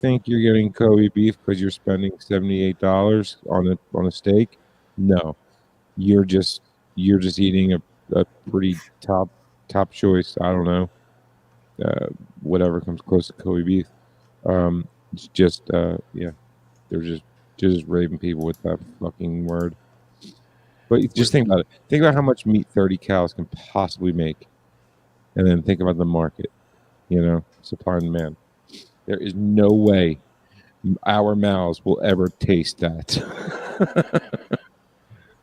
think you're getting Kobe beef because you're spending $78 on a steak? No, you're just eating a pretty top choice. I don't know, whatever comes close to Kobe beef. It's just yeah, they're just raping people with that fucking word. But just think about it. Think about how much meat 30 cows can possibly make, and then think about the market. Supply and demand. There is no way our mouths will ever taste that.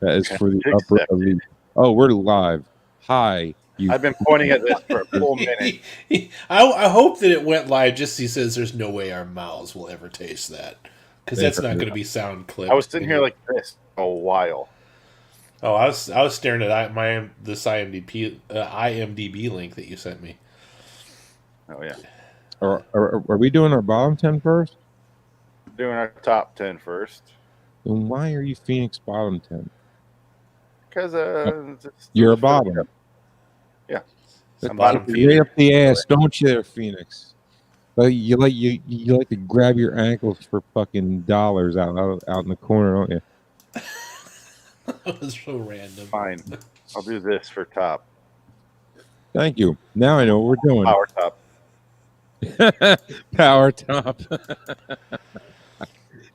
That is for the upper elite. Oh, we're live. Hi. I've been pointing at this for a full minute. I hope that it went live just he says there's no way our mouths will ever taste that. Because that's not going to be sound clipped. I was sitting here like this a while. Oh, I was staring at this IMDb link that you sent me. Oh, yeah. Are we doing our bottom 10 first? Doing our top 10 first. Then why are you Phoenix bottom 10? Because you're a bottom. Yeah. I'm bottom way up the ass, don't you there, Phoenix? But you like to grab your ankles for fucking dollars out in the corner, don't you? That was so random. Fine. I'll do this for top. Thank you. Now I know what we're doing. Power top. Power top.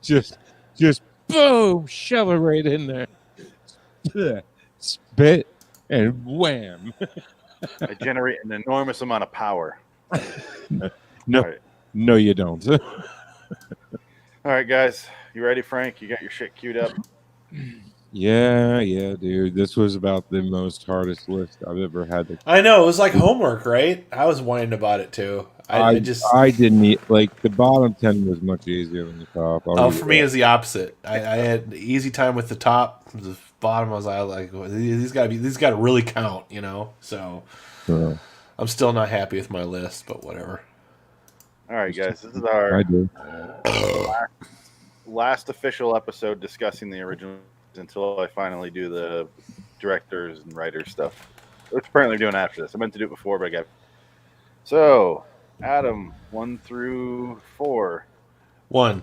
just boom, shove it right in there. Spit and wham. I generate an enormous amount of power. No, right. No, you don't. All right, guys. You ready, Frank? You got your shit queued up? Yeah, dude. This was about the most hardest list I've ever had to. I know, it was like homework, right? I was whining about it too. I didn't eat, like, the bottom 10 was much easier than the top. For me, it's the opposite. I had easy time with the top. The bottom, I was like, these got to really count, So I'm still not happy with my list, but whatever. All right, guys. This is our last official episode discussing the original until I finally do the directors and writers stuff. Which apparently I'm doing after this. I meant to do it before, but I got. So, Adam, 1 through 4. 1.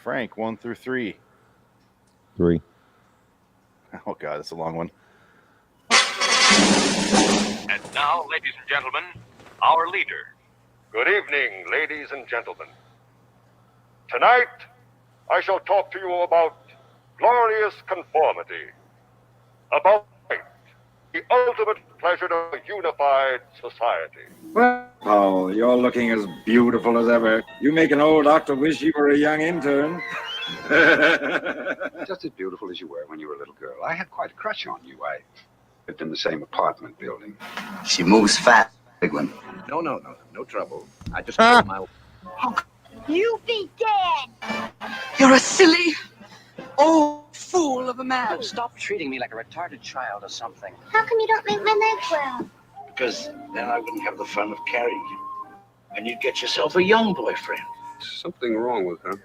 Frank, 1 through 3. 3. Oh God, that's a long one. And now, ladies and gentlemen, our leader. Good evening, ladies and gentlemen. Tonight, I shall talk to you about glorious conformity, about light, the ultimate pleasure of a unified society. Well, Paul, you're looking as beautiful as ever. You make an old doctor wish you were a young intern. Just as beautiful as you were when you were a little girl. I had quite a crush on you. I lived in the same apartment building. She moves fast, big one. No trouble. I just killed my... You be dead! You're a silly, old fool of a man. Oh, stop treating me like a retarded child or something. How come you don't make my legs well? Because then I wouldn't have the fun of carrying you. And you'd get yourself a young boyfriend. Something wrong with her.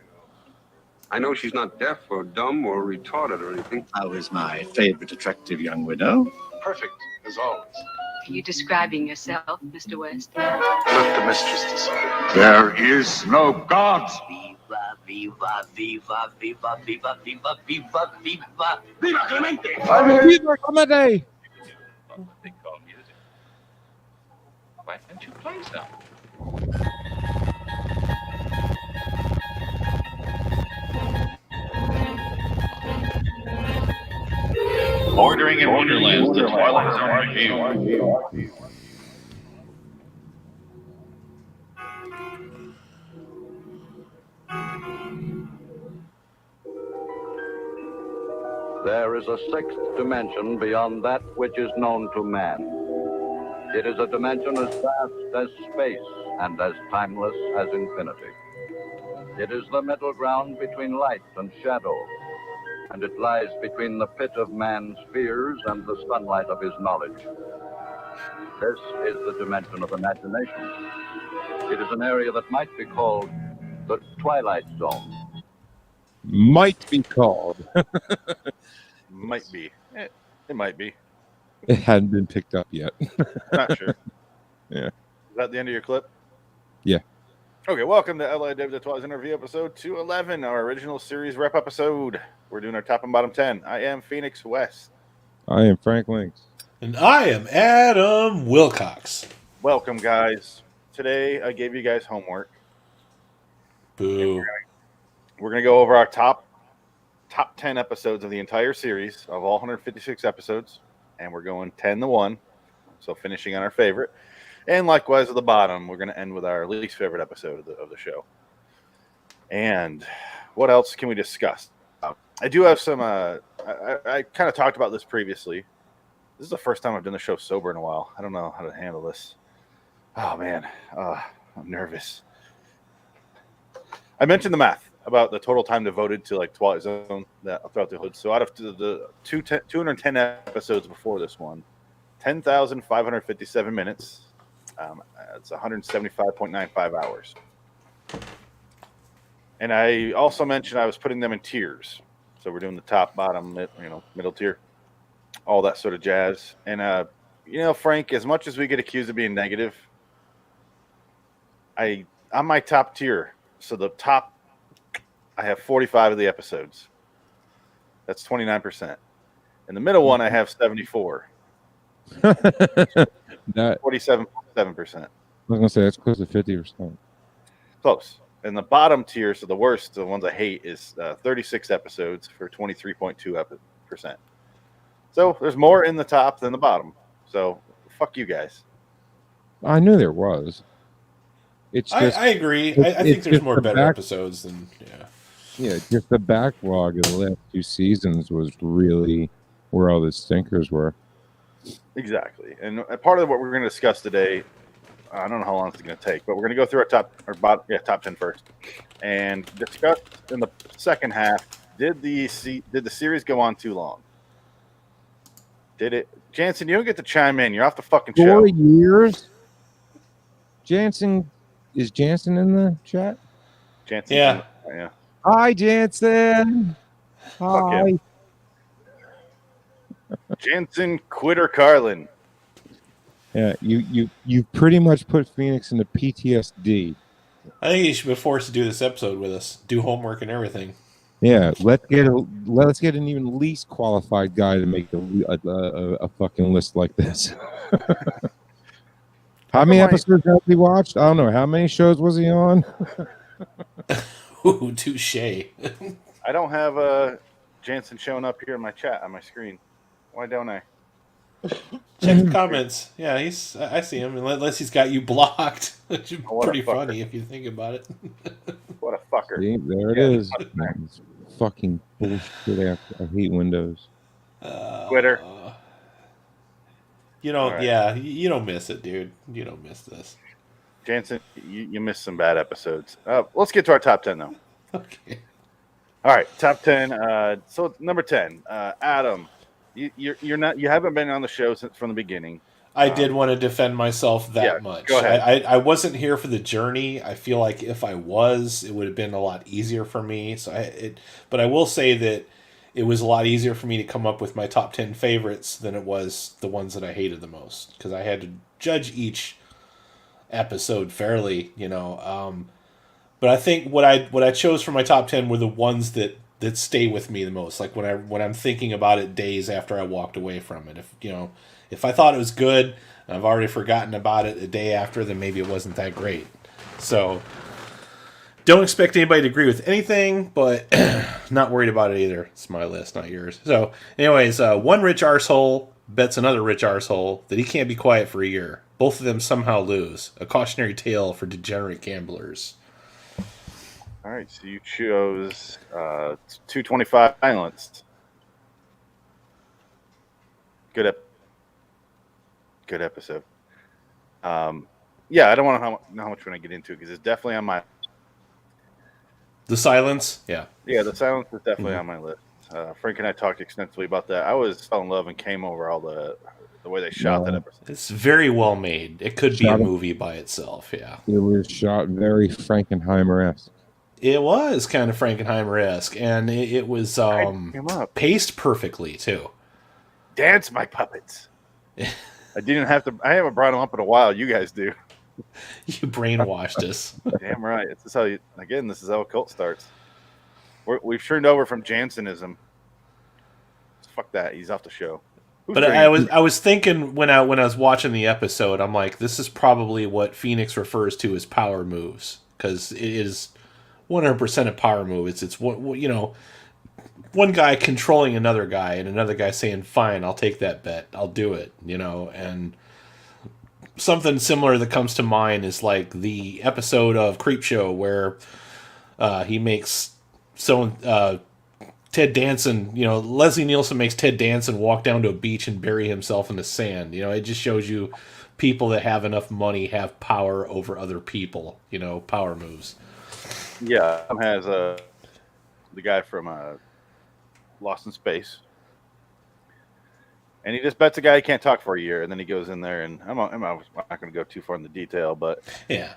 I know she's not deaf or dumb or retarded or anything. How is my favorite attractive young widow? Perfect, as always. Are you describing yourself, Mr. West? Let the mistress decide. There is no God. Viva, viva, viva, viva, viva, viva, viva. Viva Clemente! Viva Clemente! They call music. Why don't you play some? Bordering in Wonderland, the Twilight Zone review. There is a sixth dimension beyond that which is known to man. It is a dimension as vast as space and as timeless as infinity. It is the middle ground between light and shadow, and it lies between the pit of man's fears and the sunlight of his knowledge. This is the dimension of imagination. It is an area that might be called the Twilight Zone. Might be called. Might be. It might be. It hadn't been picked up yet. Not sure. Yeah. Is that the end of your clip? Yeah. Okay, welcome to LIW, the Twilight Interview, episode 211, our original series Wrap-Up-Isiode. We're doing our top and bottom 10. I am Phoenix West. I am Frank Links. And I am Adam Wilcox. Welcome, guys. Today, I gave you guys homework. Boo. We're going to go over our top 10 episodes of the entire series of all 156 episodes, and we're going 10-1, so finishing on our favorite. And likewise at the bottom, we're going to end with our least favorite episode of the show. And what else can we discuss? I do have some, I kind of talked about this previously. This is the first time I've done the show sober in a while. I don't know how to handle this. Oh, man. I'm nervous. I mentioned the math about the total time devoted to like Twilight Zone throughout the hood. So out of the 210 episodes before this one, 10,557 minutes. It's 175.95 hours. And I also mentioned I was putting them in tiers. So we're doing the top, bottom, middle tier, all that sort of jazz. And, Frank, as much as we get accused of being negative, I'm my top tier. So the top, I have 45 of the episodes. That's 29%. In the middle one, I have 74. 47.7%. I was gonna say that's close to 50%. Close. And the bottom tier, so the worst, the ones I hate, is 36 episodes for 23.2%. So there's more in the top than the bottom. So fuck you guys. I knew there was. It's just, I agree. I think there's more better episodes than Yeah, just the backlog of the last two seasons was really where all the stinkers were. Exactly. And part of what we're going to discuss today, I don't know how long it's going to take, but we're going to go through our top 10 first and discuss in the second half, did the series go on too long? Did it? Jansen, you don't get to chime in. You're off the fucking show. 4 years? Is Jansen in the chat? Jansen. Yeah. Hi, Jansen. Hi. Jansen Quitter Carlin. Yeah, you pretty much put Phoenix into PTSD. I think he should be forced to do this episode with us, do homework and everything. Yeah, let's get an even least qualified guy to make a fucking list like this. How many episodes have he watched? I don't know. How many shows was he on? Ooh, touche. I don't have Jansen showing up here in my chat on my screen. Why don't I? Check the comments. Yeah, I see him, unless he's got you blocked, which is pretty funny if you think about it. What a fucker. See, there it is. It's fucking bullshit. I hate Windows. Twitter. You don't. Right. Yeah, you don't miss it, dude. You don't miss this. Jansen, you missed some bad episodes. Let's get to our top 10 though. Okay. All right, top 10. So number 10, Adam. You haven't been on the show from the beginning. I did want to defend myself that much. Go ahead. I wasn't here for the journey. I feel like if I was, it would have been a lot easier for me. But I will say that it was a lot easier for me to come up with my top 10 favorites than it was the ones that I hated the most, because I had to judge each episode fairly, But I think what I chose for my top 10 were the ones that stay with me the most. Like when I'm thinking about it days after I walked away from it. If I thought it was good and I've already forgotten about it a day after, then maybe it wasn't that great. So don't expect anybody to agree with anything, but not worried about it either. It's my list, not yours. So anyways, one rich arsehole bets another rich arsehole that he can't be quiet for a year. Both of them somehow lose. A cautionary tale for degenerate gamblers. All right, so you chose 225 Violence. Good episode. Yeah, I don't want to know how much we're going to get into it because it's definitely on my... The Silence? Yeah. Yeah, The Silence is definitely on my list. Frank and I talked extensively about that. I fell in love and came over all the way they shot that episode. It's very well made. It could be a movie by itself, yeah. It was shot very Frankenheimer-esque. It was kind of Frankenheimer-esque, and it was paced perfectly, too. Dance, my puppets. I haven't brought them up in a while. You guys do. You brainwashed us. Damn right. This is how a cult starts. We've turned over from Jansenism. Fuck that. He's off the show. But I was thinking when I was watching the episode, I'm like, this is probably what Phoenix refers to as power moves, because it is 100% a power move. It's one guy controlling another guy and another guy saying, "Fine, I'll take that bet. I'll do it." And something similar that comes to mind is like the episode of Creepshow where he makes Ted Danson, Leslie Nielsen makes Ted Danson walk down to a beach and bury himself in the sand. It just shows you people that have enough money have power over other people. Power moves. Yeah, has the guy from Lost in Space, and he just bets a guy he can't talk for a year, and then he goes in there, and I'm not going to go too far in the detail, but yeah,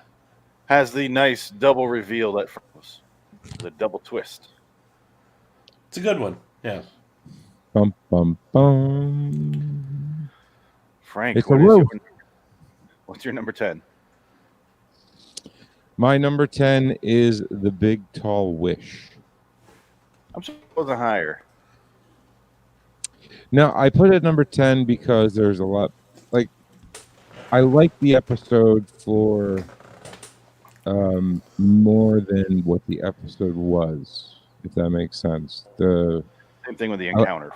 has the nice double reveal that follows, the double twist. It's a good one. Yeah. Bum bum bum. Frank, It's what's your number 10? My number 10 is The Big Tall Wish. I'm supposed to higher. No, I put it at number 10 because there's a lot. Like, I like the episode for more than what the episode was, if that makes sense. Same thing with the encounter.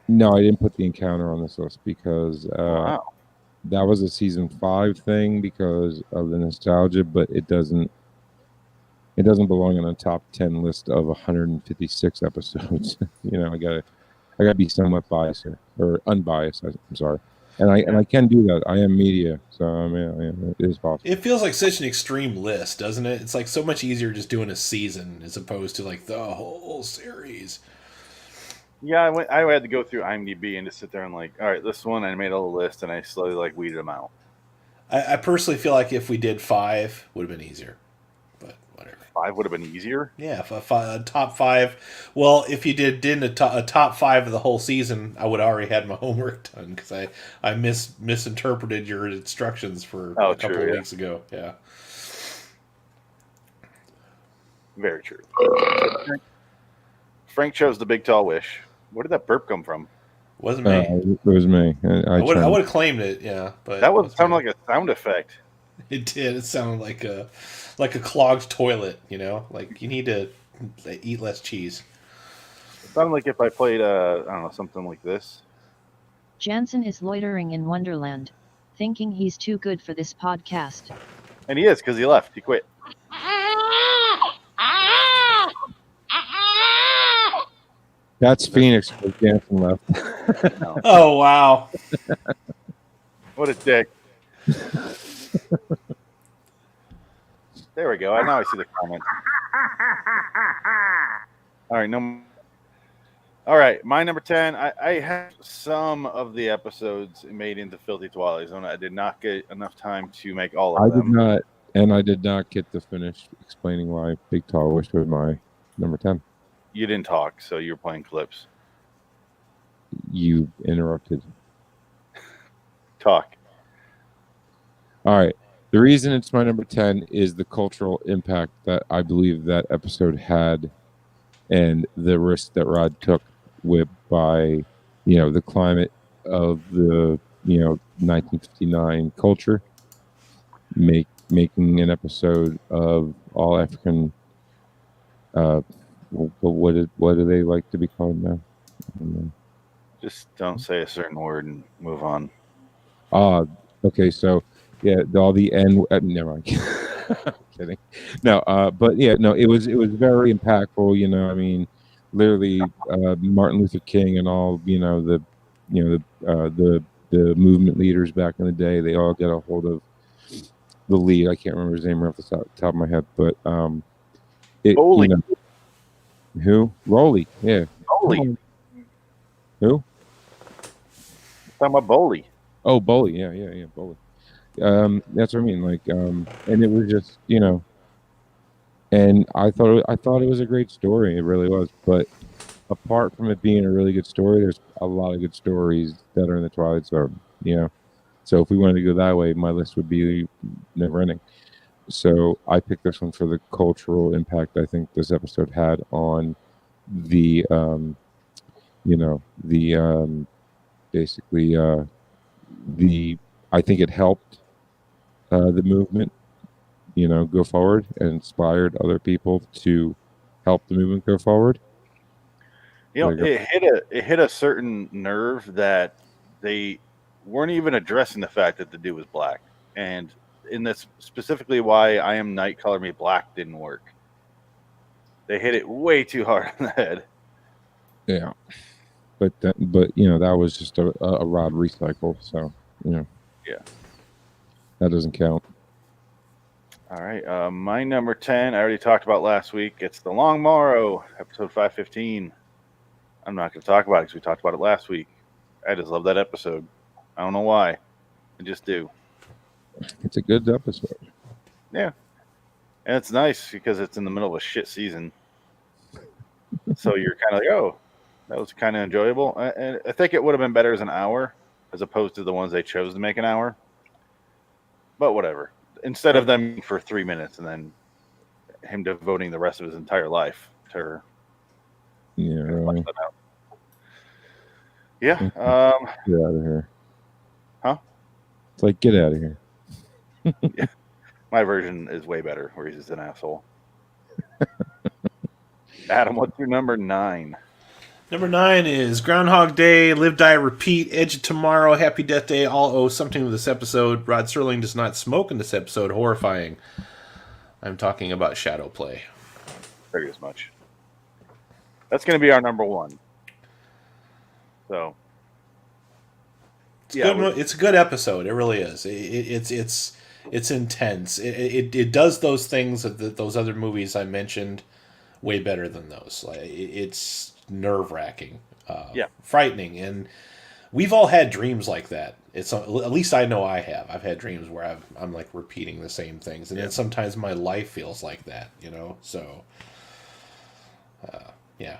No, I didn't put the encounter on this list because that was a season 5 thing because of the nostalgia, but it doesn't belong on a top 10 list of 156 episodes. I gotta be somewhat biased or unbiased. I'm sorry, and I can do that. I am media, so it is possible. It feels like such an extreme list, doesn't it? It's like so much easier just doing a season as opposed to like the whole series. Yeah, I had to go through IMDb and just sit there and all right, this one, I made a little list and I slowly weeded them out. I personally feel like if we did 5, would have been easier, but whatever. 5 would have been easier? Yeah, a top 5. Well, if you did a top 5 of the whole season, I would have already had my homework done because I misinterpreted your instructions for a couple of weeks ago. Yeah. Very true. Frank chose The Big Tall Wish. Where did that burp come from? Wasn't me. It was me. I would have claimed it, yeah. But that sounded like a sound effect. It did. It sounded like a clogged toilet, Like you need to eat less cheese. It sounded like if I played, something like this. Jansen is loitering in Wonderland, thinking he's too good for this podcast. And he is, because he left. He quit. That's Phoenix because Jansen left. Oh, wow. What a dick. There we go. Now I see the comments. All right, All right, my number 10. I have some of the episodes made into Filthy Twilight Zone. I did not get enough time to make all of them. I did not, and I did not get to finish explaining why Big Tall Wish was my number 10. You didn't talk, so you were playing clips. You interrupted. Talk. All right. The reason it's my number 10 is the cultural impact that I believe that episode had and the risk that Rod took by the climate of the 1959 culture, making an episode of all African. What do they like to be called now? Just don't say a certain word and move on. Okay, so yeah, all the N. Never mind. I'm kidding. No, but yeah, no, it was very impactful. Literally, Martin Luther King and all the movement leaders back in the day, they all get a hold of the lead. I can't remember his name right off the top of my head, but Rowley. Who? Rowley, yeah. Rowley. Who? Talking about Bowley. Oh, Bowley, yeah, Bowley. That's what I mean. And it was just, and I thought it was a great story. It really was. But apart from it being a really good story, there's a lot of good stories that are in the Twilight Zone. So if we wanted to go that way, my list would be never ending. So I picked this one for the cultural impact I think this episode had on the, basically I think it helped the movement, go forward and inspired other people to help the movement go forward. It hit a certain nerve that they weren't even addressing the fact that the dude was black, and in this specifically why I Am Night Color Me Black didn't work. They hit it way too hard on the head. Yeah, but that was just a rod recycle, so yeah, that doesn't count. All right, my number 10 I already talked about last week. It's The Long Morrow, episode 515. I'm not going to talk about it because we talked about it last week. I just love that episode. I don't know why. I just do. It's a good episode. Yeah. And it's nice because it's in the middle of a shit season. So you're kind of like, oh, that was kind of enjoyable. And I think it would have been better as an hour as opposed to the ones they chose to make an hour. But whatever. Instead of them for 3 minutes and then him devoting the rest of his entire life to her. Yeah, really. Yeah. Get out of here. Huh? It's like, get out of here. Yeah. My version is way better, where he's just an asshole. Adam, what's your number 9? Number 9 is Groundhog Day, Live, Die, Repeat, Edge of Tomorrow, Happy Death Day, all owe something to this episode. Rod Serling does not smoke in this episode. Horrifying. I'm talking about Shadow Play. Figured as much. That's going to be our number 1. So, It's a good episode. It really is. It's intense. It does those things that those other movies I mentioned way better than those. Like it's nerve-wracking, frightening, and we've all had dreams like that. It's at least I know I have. I've had dreams where I'm like repeating the same things, and then sometimes my life feels like that. So yeah.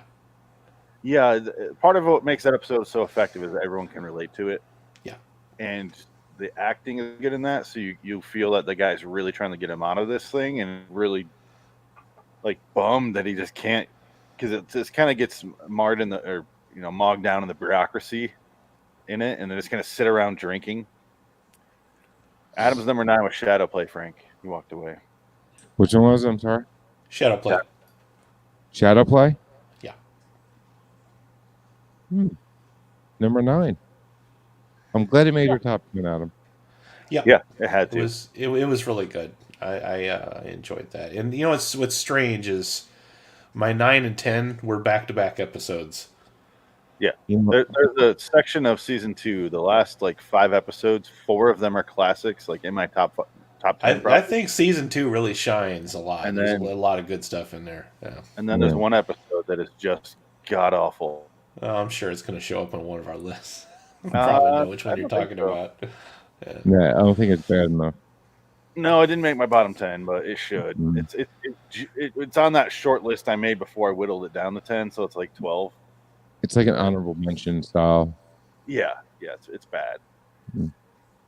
Yeah, part of what makes that episode so effective is that everyone can relate to it. Yeah. And the acting is good in that, so you feel that the guy's really trying to get him out of this thing and really like bummed that he just can't, because it just kind of gets marred mogged down in the bureaucracy in it, and they're just going to sit around drinking. Adam's number 9 was Shadow Play, Frank. He walked away. Which one was it? I'm sorry? Shadow Play. Shadow Play? Yeah. Number 9. I'm glad it made your top 10, Adam. Yeah, it had to. It was really good. I enjoyed that. And what's strange is my 9 and 10 were back-to-back episodes. Yeah. There's a section of season 2, the last 5 episodes, 4 of them are classics, in my top 10. I think season 2 really shines a lot. And there's then, a lot of good stuff in there. Yeah. And then there's one episode that is just god-awful. Oh, I'm sure it's going to show up on one of our lists. Probably know which one you're talking about. Yeah, I don't think it's bad enough. No, it didn't make my bottom 10, but it should. It's on that short list I made before I whittled it down to 10, so it's 12. It's like an honorable mention style. Yeah, it's bad.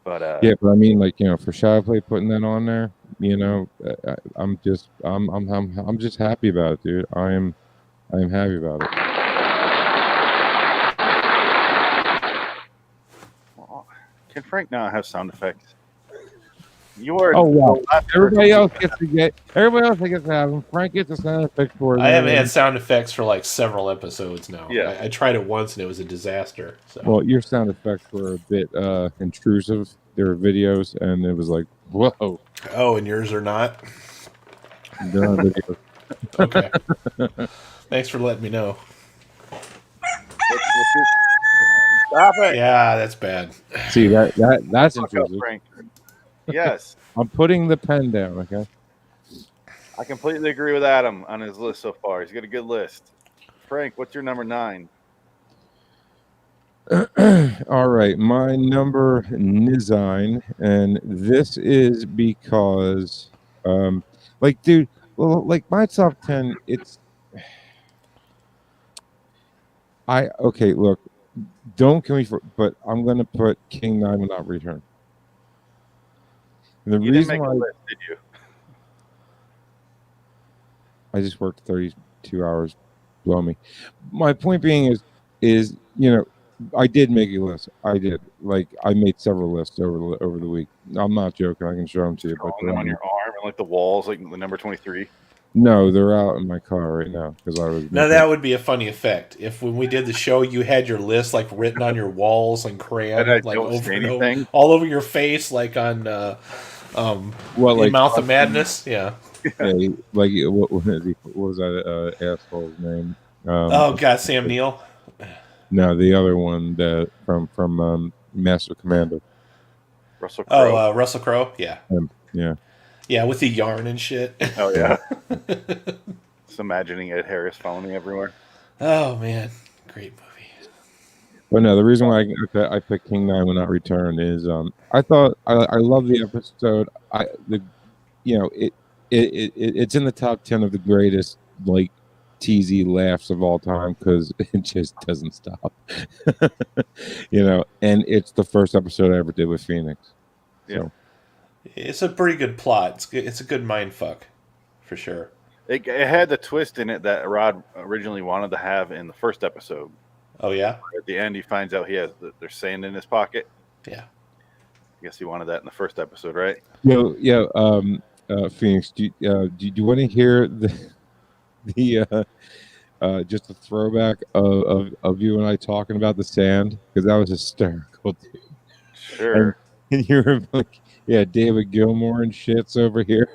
But but I mean, for Shadow Play putting that on there, I'm just happy about it, dude. I am happy about it. Can Frank now have sound effects? You are. Oh wow! Everybody else gets to have them. Frank gets a sound effect for it. I haven't had sound effects for several episodes now. Yeah, I tried it once and it was a disaster. So. Well, your sound effects were a bit intrusive. There were videos, and it was like, whoa. Oh, and yours are not. They're not videos. Okay. Thanks for letting me know. Stop it! Yeah, that's bad. See that's intrusive. Frank. Yes. I'm putting the pen down. Okay. I completely agree with Adam on his list so far. He's got a good list. Frank, what's your number 9? All right, my number 9, and this is because, dude, my top 10. Look, don't kill me but I'm gonna put King 9 Will Not Return. And the You didn't reason make a why list, did you? I just worked 32 hours, blow me. My point being is I did make a list. I did. Like I made several lists over the week. I'm not joking. I can show them to you. But Drawing them on your arm and like the walls, like the number 23. no, they're out in my car right now because I was. Now that would be a funny effect if when we did the show, you had your list like written on your walls and crayon, And I like don't over say and over, anything. all over your face, like on like Mouth of Madness. Yeah. Yeah, like what was that asshole's name? Oh God, Sam Neill. No, the other one that from Master Commander. Russell Crowe. Oh, Russell Crowe. Yeah. Yeah. Yeah, with the yarn and shit. Oh yeah. Just imagining Ed Harris following me everywhere. Oh man, great movie. But no, the reason why I picked King 9 Will Not Return is I thought I love the episode. It's in the top 10 of the greatest like TZ laughs of all time because it just doesn't stop. And it's the first episode I ever did with Phoenix. So. It's a pretty good plot. It's good. It's a good mind fuck, for sure. It had the twist in it that Rod originally wanted to have in the first episode. Oh yeah. At the end, he finds out there's sand in his pocket. Yeah. I guess he wanted that in the first episode, right? Yeah. Phoenix, do you want to hear the just a throwback of you and I talking about the sand because that was hysterical. Dude. Sure. And you were like, yeah, David Gilmour and shit's over here.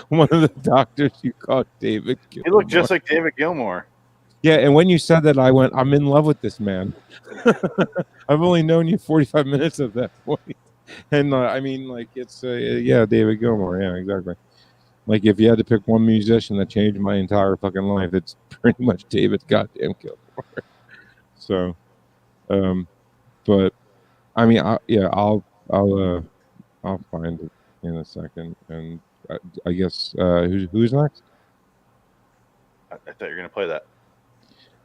One of the doctors you called David Gilmour. He looked just like David Gilmour. Yeah, and when you said that, I went, I'm in love with this man. I've only known you 45 minutes at that point. And I mean, like, it's, yeah, David Gilmour. Yeah, exactly. Like, if you had to pick one musician that changed my entire fucking life, it's pretty much David goddamn Gilmour. So, but, I mean, I'll find it in a second. And I guess, who's next? I thought you were going to play that.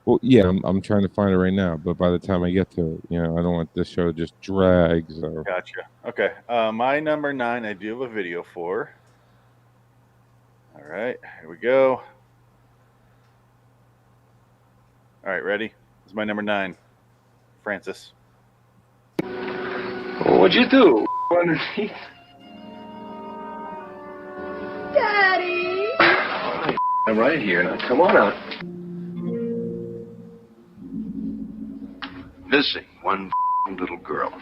Well, yeah, I'm trying to find it right now, but by the time I get to it, I don't want this show to just drag. So. Gotcha. Okay. My number 9, I do have a video for. All right, here we go. All right, ready? This is my number 9, Francis. What'd you do? Underneath? Daddy! I'm right here. Now, come on out. Missing one little girl.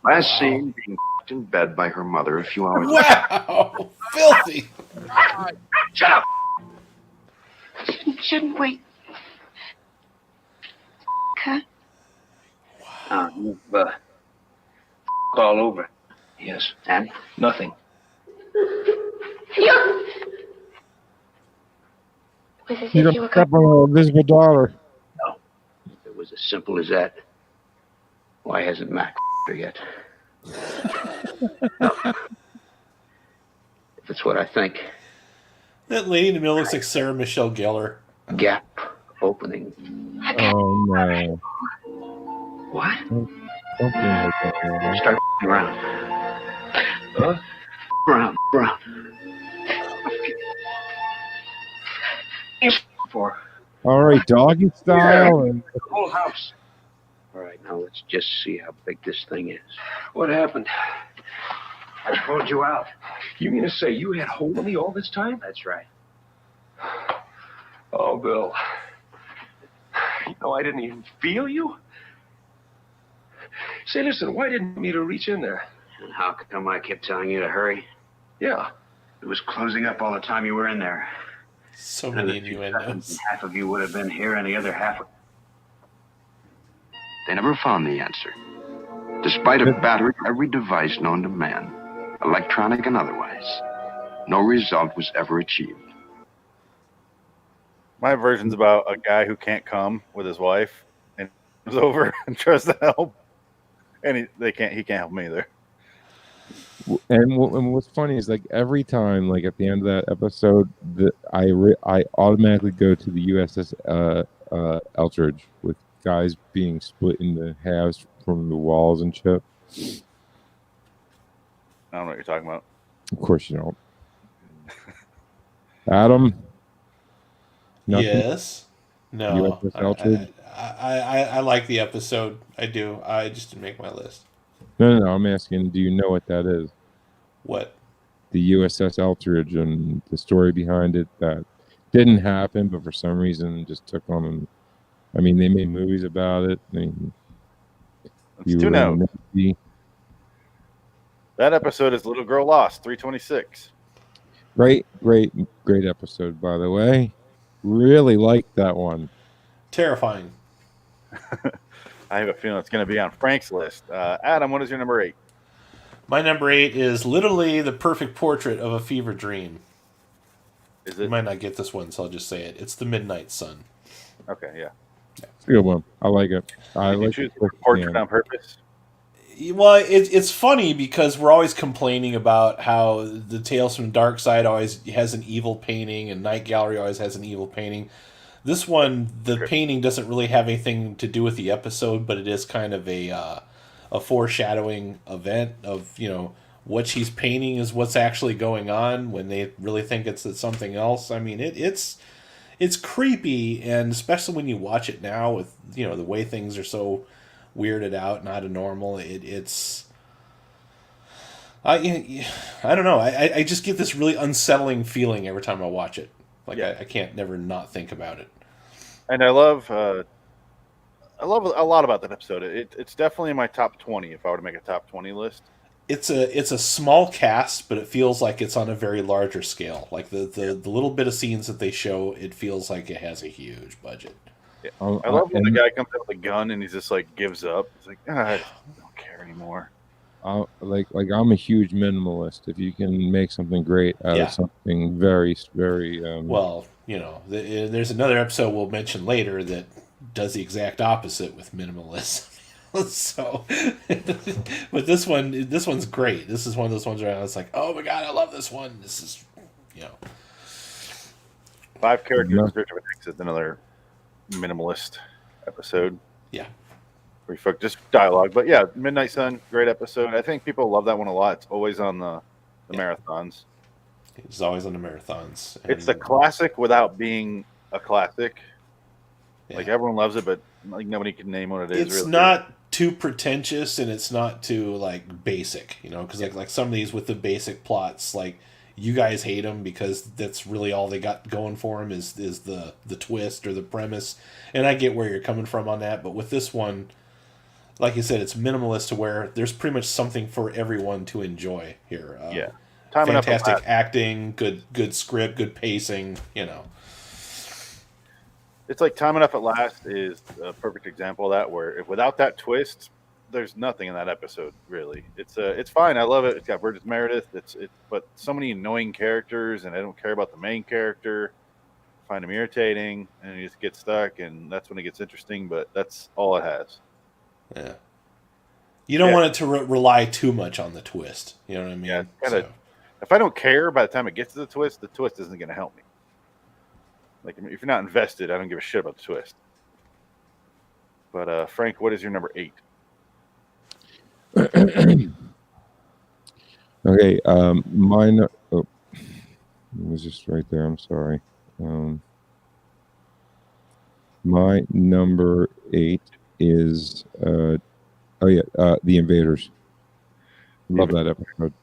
Last seen being in bed by her mother a few hours later. Wow! Filthy! Shut up! Shouldn't we? Cut. You've all over. Yes. And? Nothing. You. Was as You're if you were up on an invisible daughter. No. If it was as simple as that, why hasn't Mac her yet? If it's what I think. That lady in the middle looks like Sarah Michelle Gellar. Gap opening. Oh no! What? Don't do like that, man. Start around. Huh? Around. For All right, doggy style. And the whole house. All right, now let's just see how big this thing is. What happened? I pulled you out. You mean to say you had hold of me all this time? That's right. Oh, Bill. I didn't even feel you. Say, listen, why didn't you need to reach in there? And how come I kept telling you to hurry? Yeah. It was closing up all the time you were in there. So many innuendos. Half of you would have been here, and the other half. They never found the answer. Despite of battering every device known to man, electronic and otherwise, no result was ever achieved. My version's about a guy who can't come with his wife and comes over and tries to help, and he can't help me either. And what's funny is like every time, like at the end of that episode, I automatically go to the USS Eldridge with guys being split into halves from the walls and shit. I don't know what you're talking about. Of course you don't. Adam? Nothing? Yes. No. USS Eltridge? I like the episode. I do. I just didn't make my list. No. I'm asking, do you know what that is? What? The USS Eltridge and the story behind it that didn't happen, but for some reason just took on. I mean, they made movies about it. I mean, It's 2 notes. That episode is Little Girl Lost, 326. Great episode, by the way. Really liked that one. Terrifying. I have a feeling it's going to be on Frank's list. Adam, what is your number 8? My number 8 is literally the perfect portrait of a fever dream. Is it? You might not get this one, so I'll just say it. It's The Midnight Sun. Okay, yeah. It's a good one. I like it. Did you choose the portrait on purpose? Well, it's funny because we're always complaining about how the Tales from the Dark Side always has an evil painting and Night Gallery always has an evil painting. This one, the painting doesn't really have anything to do with the episode, but it is kind of a foreshadowing event of, what she's painting is what's actually going on when they really think it's something else. I mean, it's creepy, and especially when you watch it now with, the way things are so weirded out and out of normal, it's I don't know. I just get this really unsettling feeling every time I watch it. Like I can't never not think about it. And I love a lot about that episode. It's definitely in my top 20 if I were to make a top 20 list. It's a small cast, but it feels like it's on a very larger scale. Like the little bit of scenes that they show, it feels like it has a huge budget. Yeah. I love when the guy comes out with a gun and he's just like gives up. He's like, I don't care anymore. Like I'm a huge minimalist. If you can make something great out of something very, very well, there's another episode we'll mention later that does the exact opposite with minimalism. So, but this one's great. This is one of those ones where I was like, oh my god, I love this one. This is, 5 characters in Search of an Exit, another minimalist episode. Yeah. We just dialogue. But yeah, Midnight Sun, great episode. I think people love that one a lot. It's always on the marathons. It's always on the marathons. It's a classic without being a classic. Yeah. Like everyone loves it, but like nobody can name what it is. It's really not too pretentious and it's not too like basic, because like some of these with the basic plots, like you guys hate them because that's really all they got going for them is the twist or the premise, and I get where you're coming from on that. But with this one, like you said, it's minimalist to where there's pretty much something for everyone to enjoy here. Fantastic acting, good script, good pacing. It's like Time Enough at Last is a perfect example of that, where if without that twist, there's nothing in that episode really. It's fine. I love it. It's got Burgess Meredith. But so many annoying characters, and I don't care about the main character. I find him irritating, and you just get stuck, and that's when it gets interesting. But that's all it has. Yeah. You don't want it to rely too much on the twist. You know what I mean? Yeah. If I don't care by the time it gets to the twist isn't going to help me. Like, if you're not invested, I don't give a shit about the twist. But Frank, what is your number 8? Okay, mine. Oh, it was just right there. I'm sorry. My number 8 is The Invaders. Love that episode.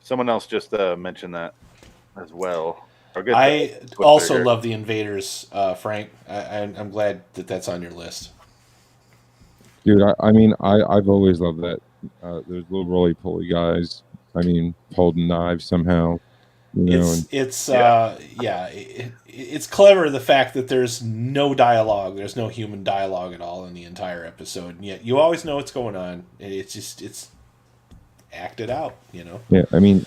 Someone else just mentioned that as well. I also love The Invaders, Frank. I'm glad that's on your list. Dude, I've always loved that. Those little roly-poly guys. Holding knives somehow. It's clever, the fact that there's no dialogue. There's no human dialogue at all in the entire episode. And yet you always know what's going on. It's acted out, Yeah,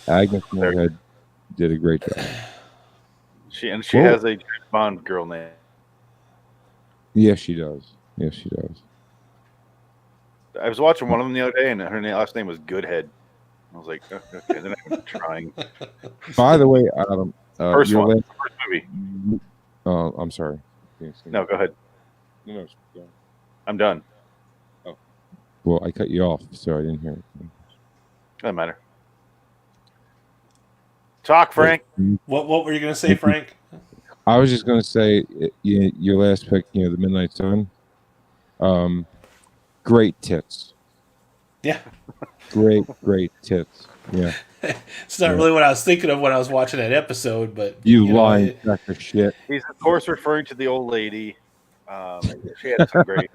Agnes Moorehead did a great job. She has a James Bond girl name. Yes, she does. I was watching one of them the other day, and her last name was Goodhead. I was like, okay, then I'm trying. By the way, Adam, first movie. Oh, I'm sorry. No, go ahead. No, I'm done. Oh, well, I cut you off, so I didn't hear it. Doesn't matter. Talk, Frank. What were you going to say, Frank? I was just going to say your last pick, the Midnight Sun. Great tits. Yeah. Great tits. Yeah. It's not really what I was thinking of when I was watching that episode, but you lying sack of shit. He's of course referring to the old lady. She had some great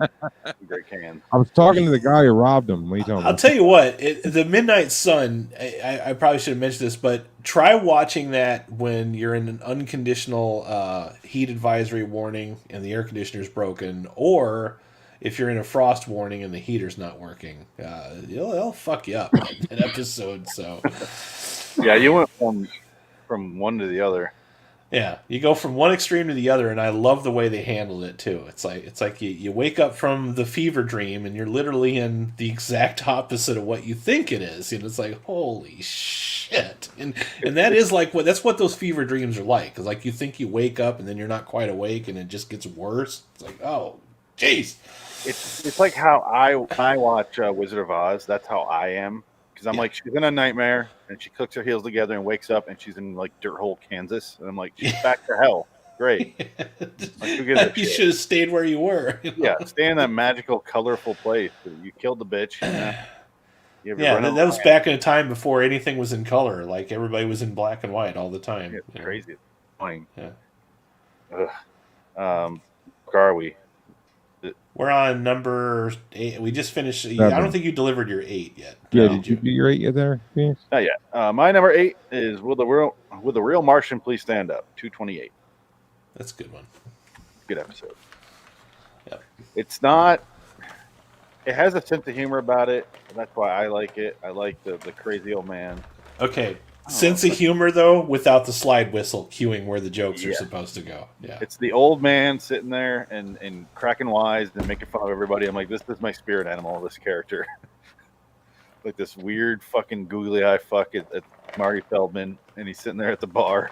cans. I was talking to the guy who robbed him. What are you talking I'll about? tell you what, the Midnight Sun, I probably should have mentioned this, but try watching that when you're in an unconditional heat advisory warning and the air conditioner's broken, or if you're in a frost warning and the heater's not working. It'll fuck you up, that episode. So, yeah, you went from one to the other. Yeah, you go from one extreme to the other, and I love the way they handled it too. It's like you wake up from the fever dream, and you're literally in the exact opposite of what you think it is, and it's like, holy shit! And that is that's what those fever dreams are like. Because like you think you wake up, and then you're not quite awake, and it just gets worse. It's like, oh, jeez. It's like how I watch Wizard of Oz. That's how I am. Because I'm like, she's in a nightmare, and she clicks her heels together and wakes up, and she's in like Dirt Hole, Kansas, and I'm like, she's back to hell. Great. Like, who gives a You shit? should have stayed where you were. Yeah, stay in that magical, colorful place. You killed the bitch. That was back in a time before anything was in color. Like everybody was in black and white all the time. It's crazy. It's annoying. Yeah. Where are we? We're on number 8. We just finished. I don't think you delivered your 8 yet. Yeah, did you do your 8 yet there, Phoenix? Not yet. My number 8 is Will the Real Martian Please Stand Up? 228. That's a good one. Good episode. Yep. It's not. It has a sense of humor about it, and that's why I like it. I like the crazy old man. Okay. Sense of humor, though, without the slide whistle cueing where the jokes are supposed to go. Yeah. It's the old man sitting there and cracking wise and making fun of everybody. I'm like, this is my spirit animal, this character. Like this weird fucking googly eye fuck at Marty Feldman, and he's sitting there at the bar.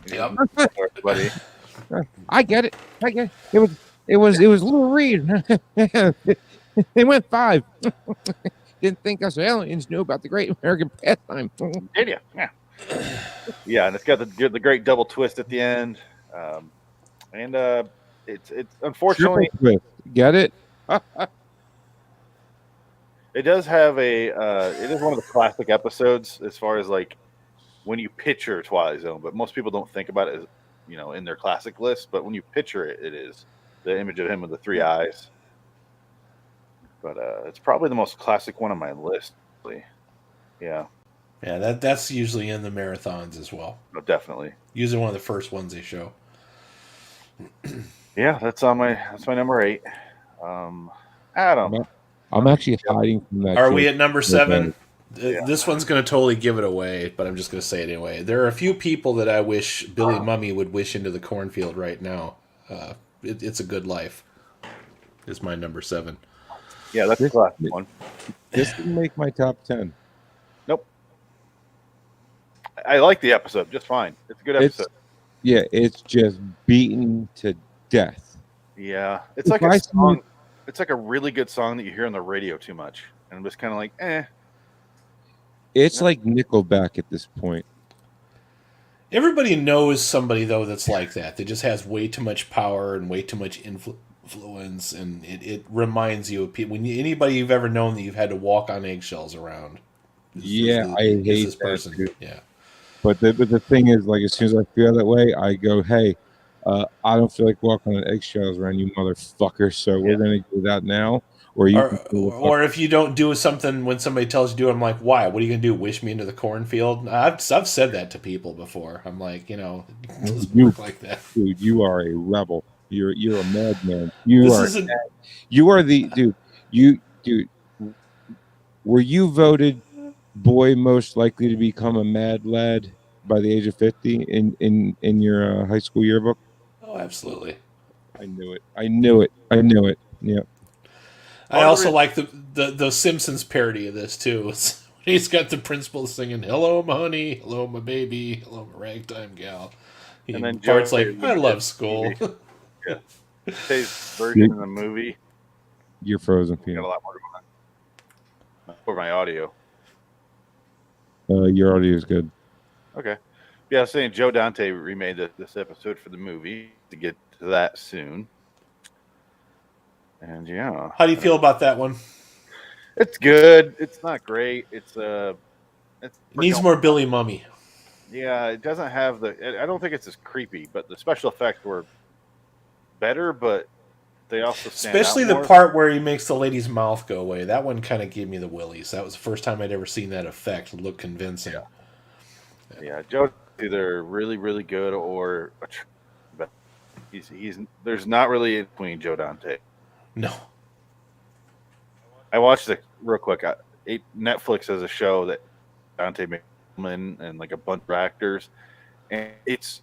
Yep. Everybody. I get it. It was Lou Reed. They went 5. Didn't think us aliens knew about the Great American Pastime. Did you? Yeah. Yeah, and it's got the great double twist at the end, and it's unfortunately Triple twist. Get it? it does have it is one of the classic episodes as far as like when you picture Twilight Zone, but most people don't think about it as in their classic list. But when you picture it, it is the image of him with the 3 eyes. But it's probably the most classic one on my list. Yeah. Yeah, that's usually in the marathons as well. No, definitely. Usually one of the first ones they show. Yeah, that's my number 8. Adam. I'm actually hiding from that. Are we at number 7? Yeah. This one's going to totally give it away, but I'm just going to say it anyway. There are a few people that I wish Billy Mummy would wish into the cornfield right now. It's a Good Life. Is my number 7. Yeah, that's the classic one. This didn't make my top 10. Nope. I like the episode just fine. It's a good episode. It's just beaten to death. Yeah, it's like a song. It's like a really good song that you hear on the radio too much, and I'm just kind of like, eh. It's like Nickelback at this point. Everybody knows somebody though that's like that. That just has way too much power and way too much influence, and it reminds you of people. Anybody you've ever known that you've had to walk on eggshells around. I hate this that person. too. Yeah. But the thing is, like, as soon as I feel that way, I go, hey, I don't feel like walking on eggshells around you motherfucker, so we're going to do that now. Or if you don't do something when somebody tells you to do it, I'm like, why? What are you going to do? Wish me into the cornfield? I've said that to people before. I'm like, it doesn't work like that. Dude, you are a rebel. You're a madman. You are the dude. Were you voted boy most likely to become a mad lad by the age of 50 in your high school yearbook? Oh, absolutely. I knew it. Yep. I also like the Simpsons parody of this too. He's got the principal singing "Hello, my honey," "Hello, my baby," "Hello, my ragtime gal," and then Bart's like, "I love school." Yeah, his version in the movie. You're frozen. Got a lot more going on for my audio. Your audio is good. Okay. Yeah, I was saying Joe Dante remade this episode for the movie. To get to that soon. And yeah. How do you feel about that one? It's good. It's not great. It needs more Billy Mummy. Yeah, it doesn't have I don't think it's as creepy, but the special effects were better, but they also stand especially out the more. part where he makes the lady's mouth go away. That one kind of gave me the willies. That was the first time I'd ever seen that effect look convincing. Yeah, Joe's either really, really good or but he's there's not really in between Joe Dante. No. I watched it real quick. Netflix has a show that Dante made and like a bunch of actors, and it's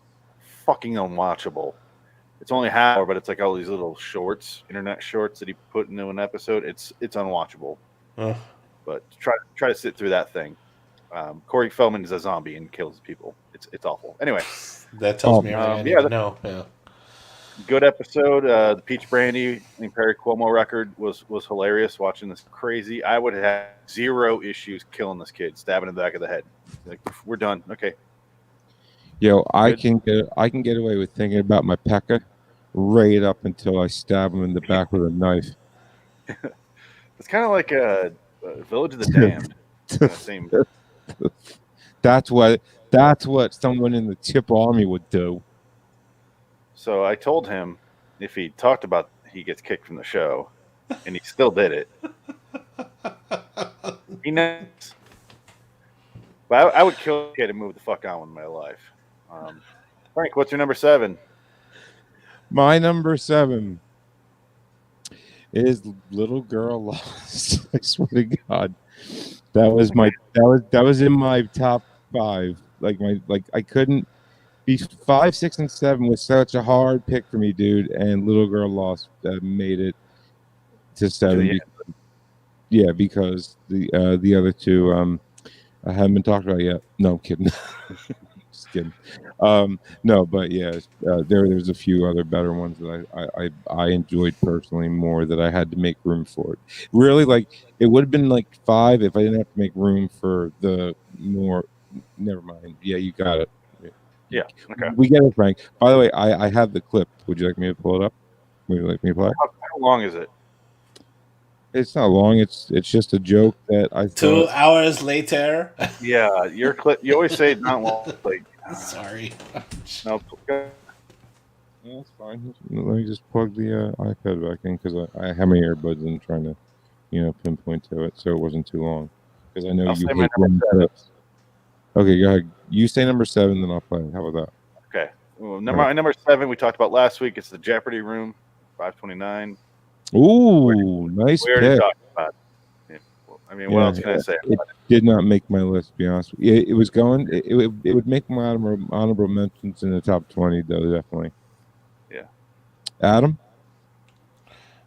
fucking unwatchable. It's only half hour, but it's like all these little shorts, internet shorts that he put into an episode. It's unwatchable. But try to sit through that thing. Corey Feldman is a zombie and kills people. It's awful. Anyway, that tells me everything I need to know. Yeah. Good episode. The Peach Brandy and Perry Cuomo record was hilarious. Watching this crazy, I would have 0 issues killing this kid, stabbing in the back of the head. Like, we're done. Okay. Yo, I can get away with thinking about my Pekka right up until I stab him in the back with a knife. It's kind of like a Village of the Damned. Same. That's what someone in the Tip Army would do. So I told him if he talked about he gets kicked from the show, and he still did it. He knows. But I would kill a kid and move the fuck on with my life. Frank, what's your number 7? My number 7 is Little Girl Lost. I swear to God, that was in my top 5. I couldn't be 5, 6, and 7 was such a hard pick for me, dude. And Little Girl Lost made it to 7. Because the other two I haven't been talked about yet. No, I'm kidding. Just kidding. No, but yeah, there's a few other better ones that I enjoyed personally more that I had to make room for it. Really, it would have been 5 if I didn't have to make room for the more. Never mind. Yeah, you got it. Yeah. Okay. We get it, Frank. By the way, I have the clip. Would you like me to pull it up? Would you like me to play? How long is it? It's not long. It's just a joke that I thought. 2 hours later. Yeah, your clip. You always say not long. Sorry. No. Yeah, it's fine. Let me just plug the iPad back in because I have my earbuds in trying to, pinpoint to it, so it wasn't too long. Because I know I'll you say hate my long number 7. clips. Okay, go ahead. You say number 7, then I'll play it. How about that? Okay. Well, number 7 we talked about last week. It's the Jeopardy Room, 529. Ooh, nice We already pick. talked about it. I mean, what else can I say? It did not make my list, to be honest. It was going. It would make my honorable mentions in the top 20, though, definitely. Yeah. Adam?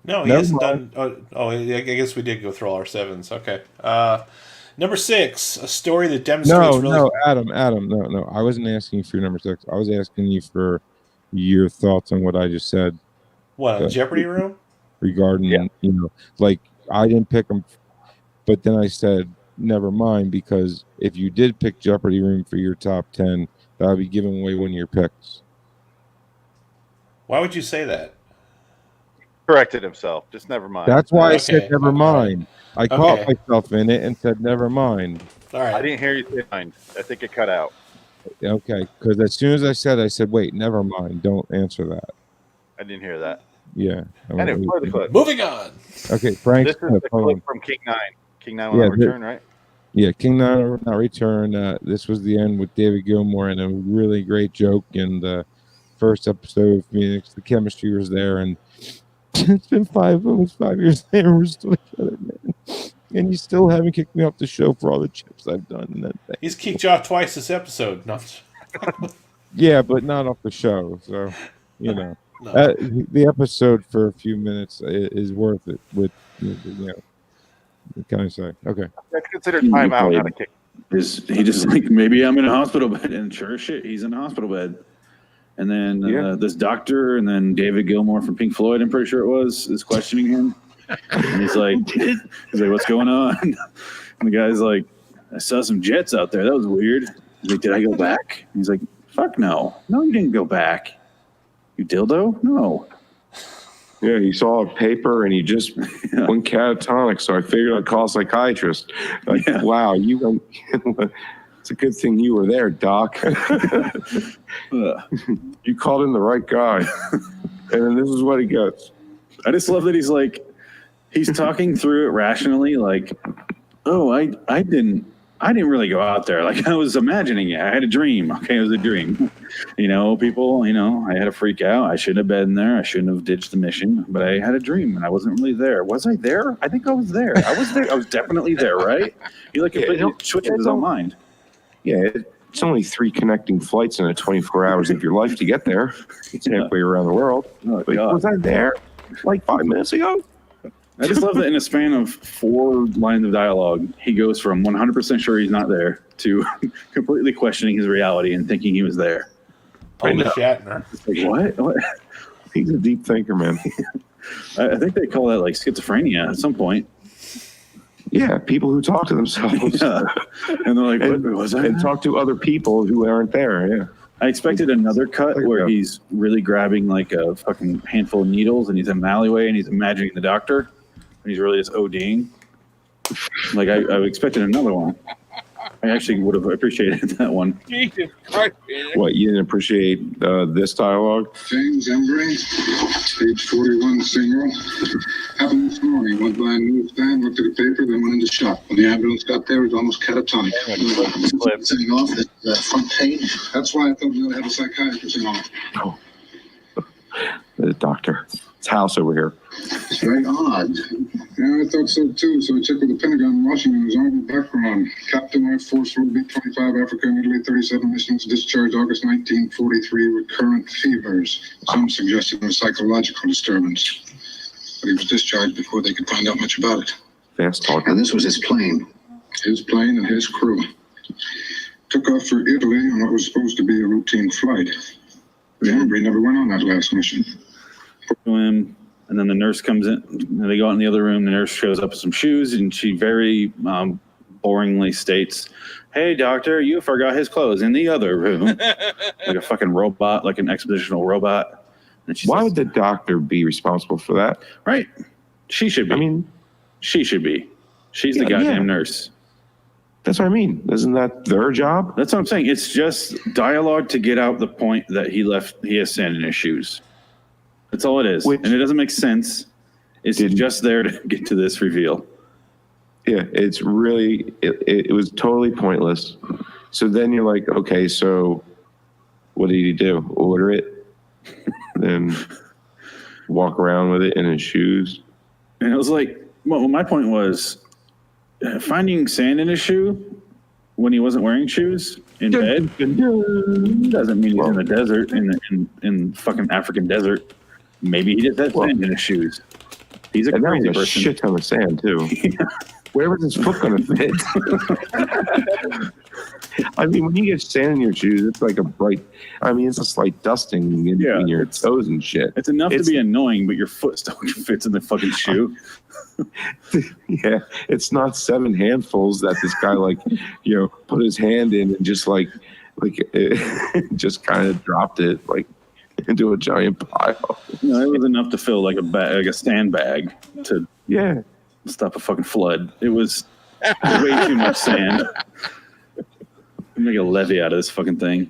No, he hasn't done. I guess we did go through all our 7s. Okay. Number 6, a story that demonstrates. No, Adam, no. I wasn't asking you for your number 6. I was asking you for your thoughts on what I just said. What, on Jeopardy Room? Regarding, I didn't pick them, but then I said, never mind, because if you did pick Jeopardy Room for your top 10, that would be giving away one of your picks. Why would you say that? Corrected himself. Just never mind. That's why I said never mind. I caught myself in it and said never mind. All right. I didn't hear you say mind. I think it cut out. Okay, because as soon as I said, wait, never mind. Don't answer that. I didn't hear that. Yeah. Anyway, play the clip. Moving on. Okay, Frank. This is the clip from King 9. King 9 will not return, right? Yeah, King 9 will not return. This was the end with David Gilmour and a really great joke in the first episode of Phoenix. The chemistry was there, and it's been almost 5 years later. We're still together, man. And you still haven't kicked me off the show for all the chips I've done. And that thing. He's kicked you off twice this episode. No. Yeah, but not off the show. So, No. The episode for a few minutes is worth it. With what can I say? Okay. That's considered timeout, not a kick. Is he just maybe I'm in a hospital bed, and sure shit, he's in a hospital bed. And then this doctor, and then David Gilmour from Pink Floyd, I'm pretty sure it was, is questioning him. And he's like, what's going on? And the guy's like, I saw some jets out there. That was weird. He's like, did I go back? He's like, fuck no. No, you didn't go back. You dildo? No. Yeah, he saw a paper and he just went catatonic. So I figured I'd call a psychiatrist. Like, wow, it's a good thing you were there, Doc. You called in the right guy. And then this is what he gets. I just love that he's talking through it rationally, like, oh, I didn't really go out there. Like, I was imagining it. I had a dream. Okay, it was a dream. People, I had a freak out. I shouldn't have been there. I shouldn't have ditched the mission, but I had a dream and I wasn't really there. Was I there? I think I was there. I was there. I was definitely there, right? He completely switches his own mind. Yeah, it's only 3 connecting flights in a 24 hours of your life to get there. It's halfway around the world. Oh, but was I there like 5 minutes ago? I just love that in a span of 4 lines of dialogue, he goes from 100% sure he's not there to completely questioning his reality and thinking he was there. Holy Shatner. Like, what? He's a deep thinker, man. I think they call that like schizophrenia at some point. Yeah, people who talk to themselves. Yeah. And they're like, what was that? And talk to other people who aren't there, yeah. I expected another cut where he's really grabbing like a fucking handful of needles and he's in an alleyway and he's imagining the doctor and he's really just ODing. Like I expected another one. I actually would have appreciated that one. Jesus Christ. What, you didn't appreciate this dialogue? James Embry, page 41, single. Happened this morning. Went by a newsstand, looked at a paper, then went into shop. When the ambulance got there, it was almost catatonic. Sitting off the front page. That's why I thought we ought to have a psychiatrist in on it. Oh. The doctor. It's House over here. It's very odd. Yeah, I thought so too. So I checked with the Pentagon in Washington. His army background. Captain Air Force World B-25, Africa and Italy, 37 missions, discharged August 1943, recurrent fevers. Some suggested a psychological disturbance. But he was discharged before they could find out much about it. Fast talk. And this was his plane. His plane and his crew. Took off for Italy on what was supposed to be a routine flight. But Embry never went on that last mission. To him, and then the nurse comes in and they go out in the other room. The nurse shows up with some shoes and she very boringly states, hey doctor, you forgot his clothes in the other room. Like a fucking robot, like an expositional robot. And why would the doctor be responsible for that? Right, she should be. I mean, she should be. She's the goddamn nurse. That's what I mean. Isn't that their job? That's what I'm saying. It's just dialogue to get out the point that he has sand in his shoes. That's all it is. And it doesn't make sense. It's just there to get to this reveal. Yeah, it's really, it was totally pointless. So then you're like, okay, so what did he do? Order it? Then walk around with it in his shoes? And it was like, well, my point was finding sand in his shoe when he wasn't wearing shoes in bed doesn't mean he's in the desert, in fucking African desert. Maybe he just has sand in his shoes. He's a crazy person. Shit ton of sand too. Where's his foot gonna fit? I mean, when you get sand in your shoes, it's like it's a slight dusting in your toes and shit. It's enough to be annoying, but your foot still fits in the fucking shoe. Yeah, it's not 7 handfuls that this guy put his hand in and just just kind of dropped it into a giant pile. No, it was enough to fill like a sandbag to stop a fucking flood. It was way too much sand. Make a levee out of this fucking thing.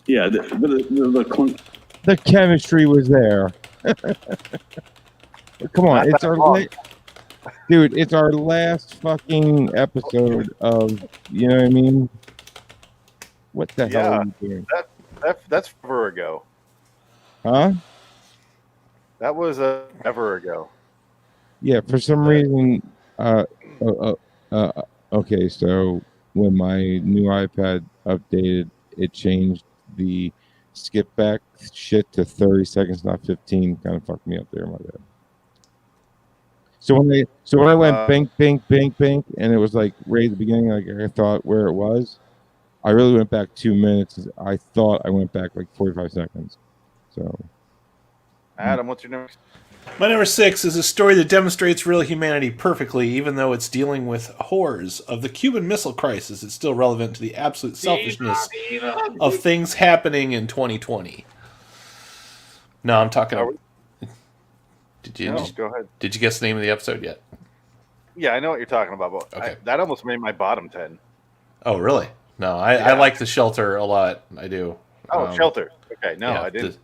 Yeah, the chemistry was there. Come on, it's our dude. It's our last fucking episode of, you know what I mean? What the hell are you doing? That's forever ago. Huh? That was ever ago. Yeah, for some reason. Okay, so when my new iPad updated, it changed the skip back shit to 30 seconds, not 15. Kind of fucked me up there, my bad. So when I went bink, and it was like right at the beginning, like I thought where it was, I really went back 2 minutes. I thought I went back like 45 seconds. So, Adam, what's your name? My number 6 is a story that demonstrates real humanity perfectly, even though it's dealing with horrors of the Cuban Missile Crisis. It's still relevant to the absolute selfishness of things happening in 2020. No, I'm talking. Go ahead. Did you guess the name of the episode yet? Yeah, I know what you're talking about. But Okay. that almost made my bottom 10. Oh, really? No, I like The Shelter a lot. I do. Oh, Shelter. Okay, no, yeah, I didn't.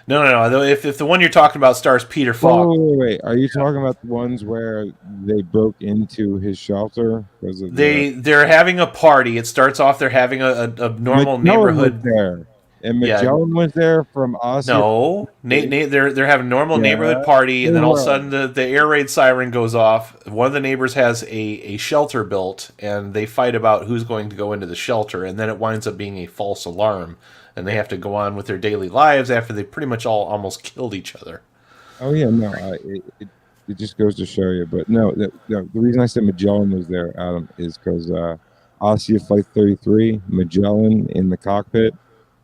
No. If the one you're talking about stars Peter Falk, Wait. Are you talking about the ones where they broke into his shelter? Because of they're having a party. It starts off they're having a normal neighborhood. was there, and Magellan was there from us. No, they're having a normal neighborhood party, and then all of a sudden the air raid siren goes off. One of the neighbors has a shelter built, and they fight about who's going to go into the shelter, and then it winds up being a false alarm, and they have to go on with their daily lives after they pretty much all almost killed each other. Oh yeah, no, it just goes to show you. But no, the reason I said Magellan was there, Adam, is because Ossia Flight 33, Magellan in the cockpit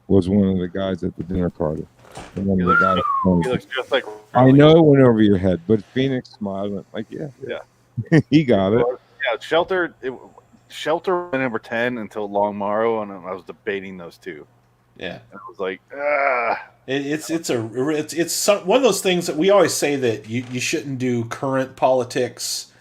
was one of the guys at the dinner party. And one of the guys He looks just like. I know it went over your head, but Phoenix smiled and went like, yeah, he got it. Yeah, Shelter. Shelter went number 10 until Long Morrow, and I was debating those two. Yeah, I was like, It's one of those things that we always say that you shouldn't do current politics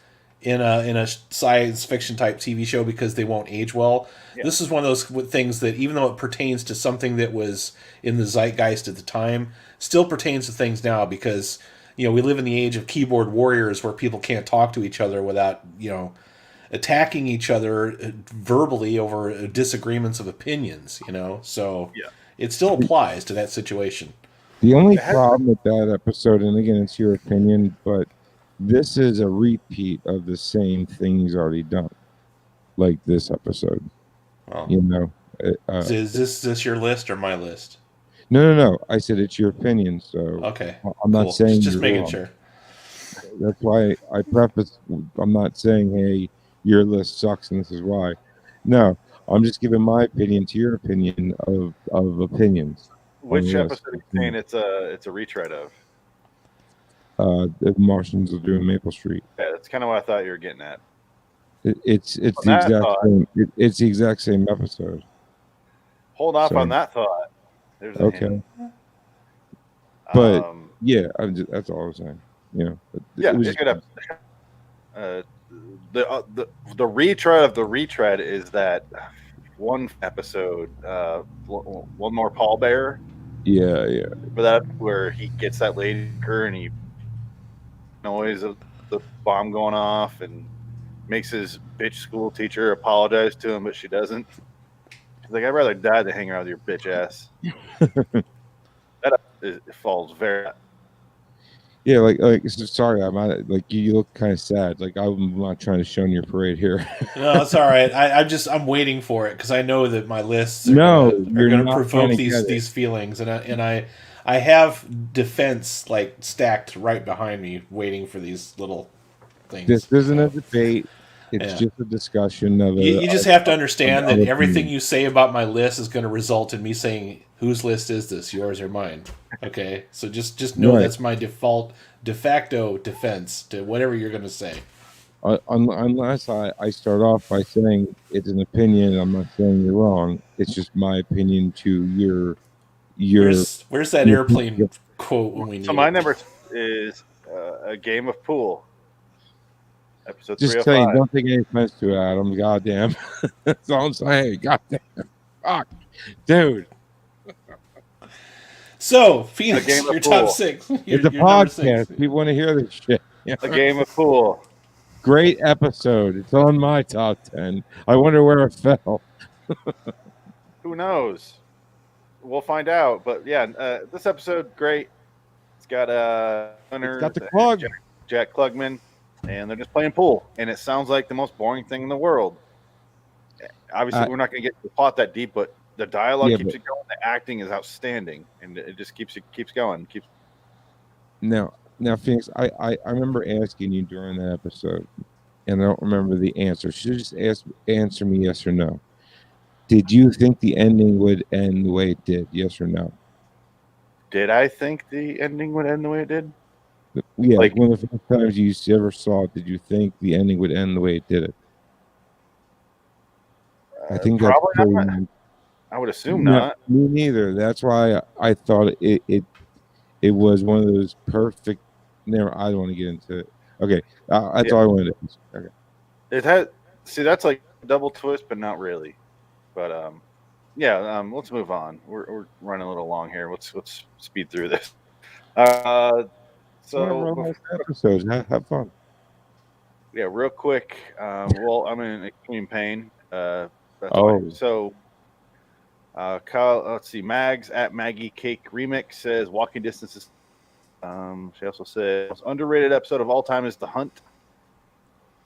in a science fiction type TV show because they won't age well. Yeah. This is one of those things that even though it pertains to something that was in the zeitgeist at the time, still pertains to things now because we live in the age of keyboard warriors where people can't talk to each other without attacking each other verbally over disagreements of opinions, so it still applies to that situation. The only problem with that episode, and again, it's your opinion, but this is a repeat of the same thing he's already done, like this episode. Well, is this your list or my list? No. I said it's your opinion, so okay. I'm not saying just you're making wrong. Sure. That's why I preface. I'm not saying, hey, your list sucks and this is why. No, I'm just giving my opinion to your opinion of opinions. Which episode are you saying it's a retread of? The Martians are doing Maple Street. Yeah, that's kind of what I thought you were getting at. It's the exact same. It's the exact same episode. Hold off on that thought. There's a okay. But yeah, that's all I was saying. Yeah, it's a good episode. The retread of the retread is that one episode, one more pallbearer. Yeah. For that, where he gets that lady and he noise of the bomb going off and makes his bitch school teacher apologize to him, but she doesn't. She's like, I'd rather die than hang around with your bitch ass. It falls very. Yeah, like sorry, you look kind of sad. Like I'm not trying to shun your parade here. No, it's all right. I'm waiting for it because I know that my lists are going to provoke these feelings, and I have defense like stacked right behind me, waiting for these little things. This isn't a debate. It's just a discussion of. You just have to understand that everything you say about my list is going to result in me saying, "Whose list is this? Yours or mine?" Okay, so just know that's my de facto defense to whatever you're going to say. Unless I start off by saying it's an opinion, I'm not saying you're wrong. It's just my opinion to your. Where's that airplane quote when we need? So my number is a game of pool. Episode just 305. saying, don't take any offense to it, Adam. Goddamn, that's all I'm saying. Goddamn, fuck, dude. So, Phoenix, your top 6. It's a podcast. People want to hear this shit. A game of pool. Great episode. It's on my top 10. I wonder where it fell. Who knows? We'll find out. But yeah, this episode, great. It's got It's got the Klug. Jack Klugman. And they're just playing pool, and it sounds like the most boring thing in the world. Obviously, we're not going to get the plot that deep, but the dialogue keeps it going. The acting is outstanding, and it just keeps going. Now, Phoenix, I remember asking you during that episode, and I don't remember the answer. Should just answer me yes or no. Did you think the ending would end the way it did? Yes or no? Did I think the ending would end the way it did? Yeah, Like- one of the first times you ever saw it, did you think the ending would end the way it did it? I think that's probably pretty not. much- I would assume No, not. me neither. That's why I thought it was one of those perfect. Never. I don't want to get into it. Okay, that's all I wanted to. Okay. It had. See, that's like a double twist, but not really. But yeah. Let's move on. We're running a little long here. Let's speed through this. So Episodes. Have fun. yeah, real quick. Well, I'm in extreme pain. That's Oh. why. So, Kyle, let's see. Mags at Maggie Cake Remix says Walking Distance is. She also said most underrated episode of all time is The Hunt.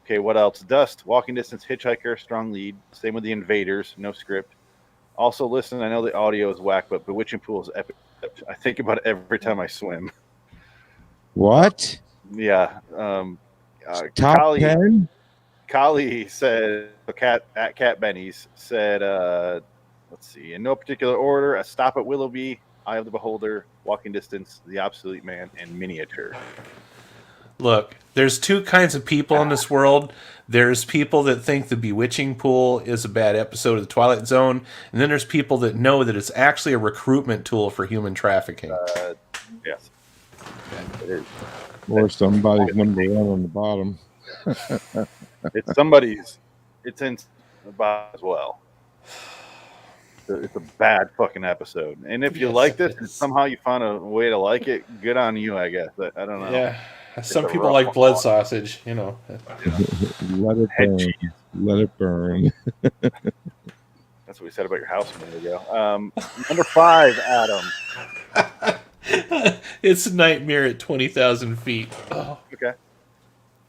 Okay, what else? Dust, Walking Distance, Hitchhiker, strong lead. Same with The Invaders, no script. Also, listen, I know the audio is whack, but Bewitching Pool is epic. I think about it every time I swim. What? Yeah. Top Kali, 10? Kali said, Cat Benny's said, let's see, in no particular order, A Stop at Willoughby, Eye of the Beholder, Walking Distance, The Obsolete Man, and Miniature. Look, there's two kinds of people in this world. There's people that think The Bewitching Pool is a bad episode of The Twilight Zone, and then there's people that know that it's actually a recruitment tool for human trafficking. Yes. It is. Or somebody's number one on the bottom. It's somebody's. It's in the bottom as well. It's a bad fucking episode. And if you like this and somehow you found a way to like it, good on you, I guess. I don't know. Yeah. Some It's a people rough like one. blood sausage, you know. Let it Head burn. cheese. Let it burn. That's what we said about your house a minute ago. Number 5, Adam. It's a nightmare at 20,000 feet. Oh. Okay.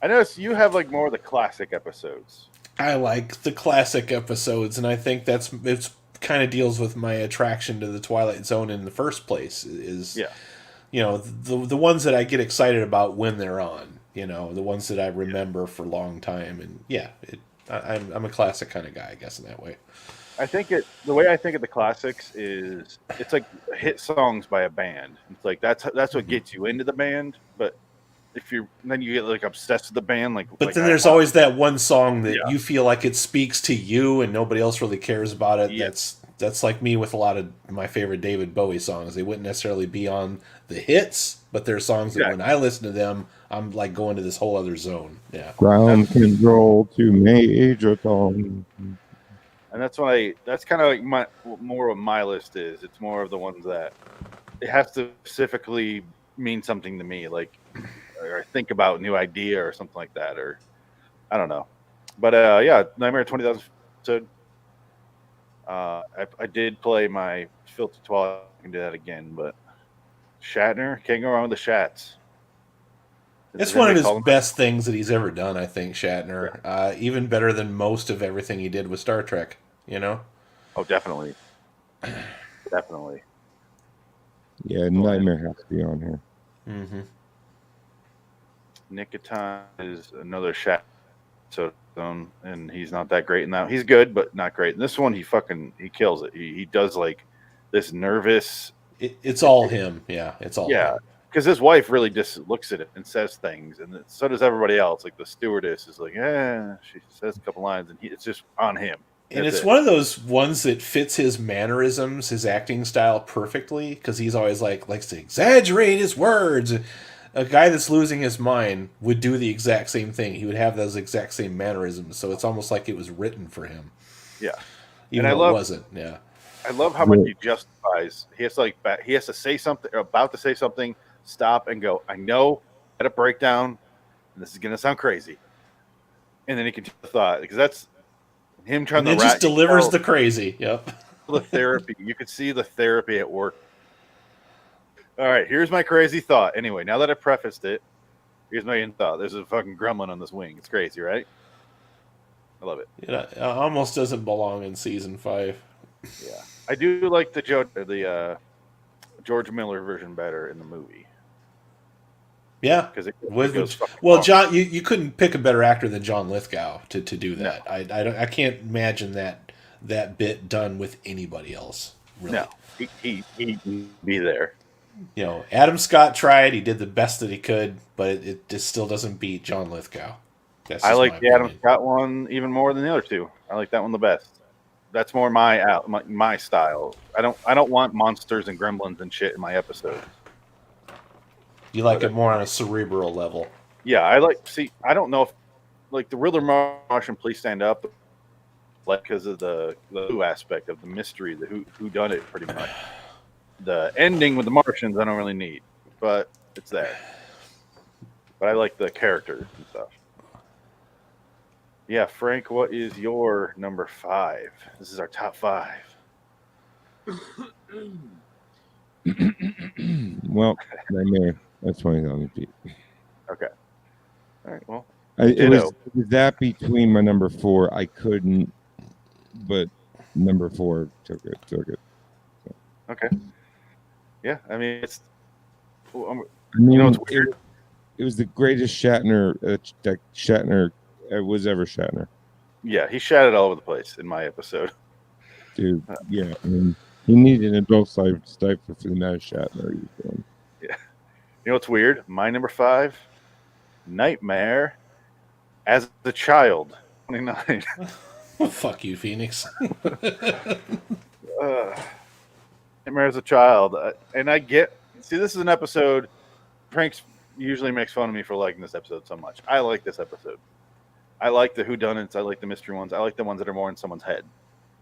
I noticed you have like more of the classic episodes. I like the classic episodes, and I think it's kind of deals with my attraction to the Twilight Zone in the first place. Is you know, the ones that I get excited about when they're on. You know, the ones that I remember for a long time, and I'm a classic kind of guy, I guess, in that way. I think the way I think of the classics is it's like hit songs by a band. It's like that's what gets you into the band, but then you get like obsessed with the band, But then there's always that one song that you feel like it speaks to you and nobody else really cares about it. Yeah. That's like me with a lot of my favorite David Bowie songs. They wouldn't necessarily be on the hits, but they're songs that when I listen to them, I'm like going to this whole other zone. Yeah. Ground control to Major Tom. And that's kind of like more of my list is. It's more of the ones that it has to specifically mean something to me, like or I think about a new idea or something like that, or I don't know. But yeah, Nightmare 20,000 episode. I did play my Filthy Twilight. I can do that again, but Shatner, can't go wrong with the Shats. It's one of his best things that he's ever done, I think, Shatner. Even better than most of everything he did with Star Trek, you know? Oh, definitely. Definitely. Yeah, Nightmare has to be on here. Mm-hmm. Nick of Time is another Shat zone, and he's not that great in that. He's good, but not great. In this one, he kills it. He does like this nervous. It's all him. Yeah, it's all him. Because his wife really just looks at it and says things, and so does everybody else. Like the stewardess is like, she says a couple lines, and it's just on him. And it's one of those ones that fits his mannerisms, his acting style perfectly, because he's always likes to exaggerate his words. A guy that's losing his mind would do the exact same thing. He would have those exact same mannerisms, so it's almost like it was written for him. Yeah, even though it wasn't. Yeah, I love how much he justifies. He has to say something, or about to say something. Stop and go. I know. At a breakdown, and this is gonna sound crazy, and then he continue the thought because that's him trying and to. It just delivers the crazy. Yep. The therapy. You could see the therapy at work. All right, here's my crazy thought. Anyway, now that I prefaced it, here's my thought. There's a fucking gremlin on this wing. It's crazy, right? I love it. It almost doesn't belong in season 5. Yeah, I do like the George Miller version better in the movie. Yeah, because John, you couldn't pick a better actor than John Lithgow to do that. No. I can't imagine that bit done with anybody else. Really. No, he'd be there. Adam Scott tried. He did the best that he could, but it just still doesn't beat John Lithgow. That's I just like my the Adam opinion. Scott one even more than the other two. I like that one the best. That's more my style. I don't want monsters and gremlins and shit in my episodes. You like it more on a cerebral level. Yeah, I don't know if like the Riddler Martian Please Stand Up, like because of the who aspect of the mystery, the who done it pretty much. The ending with the Martians I don't really need, but it's there. But I like the characters and stuff. Yeah, Frank, what is your number 5? This is our top 5. Well, Nightmare. That's 20,000 feet. Okay. All right. Well, It was that between my number 4. I couldn't, but number 4 took it. So. Okay. Yeah, I mean it's. Well, it's weird. It was the greatest Shatner that Shatner was ever Shatner. Yeah, he shat it all over the place in my episode. Dude, yeah, I mean, he needed an adult stifle for the amount of Shatner he was doing. Yeah. You know what's weird? My number 5, Nightmare as a child, 29. Fuck you, Phoenix. Nightmare as a child, and I get. See, this is an episode. Frank's usually makes fun of me for liking this episode so much. I like this episode. I like the whodunits. I like the mystery ones. I like the ones that are more in someone's head.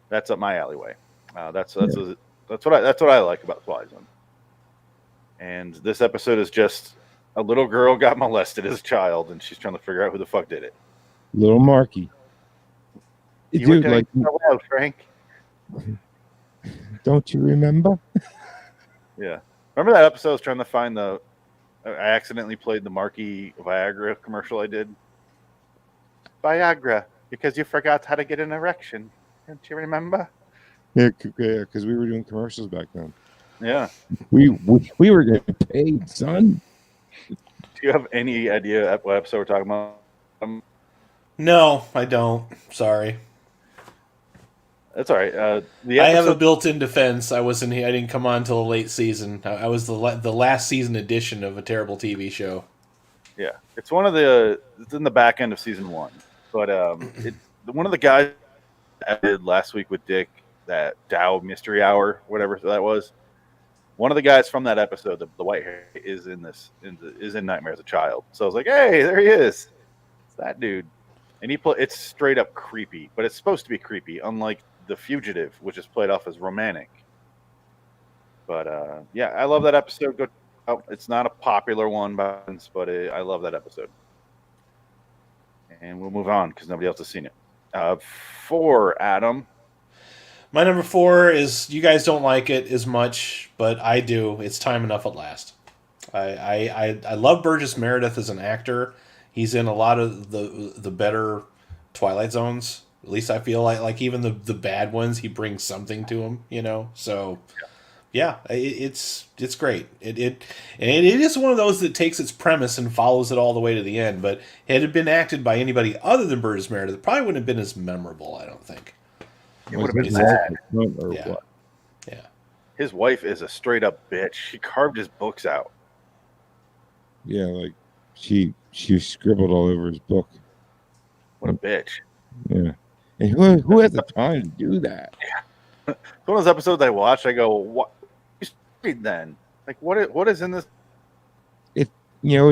That's up my alleyway. That's what I like about Twilight Zone. And this episode is just a little girl got molested as a child, and she's trying to figure out who the fuck did it. Little Marky. You were doing so well, Frank. Don't you remember? Yeah. Remember that episode I was trying to find I accidentally played the Marky Viagra commercial I did? Viagra, because you forgot how to get an erection. Don't you remember? Yeah, because we were doing commercials back then. Yeah. We were getting paid, son. Do you have any idea what episode we're talking about? No, I don't. Sorry. That's all right. I have a built-in defense. I didn't come on until the late season. I was the last season edition of a terrible TV show. Yeah, it's it's in the back end of season 1. But one of the guys I did last week with Dick, that Dow Mystery Hour, whatever that was. One of the guys from that episode, the white hair, is in Nightmare as a Child. So I was like, hey, there he is. It's that dude. And it's straight up creepy, but it's supposed to be creepy, unlike The Fugitive, which is played off as romantic. But yeah, I love that episode. Go out. It's not a popular one, but I love that episode. And we'll move on because nobody else has seen it. 4, Adam. My number 4 is, you guys don't like it as much, but I do. It's Time Enough at Last. I love Burgess Meredith as an actor. He's in a lot of the better Twilight Zones. At least I feel like even the bad ones, he brings something to them, So, yeah, it's great. It is one of those that takes its premise and follows it all the way to the end. But had it been acted by anybody other than Burgess Meredith, it probably wouldn't have been as memorable, I don't think. It would have been sad. Yeah. Yeah. His wife is a straight up bitch. She carved his books out. Yeah, like she scribbled all over his book. What a bitch. Yeah. And who has the time to do that? Yeah. One of those episodes I watched, I go, what you read then? Like what is in this? It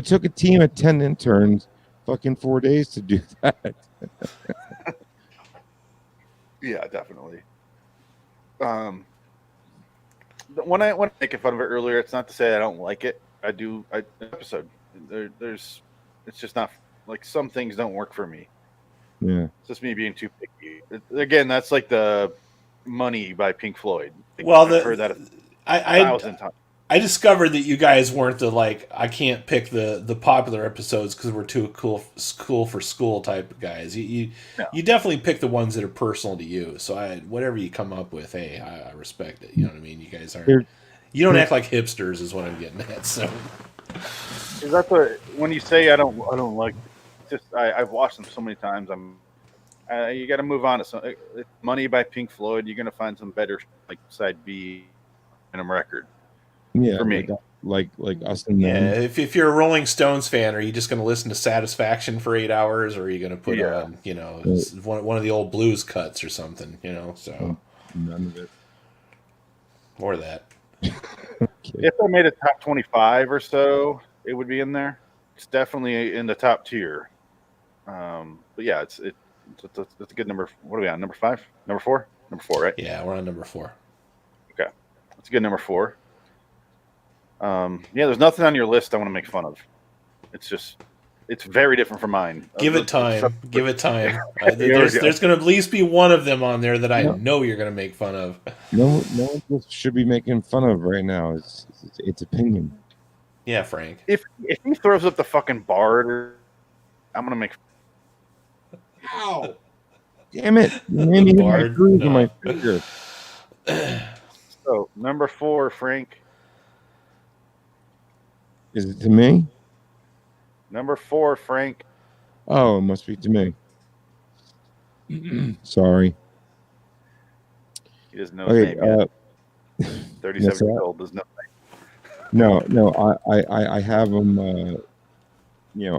took a team of 10 interns fucking 4 days to do that. Yeah, definitely. When I making fun of it earlier, it's not to say I don't like it. I do. Episode there's it's just not like some things don't work for me. Yeah, it's just me being too picky. Again, that's like the Money by Pink Floyd. Well, I've heard that 1,000 times. I discovered that you guys weren't I can't pick the popular episodes because we're too cool for school type of guys. You definitely pick the ones that are personal to you. So whatever you come up with, hey, I respect it. You know what I mean? You guys aren't. You don't act like hipsters, is what I'm getting at. So is that when you say I don't like? Just I've watched them so many times. You got to move on to Money by Pink Floyd. You're gonna find some better like side B in a record. Yeah, for me. like us and Yeah, them. if you're a Rolling Stones fan, are you just going to listen to Satisfaction for 8 hours, or are you going to put on, one of the old blues cuts or something, so None of it. or that. If I made a top 25 or so, it would be in there. It's definitely in the top tier. But yeah, it's a good number. What are we on? Number 5? Number 4? Number 4, right? Yeah, we're on number 4. Okay, that's a good number 4. There's nothing on your list I want to make fun of. It's very different from mine. Give it time. Give it time. There's going to at least be one of them on there that I know you're going to make fun of. No one just should be making fun of right now. It's opinion. Yeah, Frank. If he throws up the fucking bar, I'm gonna make. Ow! Damn it! You made me hit my groove on my finger. So number 4, Frank. Is it to me? Number 4, Frank. Oh, it must be to me. Sorry. He doesn't know his name yet. 37 years old does nothing. No, I have them.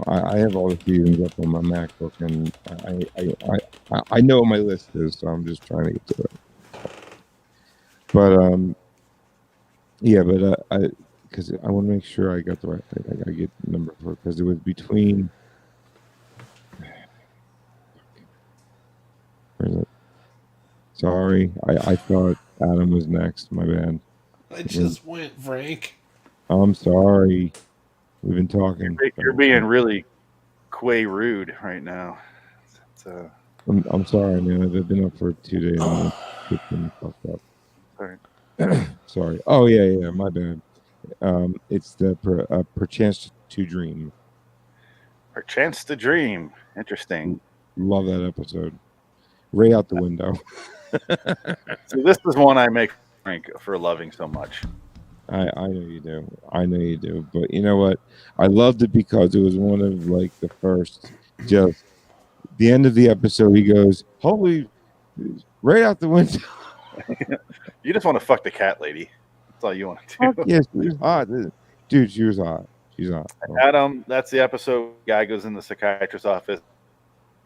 I have all the seasons up on my MacBook, and I know what my list is, so I'm just trying to get to it. But because I want to make sure I got the right thing. I gotta get number 4 because it was between. Where is it? Sorry, I thought Adam was next. My bad. I just went, Frank. I'm sorry. We've been talking. You're being really rude right now. I'm sorry, man. I've been up for 2 days. And it's been fucked up. Sorry. Sorry. Oh yeah. My bad. It's the perchance to dream. Perchance to dream. Interesting. Love that episode. Right out the window. So this is one I make Frank for loving so much. I know you do. I know you do. But you know what? I loved it because it was one of like the first. Just the end of the episode, he goes, "Holy!" Right out the window. You just want to fuck the cat lady. That's all you want to do. Yes, she was hot, dude. She was hot. She's hot. Adam, that's the episode. Guy goes in the psychiatrist's office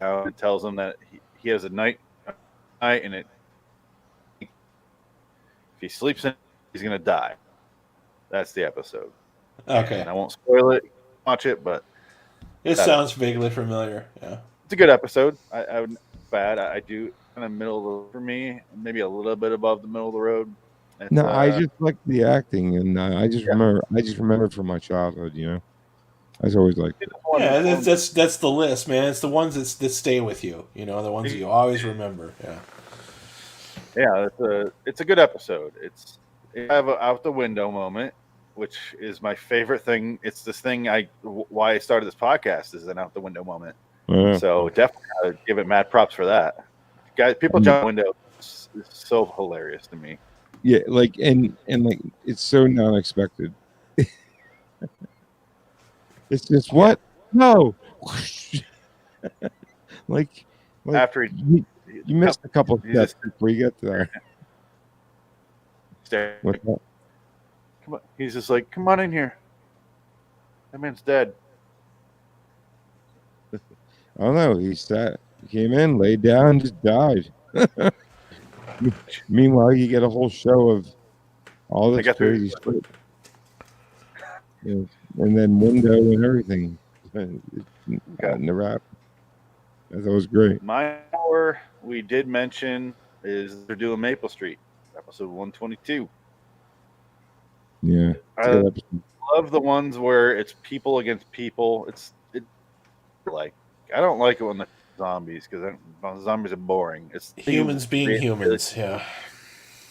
and tells him that he has a night, and if he sleeps in, he's gonna die. That's the episode. Okay. And I won't spoil it. Watch it, but it sounds vaguely familiar. Yeah, it's a good episode. I would bad. I do kind of middle of the road for me, maybe a little bit above the middle of the road. No, I just like the acting, and I just remember from my childhood. I was always like, yeah, that's the list, man. It's the ones that stay with you. The ones that you always remember. Yeah. It's a good episode. I have an out the window moment, which is my favorite thing. It's this thing why I started this podcast is an out the window moment. Yeah. So definitely gotta give it mad props for that. Guys, people jump window is so hilarious to me. Yeah, like and like it's so not expected. It's just what? No. like after you missed a couple of steps before you get there. What's that? Come on. He's just like, come on in here. That man's dead. I don't know. He came in, laid down, just died. Meanwhile, you get a whole show of all this crazy shit. And then window and everything. In the wrap. That was great. My hour we did mention is they're doing Maple Street, episode 122. Yeah. I love the ones where it's people against people. I don't like it when the zombies, because zombies are boring. It's humans being humans. Yeah.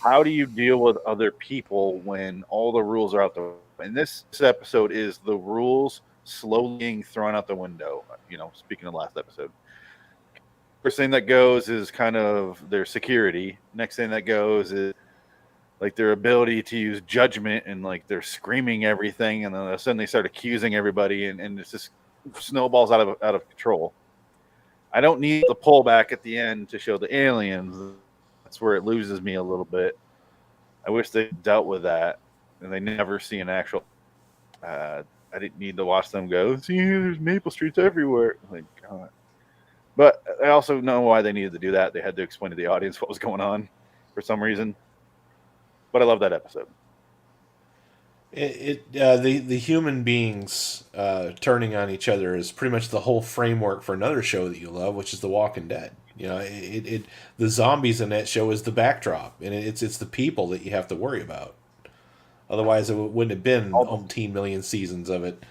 How do you deal with other people when all the rules are out the window? And this episode is the rules slowly being thrown out the window. Speaking of the last episode, first thing that goes is kind of their security. Next thing that goes is like their ability to use judgment, and like they're screaming everything, and then all of a sudden they start accusing everybody, and it's just snowballs out of control. I don't need the pullback at the end to show the aliens. That's where it loses me a little bit. I wish they dealt with that, and they never see an actual I didn't need to watch them go, see, there's maple streets everywhere. Like, God. But I also know why they needed to do that. They had to explain to the audience what was going on for some reason. But I love that episode. The human beings turning on each other is pretty much the whole framework for another show that you love, which is The Walking Dead. You know, the zombies in that show is the backdrop, and it's the people that you have to worry about. Otherwise, it wouldn't have been umpteen million seasons of it.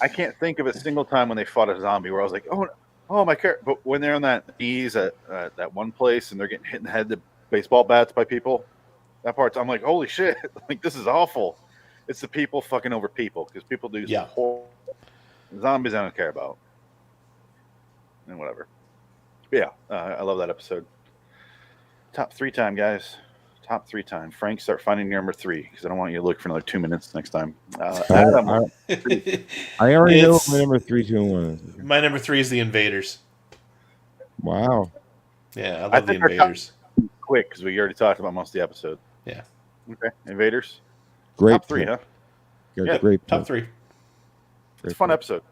I can't think of a single time when they fought a zombie where I was like, oh my God. But when they're on that knees at that one place and they're getting hit in the head with baseball bats by people, that part, I'm like, holy shit, like this is awful. It's the people fucking over people because people do some horrible zombies I don't care about. And whatever. But yeah, I love that episode. Top 3 time, guys. Top 3 time. Frank, start finding your number 3 because I don't want you to look for another 2 minutes next time. Adam, I already know what my number 3, 2, and 1 is. My number 3 is The Invaders. Wow. Yeah, I love The Invaders. Quick, because we already talked about most of the episode. Yeah. Okay. Invaders. Great. Top 3, huh? Yeah, great. Top 3. It's a fun episode.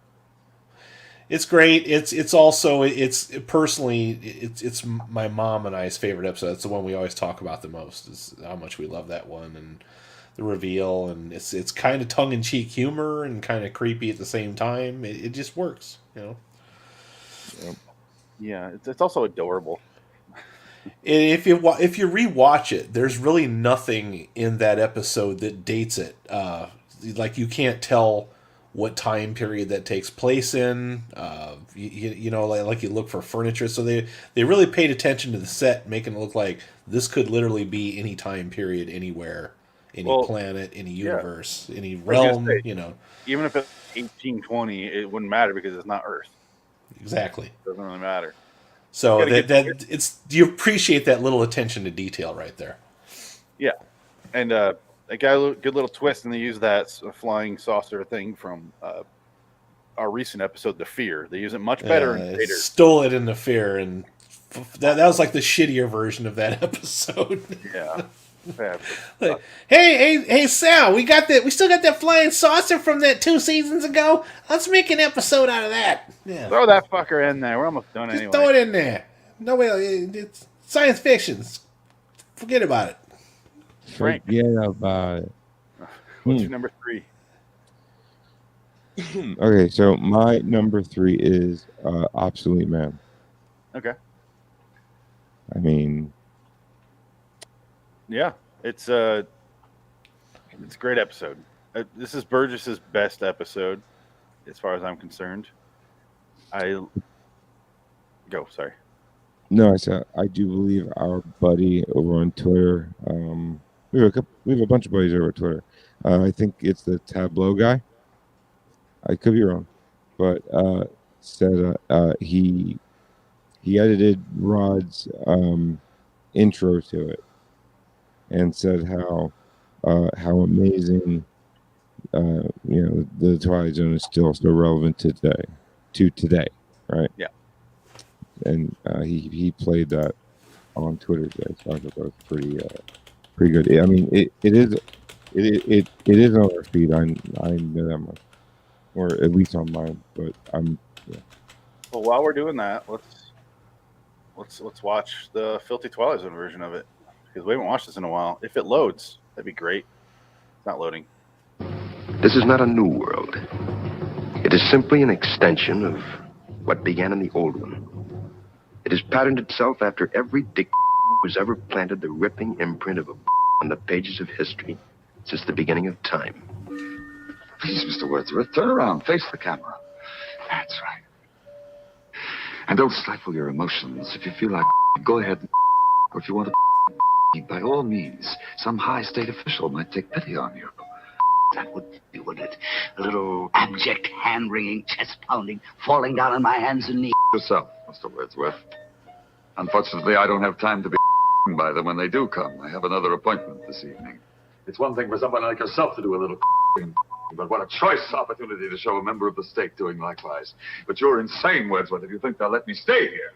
It's great. It's also personally it's my mom and I's favorite episode. It's the one we always talk about the most. Is how much we love that one and the reveal, and it's kind of tongue in cheek humor and kind of creepy at the same time. It just works, you know. Yeah, it's also adorable. If you rewatch it, there's really nothing in that episode that dates it. Like you can't tell what time period that takes place in. You know, like you look for furniture. So they really paid attention to the set, making it look like this could literally be any time period, anywhere, any planet, any universe, any realm. Say, you know, even if it's 1820, it wouldn't matter because it's not Earth. Exactly. It doesn't really matter. So you appreciate that little attention to detail right there. Yeah, and they got a good little twist, and they use that flying saucer thing from our recent episode, The Fear. They use it much better in Invaders. Stole it in The Fear, and that was like the shittier version of that episode. Yeah. Like, hey, Sal, we still got that flying saucer from that 2 seasons ago. Let's make an episode out of that. Yeah. Throw that fucker in there. We're almost done Just anyway. throw it in there. No way, it's science fiction. Forget about it. Frank. Forget about it. What's your number 3? Okay, so my number 3 is Obsolete Man. Okay. I mean, yeah, it's a great episode. This is Burgess's best episode, as far as I'm concerned. Sorry. No, I do believe our buddy over on Twitter. We have a bunch of buddies over on Twitter. I think it's the Tableau guy. I could be wrong, but said he edited Rod's intro to it and said how amazing the Twilight Zone is still so relevant to today, right? Yeah. And he played that on Twitter today, so I thought that was pretty good. I mean, it is on our feed. I know that much, or at least on mine. But Well, while we're doing that, let's watch the Filthy Twilight Zone version of it because we haven't watched this in a while. If it loads, that'd be great. It's not loading. This is not a new world. It is simply an extension of what began in the old one. It has patterned itself after every dick who's ever planted the ripping imprint of a on the pages of history since the beginning of time. Please, Mr. Wordsworth, turn around, face the camera. That's right. And don't stifle your emotions. If you feel like go ahead, or if you want to by all means, some high state official might take pity on you. That would be, wouldn't it? A little abject, hand-wringing, chest-pounding, falling down on my hands and knees. Yourself, Mr. Wordsworth. Unfortunately, I don't have time to be by them when they do come. I have another appointment this evening. It's one thing for someone like yourself to do a little but what a choice opportunity to show a member of the state doing likewise. But you're insane, Wordsworth, if you think they'll let me stay here.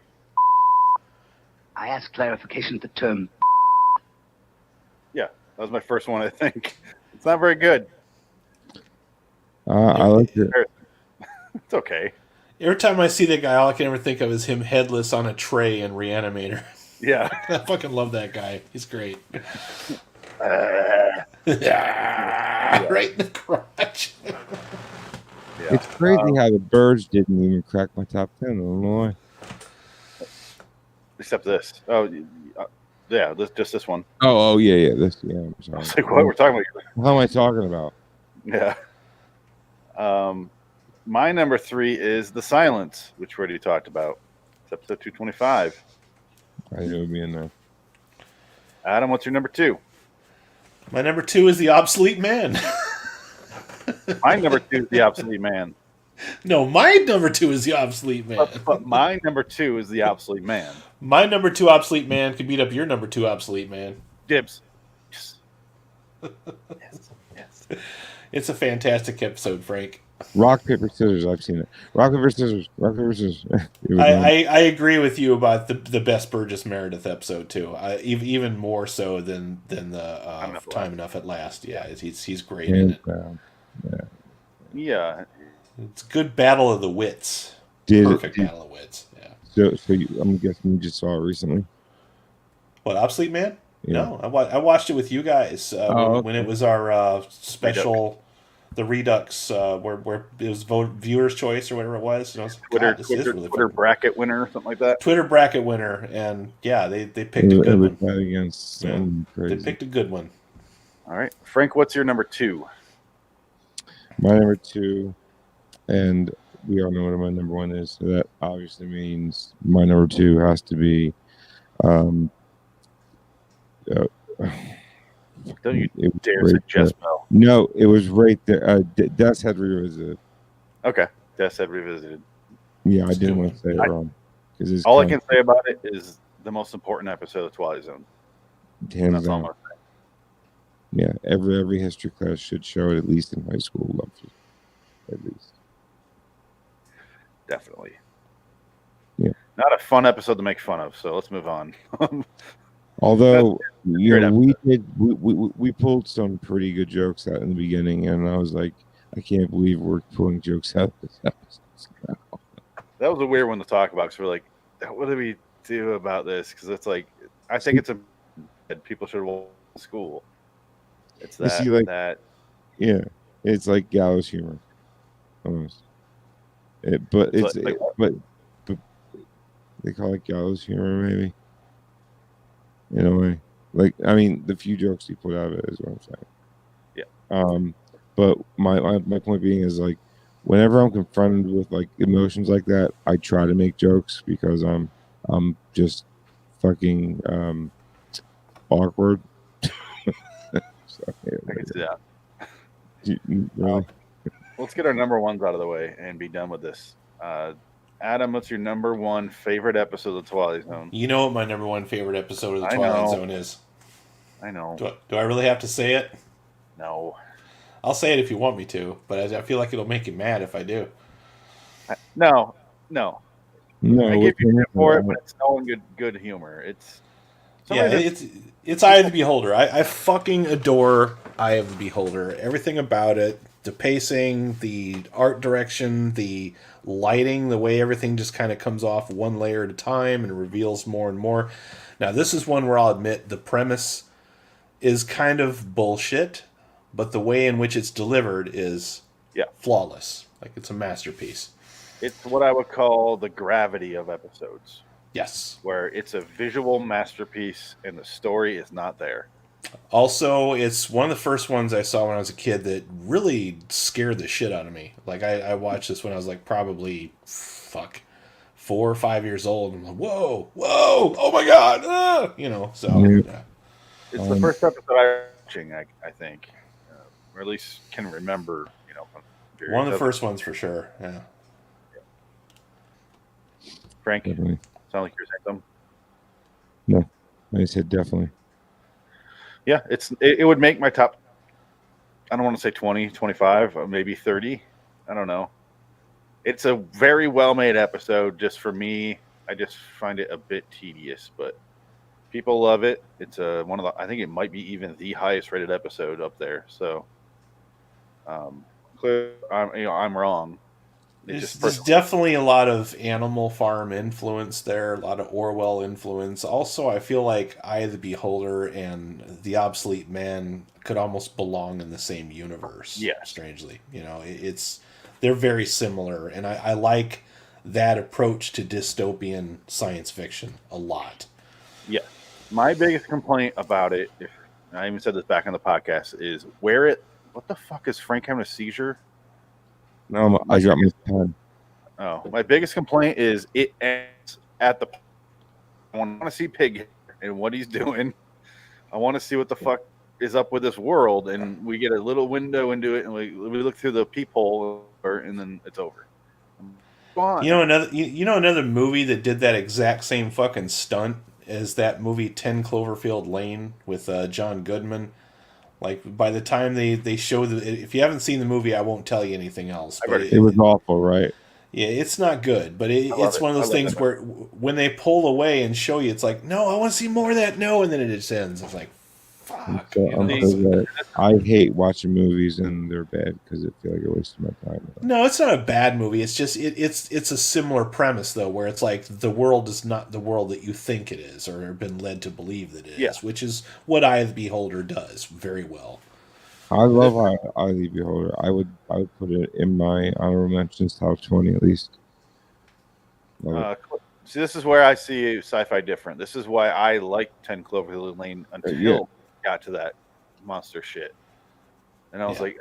I asked clarification of the term. Yeah, that was my first one, I think. It's not very good. I like it. It's okay. Every time I see that guy, all I can ever think of is him headless on a tray in Reanimator. Yeah. I fucking love that guy. He's great. Right in the crotch. It's crazy how the birds didn't even crack my top 10. I don't know why. Except this. Oh, yeah, just this one. Oh, yeah. This, yeah. I'm sorry. I was like, what we're talking about? How am I talking about? Yeah. My number 3 is The Silence, which we already talked about. It's episode 225. I knew it would be in there. Adam, what's your number 2? My number 2 is The Obsolete Man. My number 2 is The Obsolete Man. No, my number 2 is The Obsolete Man. But my number 2 is The Obsolete Man. My number 2 Obsolete Man could beat up your number 2 Obsolete Man. Dibs. Yes. It's a fantastic episode, Frank. Rock, paper, scissors. I've seen it. Rock, paper, scissors. Rock, paper, scissors. I agree with you about the best Burgess Meredith episode too. Even more so than the Time Enough at Last. Yeah, he's great in it. Yeah, it's a good battle of the wits. Perfect battle of wits. Yeah. So I'm guessing you just saw it recently. What, Obsolete Man? Yeah. No, I watched it with you guys when it was our special. The Redux, where it was viewer's choice or whatever it was. And I was like, Twitter bracket winner or something like that. Twitter bracket winner, and yeah, they picked a good one. Against crazy. They picked a good one. All right, Frank, what's your number 2? My number 2, and we all know what my number 1 is. So that obviously means my number 2 has to be. Don't you dare suggest Bell. No, it was right there. Death's Head Revisited. Okay, Death's Head Revisited. Yeah, I didn't want to say it wrong. All I can say about it is the most important episode of Twilight Zone. Hands down. Yeah, every history class should show it, at least in high school. At least. Definitely. Yeah. Not a fun episode to make fun of, so let's move on. Although we pulled some pretty good jokes out in the beginning, and I was like, I can't believe we're pulling jokes out of this episode. That was a weird one to talk about because we're like, what do we do about this? Because it's like, I think it's that people should walk to school. It's that. Yeah, it's like gallows humor, almost. But they call it gallows humor, maybe. In a way, like, I mean, the few jokes he put out of it is what I'm saying. Yeah. But my point being is, like, whenever I'm confronted with like emotions like that, I try to make jokes because I'm just fucking awkward. So, yeah, I can see that. Really? Let's get our number 1s out of the way and be done with this. Adam, what's your number 1 favorite episode of the Twilight Zone? You know what my number 1 favorite episode of the Twilight Zone is. I know. Do I really have to say it? No. I'll say it if you want me to, but I feel like it'll make you mad if I do. No. No, I give you credit for it, but it's all in good humor. It's Eye of the Beholder. I fucking adore Eye of the Beholder. Everything about it, the pacing, the art direction, the lighting, the way everything just kind of comes off one layer at a time and reveals more and more. Now, this is one where I'll admit the premise is kind of bullshit, but the way in which it's delivered is flawless. Like, it's a masterpiece. It's what I would call the gravity of episodes. Yes. Where it's a visual masterpiece and the story is not there. Also, it's one of the first ones I saw when I was a kid that really scared the shit out of me. Like, I watched this when I was like probably 4 or 5 years old. I'm like, whoa, oh my god, so. Yeah. It's the first episode I'm watching, I think, or at least can remember. One of the first ones for sure. Yeah. Frank, definitely. Sound like you're saying something? No, I said definitely. Yeah, it would make my top. I don't want to say 20, 25, or maybe 30. I don't know. It's a very well made episode. Just for me, I just find it a bit tedious, but people love it. It's one of the. I think it might be even the highest rated episode up there. So, clear. I'm wrong. There's definitely a lot of Animal Farm influence there, a lot of Orwell influence. Also, I feel like Eye of the Beholder and The Obsolete Man could almost belong in the same universe. Yeah, strangely, they're very similar, and I like that approach to dystopian science fiction a lot. Yeah, my biggest complaint about it, if I even said this back on the podcast, is what the fuck is Frank having a seizure? No, I got my pen. Oh, my biggest complaint is it ends at the. I want to see Pig and what he's doing. I want to see what the fuck is up with this world, and we get a little window into it, and we look through the peephole, and then it's over. Go on. Another movie that did that exact same fucking stunt is that movie 10 Cloverfield Lane with John Goodman. Like, by the time they show if you haven't seen the movie, I won't tell you anything else. But It was awful, right? Yeah, it's not good, but it's one of those things where when they pull away and show you, it's like, no, I want to see more of that, no, and then it just ends. It's like, fuck. I hate watching movies and they're bad because it feels like a waste of my time. No, it's not a bad movie. It's just it's a similar premise though, where it's like the world is not the world that you think it is, or have been led to believe that it is, which is what Eye of the Beholder does very well. I love Eye of the Beholder. I would put it in my honorable mentions top 20 at least. See, this is where I see sci-fi different. This is why I like 10 Cloverfield Lane until it got to that monster shit, and I was like,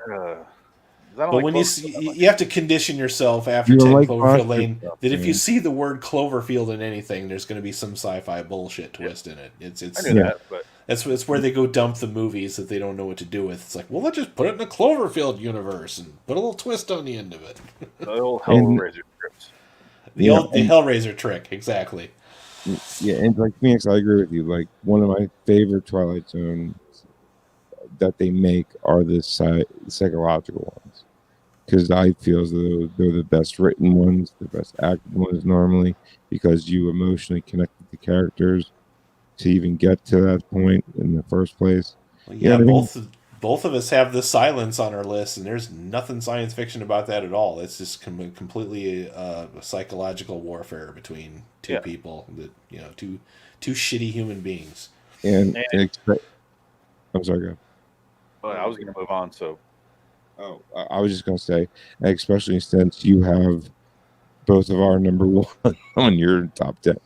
But when you have to condition yourself after 10 Cloverfield Lane that if you see the word Cloverfield in anything, there's going to be some sci-fi bullshit twist in it. I knew that, but it's where they go dump the movies that they don't know what to do with. It's like, well, let's just put it in the Cloverfield universe and put a little twist on the end of it. The old Hellraiser scripts. The Hellraiser trick, exactly. Yeah, and like Phoenix, I agree with you. Like, one of my favorite Twilight Zone that they make are the psychological ones, because I feel as though they're the best written ones, the best acted ones normally, because you emotionally connect with the characters to even get to that point in the first place. Well, yeah, both of us have the Silence on our list, and there's nothing science fiction about that at all. It's just completely psychological warfare between two people that two shitty human beings. I'm sorry, go. Well, I was going to move on. So, I was just going to say, especially since you have both of our number one on your top 10.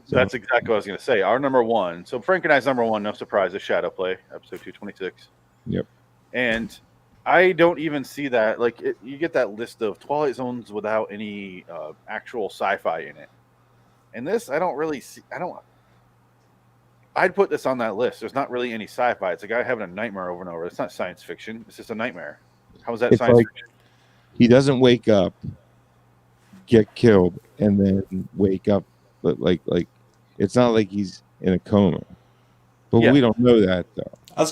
So that's exactly what I was going to say. Our number one. So Frank and I's number one, no surprise, is Shadow Play, episode 226. Yep. And I don't even see that. Like, you get that list of Twilight Zones without any actual sci-fi in it. And this, I don't really see. I'd put this on that list. There's not really any sci-fi. It's a guy having a nightmare over and over. It's not science fiction. It's just a nightmare. How is that science fiction? He doesn't wake up, get killed, and then wake up. But like it's not like he's in a coma. But we don't know that, though. I was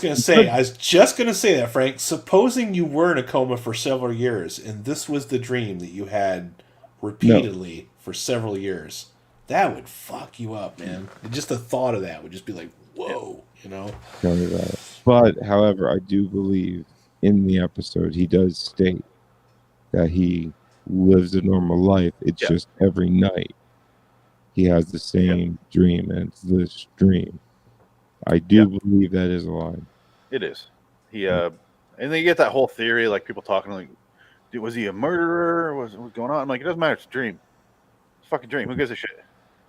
just going to say that, Frank. Supposing you were in a coma for several years, and this was the dream that you had repeatedly for several years, that would fuck you up, man. Just the thought of that would just be like, whoa, Tell me about it. But, however, I do believe in the episode he does state that he lives a normal life. It's just every night he has the same dream, and it's this dream. I do believe that is a lie. It is. And then you get that whole theory, like people talking like, was he a murderer? What's going on? I'm like, it doesn't matter. It's a dream. It's a fucking dream. Who gives a shit?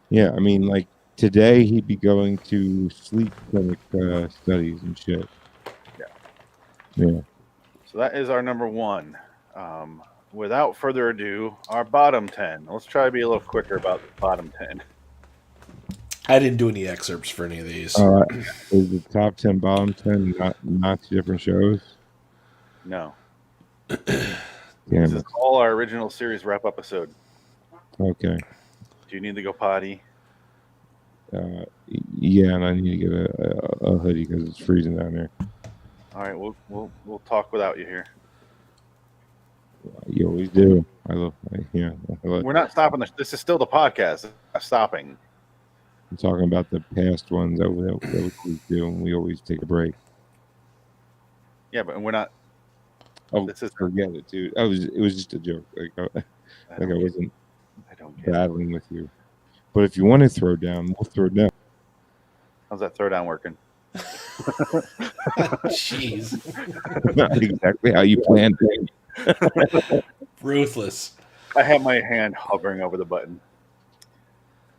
Yeah, I mean, like, today he'd be going to sleep clinic studies and shit. Yeah. So that is our number one. Without further ado, our bottom 10. Let's try to be a little quicker about the bottom 10. I didn't do any excerpts for any of these. Is the top 10, bottom 10 not two different shows? No. This is all our original series wrap-up-isode. Okay. Do you need to go potty? Yeah, and I need to get a hoodie because it's freezing down there. All right, we'll talk without you here. You always do. We're not stopping. This is still the podcast. Not stopping. I'm talking about the past ones that we always do, and we always take a break. Yeah, but we're not. Oh, This is forget it, dude. It was just a joke. I wasn't battling with you. But if you want to throw down, we'll throw down. how's that throwdown working? Jeez. Not exactly how you planned it. Ruthless. I have my hand hovering over the button.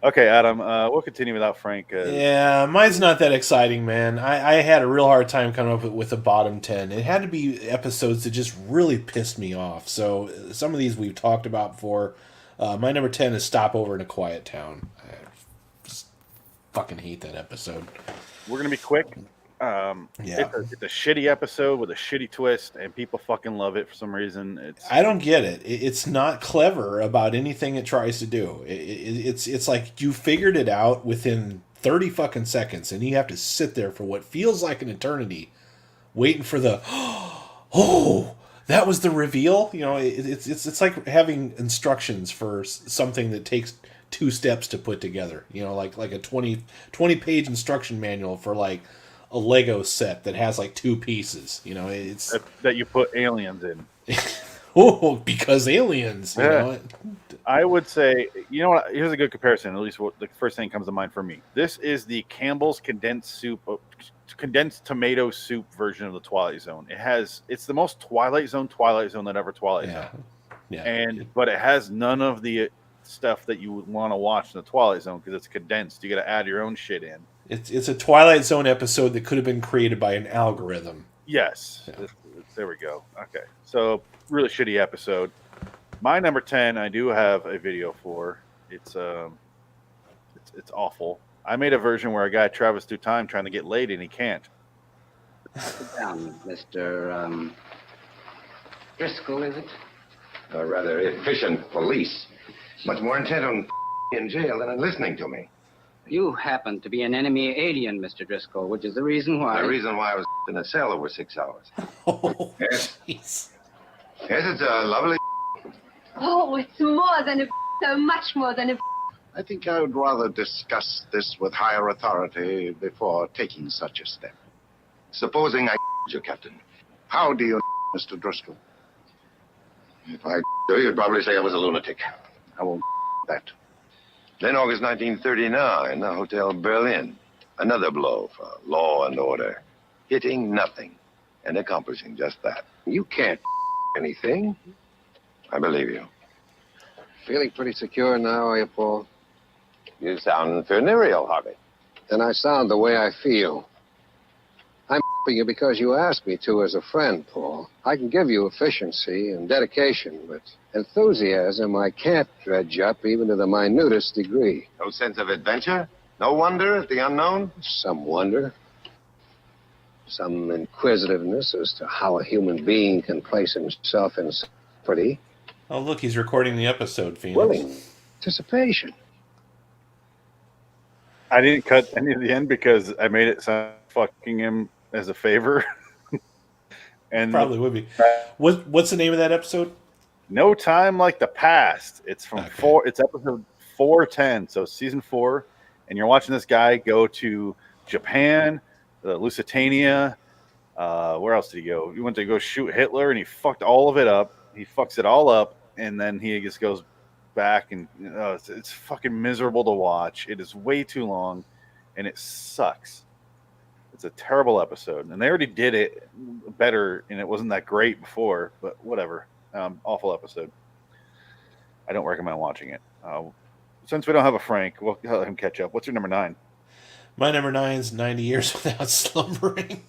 Okay, Adam, we'll continue without Frank. Yeah, mine's not that exciting, man. I had a real hard time coming up with a bottom 10. It had to be episodes that just really pissed me off. So some of these we've talked about before. My number 10 is Stopover in a Quiet Town. I just fucking hate that episode. We're going to be quick. Yeah. It's a shitty episode with a shitty twist, and people fucking love it for some reason. I don't get it. It's not clever about anything it tries to do. It's like you figured it out within 30 fucking seconds, and you have to sit there for what feels like an eternity, waiting for the oh, that was the reveal. You know, it's like having instructions for something that takes 2 steps to put together. You know, like a 20 page instruction manual for like a Lego set that has like 2 pieces. You know, it's that you put aliens in. Oh, because aliens. You know? I would say, you know what? Here's a good comparison. At least the first thing that comes to mind for me. This is the Campbell's condensed tomato soup version of the Twilight Zone. It's the most Twilight Zone that ever Twilight Zone. Yeah. But it has none of the stuff that you would want to watch in the Twilight Zone because it's condensed. You got to add your own shit in. It's a Twilight Zone episode that could have been created by an algorithm. Yes. Yeah. There we go. Okay. So, really shitty episode. My number 10, I do have a video for. It's awful. I made a version where a guy travels through time trying to get laid and he can't. Sit down, Mr. Driscoll, is it? Or rather, efficient police. Much more intent on in jail than on listening to me. You happen to be an enemy alien, Mr. Driscoll, which is the reason why... The reason why I was in a cell over 6 hours. Oh, yes. Geez. Yes, it's a lovely... Oh, it's more than so much more than I think I would rather discuss this with higher authority before taking such a step. Supposing I you, Captain. How do you Mr. Driscoll? If I do, you'd probably say I was a lunatic. I won't that. Then August 1939, the Hotel Berlin. Another blow for law and order. Hitting nothing and accomplishing just that. You can't anything. I believe you. Feeling pretty secure now, are you, Paul? You sound funereal, Harvey. Then I sound the way I feel. I'm you because you asked me to as a friend, Paul. I can give you efficiency and dedication, but enthusiasm I can't dredge up even to the minutest degree. No sense of adventure? No wonder at the unknown? Some wonder. Some inquisitiveness as to how a human being can place himself in jeopardy. Oh, look, he's recording the episode, Phoenix. Willing anticipation. I didn't cut any of the end because I made it sound fucking him as a favor. And probably would be. What's the name of that episode? No Time Like the Past. It's from it's episode 410, so season 4, and you're watching this guy go to Japan, Lusitania. Where else did he go? He went to go shoot Hitler, and he fucked all of it up. He fucks it all up, and then he just goes back, and it's fucking miserable to watch. It is way too long, and it sucks. It's a terrible episode, and they already did it better, and it wasn't that great before, but whatever. Awful episode. I don't recommend watching it. Since we don't have a Frank, we'll let him catch up. What's your number 9? My number 9 is 90 Years Without Slumbering.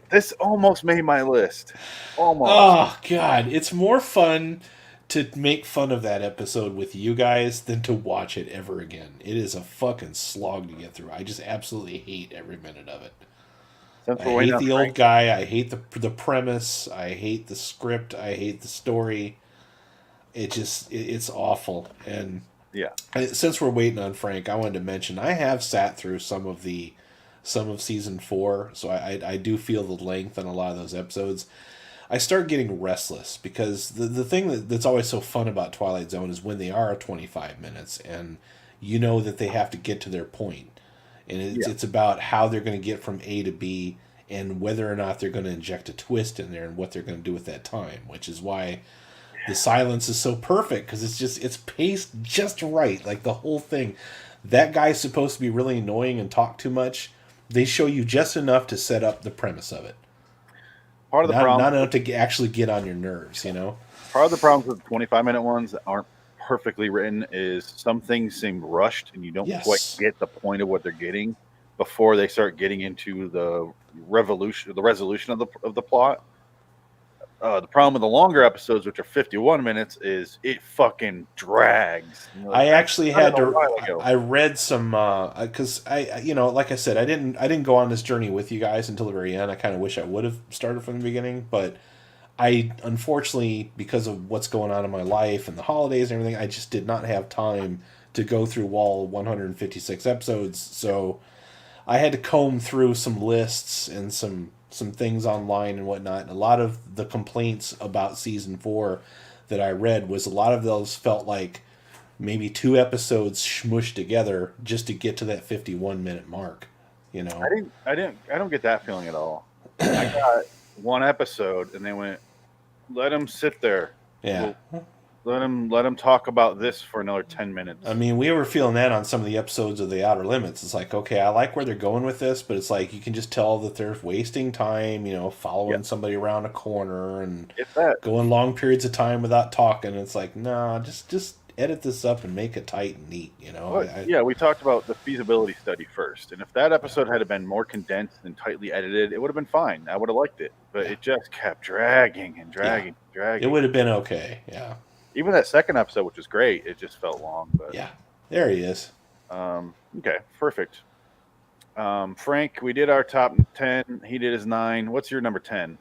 This almost made my list. Almost. Oh, God. It's more fun to make fun of that episode with you guys than to watch it ever again. It is a fucking slog to get through. I just absolutely hate every minute of it. I hate the old guy. I hate the premise. I hate the script. I hate the story. It's awful. And yeah, since we're waiting on Frank, I wanted to mention I have sat through some of season 4, so I do feel the length on a lot of those episodes. I start getting restless because the thing that's always so fun about Twilight Zone is when they are 25 minutes and you know that they have to get to their point. And it's about how they're going to get from A to B, and whether or not they're going to inject a twist in there and what they're going to do with that time, which is why the silence is so perfect, because it's paced just right. Like the whole thing, that guy's supposed to be really annoying and talk too much. They show you just enough to set up the premise of it. Part of the problem, not enough to actually get on your nerves, you know. Part of the problems with 25-minute ones that aren't perfectly written is some things seem rushed and you don't quite get the point of what they're getting before they start getting into the resolution of the plot. The problem with the longer episodes, which are 51 minutes, is it fucking drags. I actually had to. I read some because like I said, I didn't go on this journey with you guys until the very end. I kind of wish I would have started from the beginning, but I unfortunately, because of what's going on in my life and the holidays and everything, I just did not have time to go through all 156 episodes. So I had to comb through some lists and some things online and whatnot. And a lot of the complaints about season 4 that I read was a lot of those felt like maybe 2 episodes smushed together just to get to that 51-minute mark. You know, I don't get that feeling at all. I got one episode and they went, let him sit there. Yeah. Let him talk about this for another 10 minutes. I mean, we were feeling that on some of the episodes of The Outer Limits. It's like, okay, I like where they're going with this, but it's like you can just tell that they're wasting time, following somebody around a corner and going long periods of time without talking. It's like, nah, just edit this up and make it tight and neat, Well, we talked about the feasibility study first, and if that episode had been more condensed and tightly edited, it would have been fine. I would have liked it, but it just kept dragging and dragging. It would have been okay, yeah. Even that second episode, which was great, it just felt long. But yeah, there he is. Okay, perfect. Frank, we did our top 10. He did his 9. What's your number 10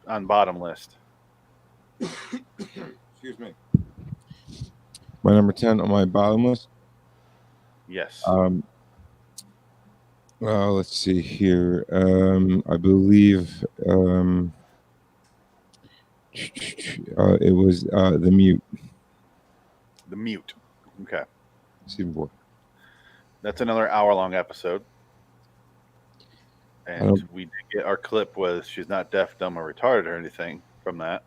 on bottom list? Excuse me. My number 10 on my bottom list? Yes. Let's see here. I believe it was The Mute. The Mute. Okay. Season 4. That's another hour-long episode. And we did get our clip was she's not deaf, dumb, or retarded or anything from that.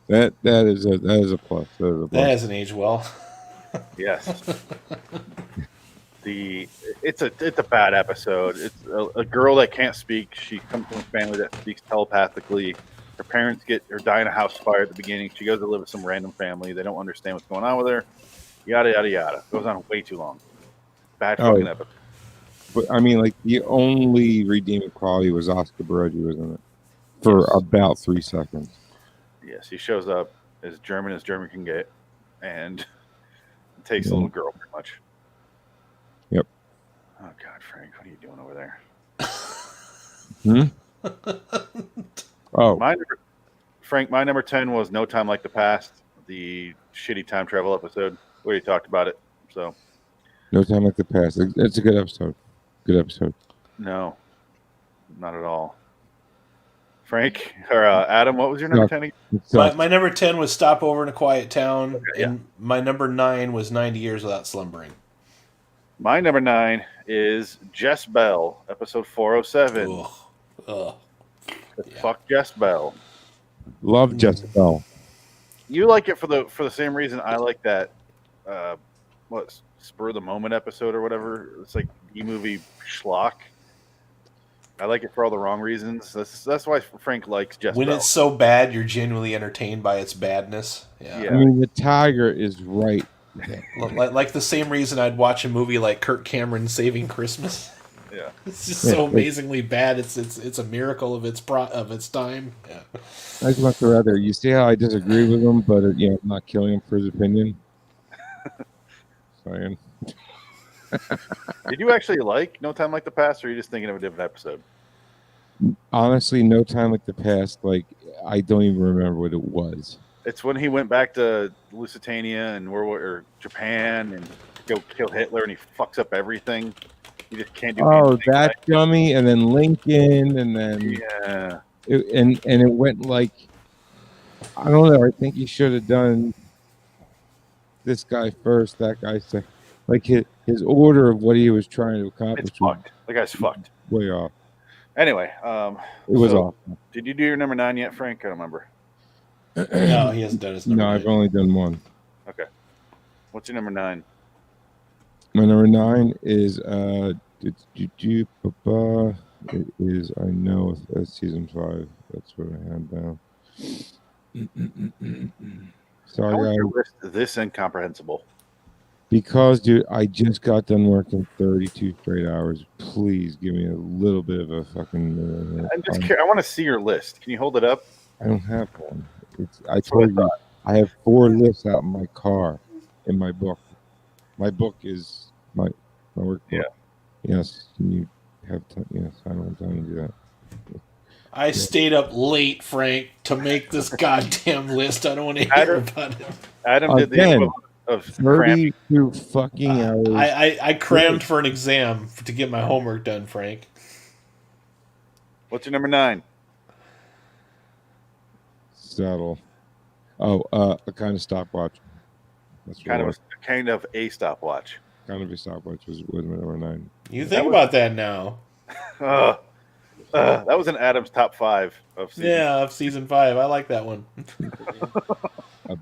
That is a plus. That hasn't aged well. Yes. It's a bad episode. It's a girl that can't speak. She comes from a family that speaks telepathically. Her parents die in a house fire at the beginning. She goes to live with some random family. They don't understand what's going on with her. Yada yada yada. Goes on way too long. Bad fucking episode. But I mean, like the only redeeming quality was Oscar Brody, wasn't it? For about 3 seconds. Yes, he shows up as German can get, and takes a little girl pretty much. Yep. Oh God, Frank, what are you doing over there? Oh, Frank, my number 10 was No Time Like the Past, the shitty time travel episode. We already talked about it. So, No Time Like the Past. It's a good episode. Good episode. No, not at all. Frank or Adam, what was your number 10 again? My number 10 was Stop Over in a Quiet Town, and my number 9 was 90 Years Without Slumbering. My number 9 is Jess Bell, episode 407. Fuck Jess Bell. Love Jess Bell. You like it for the same reason I like that Spur of the Moment episode or whatever. It's like B-movie schlock. I like it for all the wrong reasons. That's why Frank likes Jess When Bell. it's so bad, you're genuinely entertained by its badness. Yeah. I mean, the tiger is right. Like the same reason I'd watch a movie like Kirk Cameron Saving Christmas. Yeah, it's just so amazingly bad. It's a miracle of its time. Yeah. I just much rather. You see how I disagree with him, but I'm not killing him for his opinion. Sorry. Did you actually like No Time Like the Past, or are you just thinking of a different episode? Honestly, No Time Like the Past. Like I don't even remember what it was. It's when he went back to Lusitania and Japan and go kill Hitler, and he fucks up everything. You just can't do anything. That dummy, and then Lincoln, and then it went like I don't know. I think he should have done this guy first, that guy second. Like his order of what he was trying to accomplish. It's fucked. The guy's fucked. Way off. Anyway, It was so, awful. Did you do your number 9 yet, Frank? I don't remember. No, he hasn't done his number. No, I've only done one. Okay. What's your number 9? My number 9 is it is I know it's season 5. That's what I had down. Sorry, How is guys. your list this incomprehensible? Because, dude, I just got done working 32 straight hours. Please give me a little bit of a fucking. I'm just curious. I want to see your list. Can you hold it up? I don't have one. I told you I have 4 lists out in my car, in my book. My book is my work book. Yeah. Yes, you have time. Yes, I don't have time to do that. I stayed up late, Frank, to make this goddamn list. I don't want to hear about it. Adam did the equivalent of 32 fucking hours. I crammed for an exam to get my homework done, Frank. What's your number 9? Saddle. Oh, a kind of stopwatch. That's Kind of a stopwatch. Kind of a stopwatch was my number 9. You think about that now. That was in Adam's top 5 of season. Of season 5. I like that one.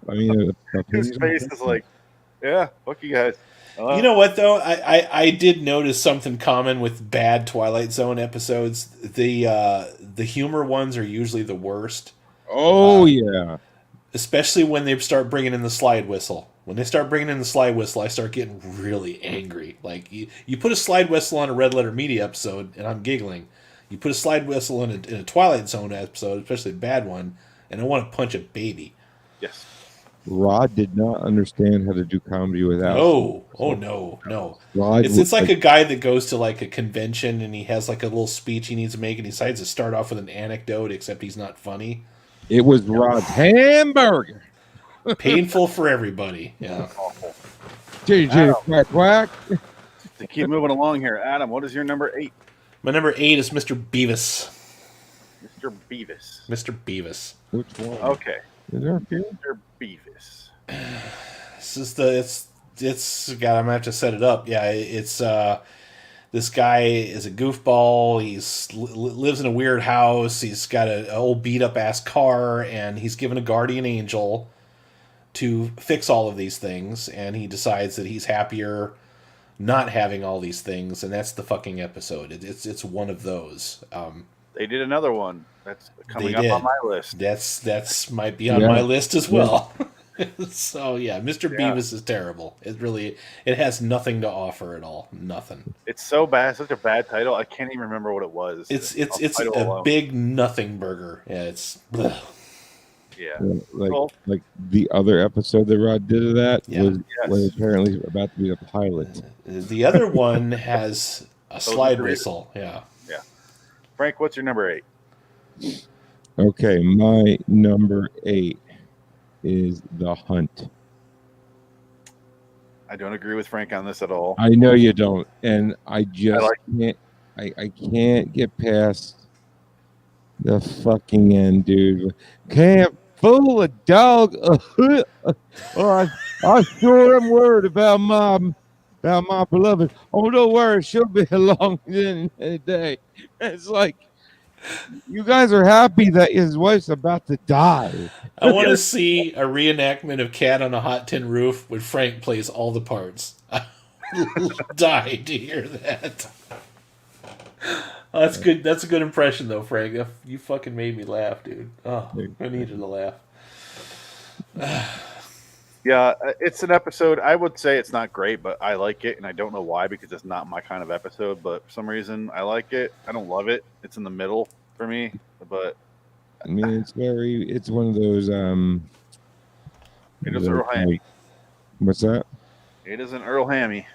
I mean, his face is like, yeah, fuck you guys. You know what though? I did notice something common with bad Twilight Zone episodes. The humor ones are usually the worst. Oh yeah. Especially when they start bringing in the slide whistle. When they start bringing in the slide whistle, I start getting really angry. Like you put a slide whistle on a Red Letter Media episode, and I'm giggling. You put a slide whistle in a Twilight Zone episode, especially a bad one, and I want to punch a baby. Yes. Rod did not understand how to do comedy without. No. Rod It's like a guy that goes to like a convention and he has like a little speech he needs to make and he decides to start off with an anecdote, except he's not funny. It was Rod's hamburger. Painful for everybody. Yeah. Awful. JJ quack quack. To keep moving along here, Adam, what is your number 8? My number 8 is Mr. Beavis. Mr. Beavis. Mr. Beavis. Which one? Okay. Is there a few? Mr. Beavis. This is it's God, I'm gonna have to set it up. Yeah, it's this guy is a goofball. He's lives in a weird house. He's got an old beat up ass car, and he's given a guardian angel to fix all of these things. And he decides that he's happier not having all these things, and that's the fucking episode. It's one of those. They did another one that's coming up on my list. That's might be on my list as well. So yeah, Mr. Beavis is terrible. It has nothing to offer at all. Nothing. It's so bad, such a bad title. I can't even remember what it was. It's a big nothing burger. Yeah, it's. Ugh. Yeah. Like the other episode that Rod did of that was apparently about to be a pilot. The other one has a slide whistle. Yeah. Yeah. Frank, what's your number 8? Okay, my number 8 is The Hunt. I don't agree with Frank on this at all. I know you don't, and I just can't. I can't get past the fucking end, dude. Can't fool a dog. I sure am worried about my beloved. Oh, don't worry, she'll be along in a day. It's like you guys are happy that his wife's about to die. I want to see a reenactment of Cat on a Hot Tin Roof when Frank plays all the parts. I died to hear that. Oh, that's good. That's a good impression, though, Frank. You fucking made me laugh, dude. Oh, I needed to laugh. Yeah, it's an episode. I would say it's not great, but I like it, and I don't know why, because it's not my kind of episode. But for some reason, I like it. I don't love it. It's in the middle for me, but I mean, it's one of those. It is Earl Hammy. What's that? It is an Earl Hammy.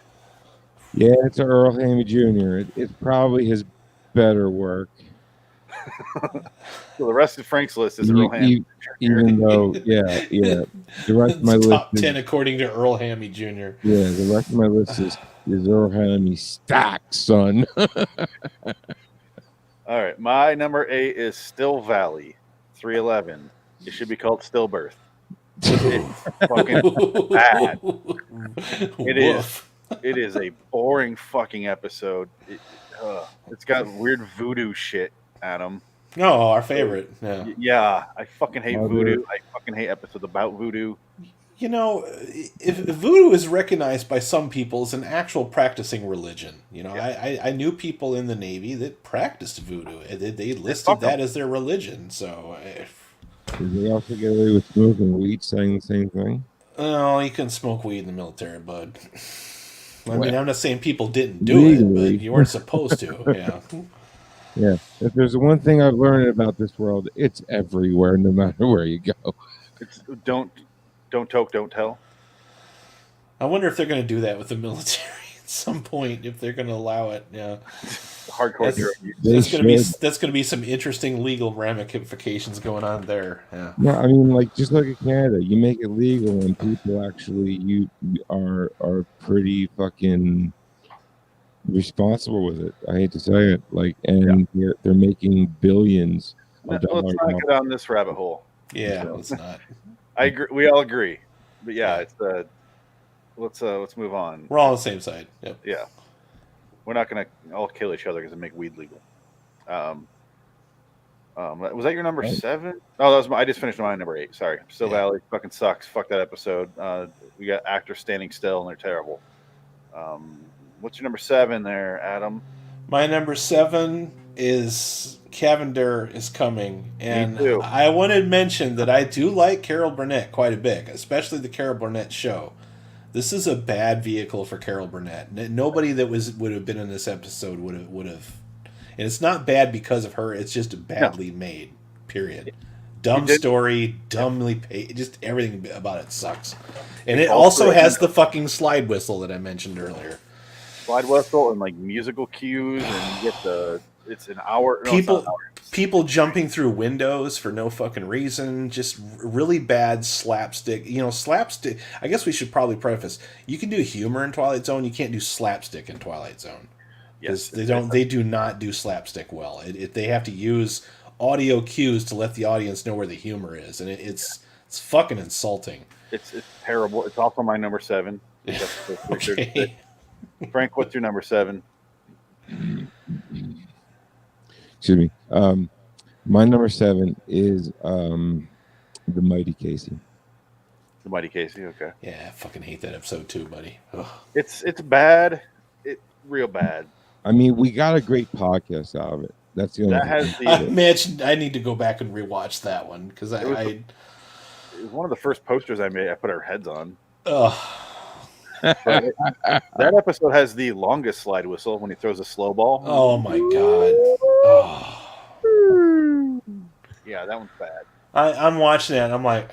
Yeah, it's an Earl Hammy Jr. It's probably his better work. So the rest of Frank's list is Earl Hammy. Even though, yeah, the rest of my list top 10 according to Earl Hammy Jr. Yeah, the rest of my list is Earl Hammy stack, son. All right, my number 8 is Still Valley, 311. It should be called Stillbirth. It's fucking bad. It is a boring fucking episode. It's got weird voodoo shit, Adam. No, our favorite. Yeah. Yeah, I fucking hate Mother. voodoo. I fucking hate episodes about voodoo. You know, if voodoo is recognized by some people as an actual practicing religion, you know, I knew people in the Navy that practiced voodoo. They listed that as their religion. So, Did they also get away with smoking weed, saying the same thing? oh, you couldn't smoke weed in the military, bud. I mean, Well, I'm not saying people didn't do it, legally. but you weren't supposed to. Yeah. Yeah. If there's one thing I've learned about this world, it's everywhere, no matter where you go. It's don't toke, don't tell. I wonder if they're going to do that with the military at some point. If they're going to allow it, yeah. Hardcore drug That's use. going to be some interesting legal ramifications going on there. Yeah. No, I mean, like, just look at Canada. You make it legal, and people actually you are pretty fucking responsible with it. I hate to say it, like, and they're making billions of dollars. Let's not go down this rabbit hole. Yeah, let's not. I agree. We all agree, but yeah, it's let's move on. We're all on the same side. Yep. Yeah, we're not gonna all kill each other because they make weed legal. Was that your number 7? Oh, that was I just finished my number 8. Sorry, Still Valley fucking sucks. Fuck that episode. We got actors standing still and they're terrible. What's your number 7 there, Adam? My number 7 is Cavender is Coming, and I want to mention that I do like Carol Burnett quite a bit, especially the Carol Burnett show. This is a bad vehicle for Carol Burnett. Nobody that would have been in this episode would have, and it's not bad because of her. It's just badly made. Period. Dumb story, dumbly paid. Just everything about it sucks, and it also has the fucking slide whistle that I mentioned earlier. Slide whistle and like musical cues, and you get it's an hour. People jumping through windows for no fucking reason. Just really bad slapstick. You know, slapstick. I guess we should probably preface. You can do humor in Twilight Zone. You can't do slapstick in Twilight Zone. Yes, they do not do slapstick well. They have to use audio cues to let the audience know where the humor is, and it's fucking insulting. It's terrible. It's also my number 7. Okay. Frank, what's your number 7? Excuse me. My number 7 is the Mighty Casey. The Mighty Casey, okay. Yeah, I fucking hate that episode too, buddy. Ugh. It's bad. It's real bad. I mean, we got a great podcast out of it. That's the only thing. I imagine I need to go back and rewatch that one because it was one of the first posters I made. I put our heads on. Ugh. That episode has the longest slide whistle when he throws a slow ball. Oh my god. Oh. Yeah, that one's bad. I'm watching that and I'm like,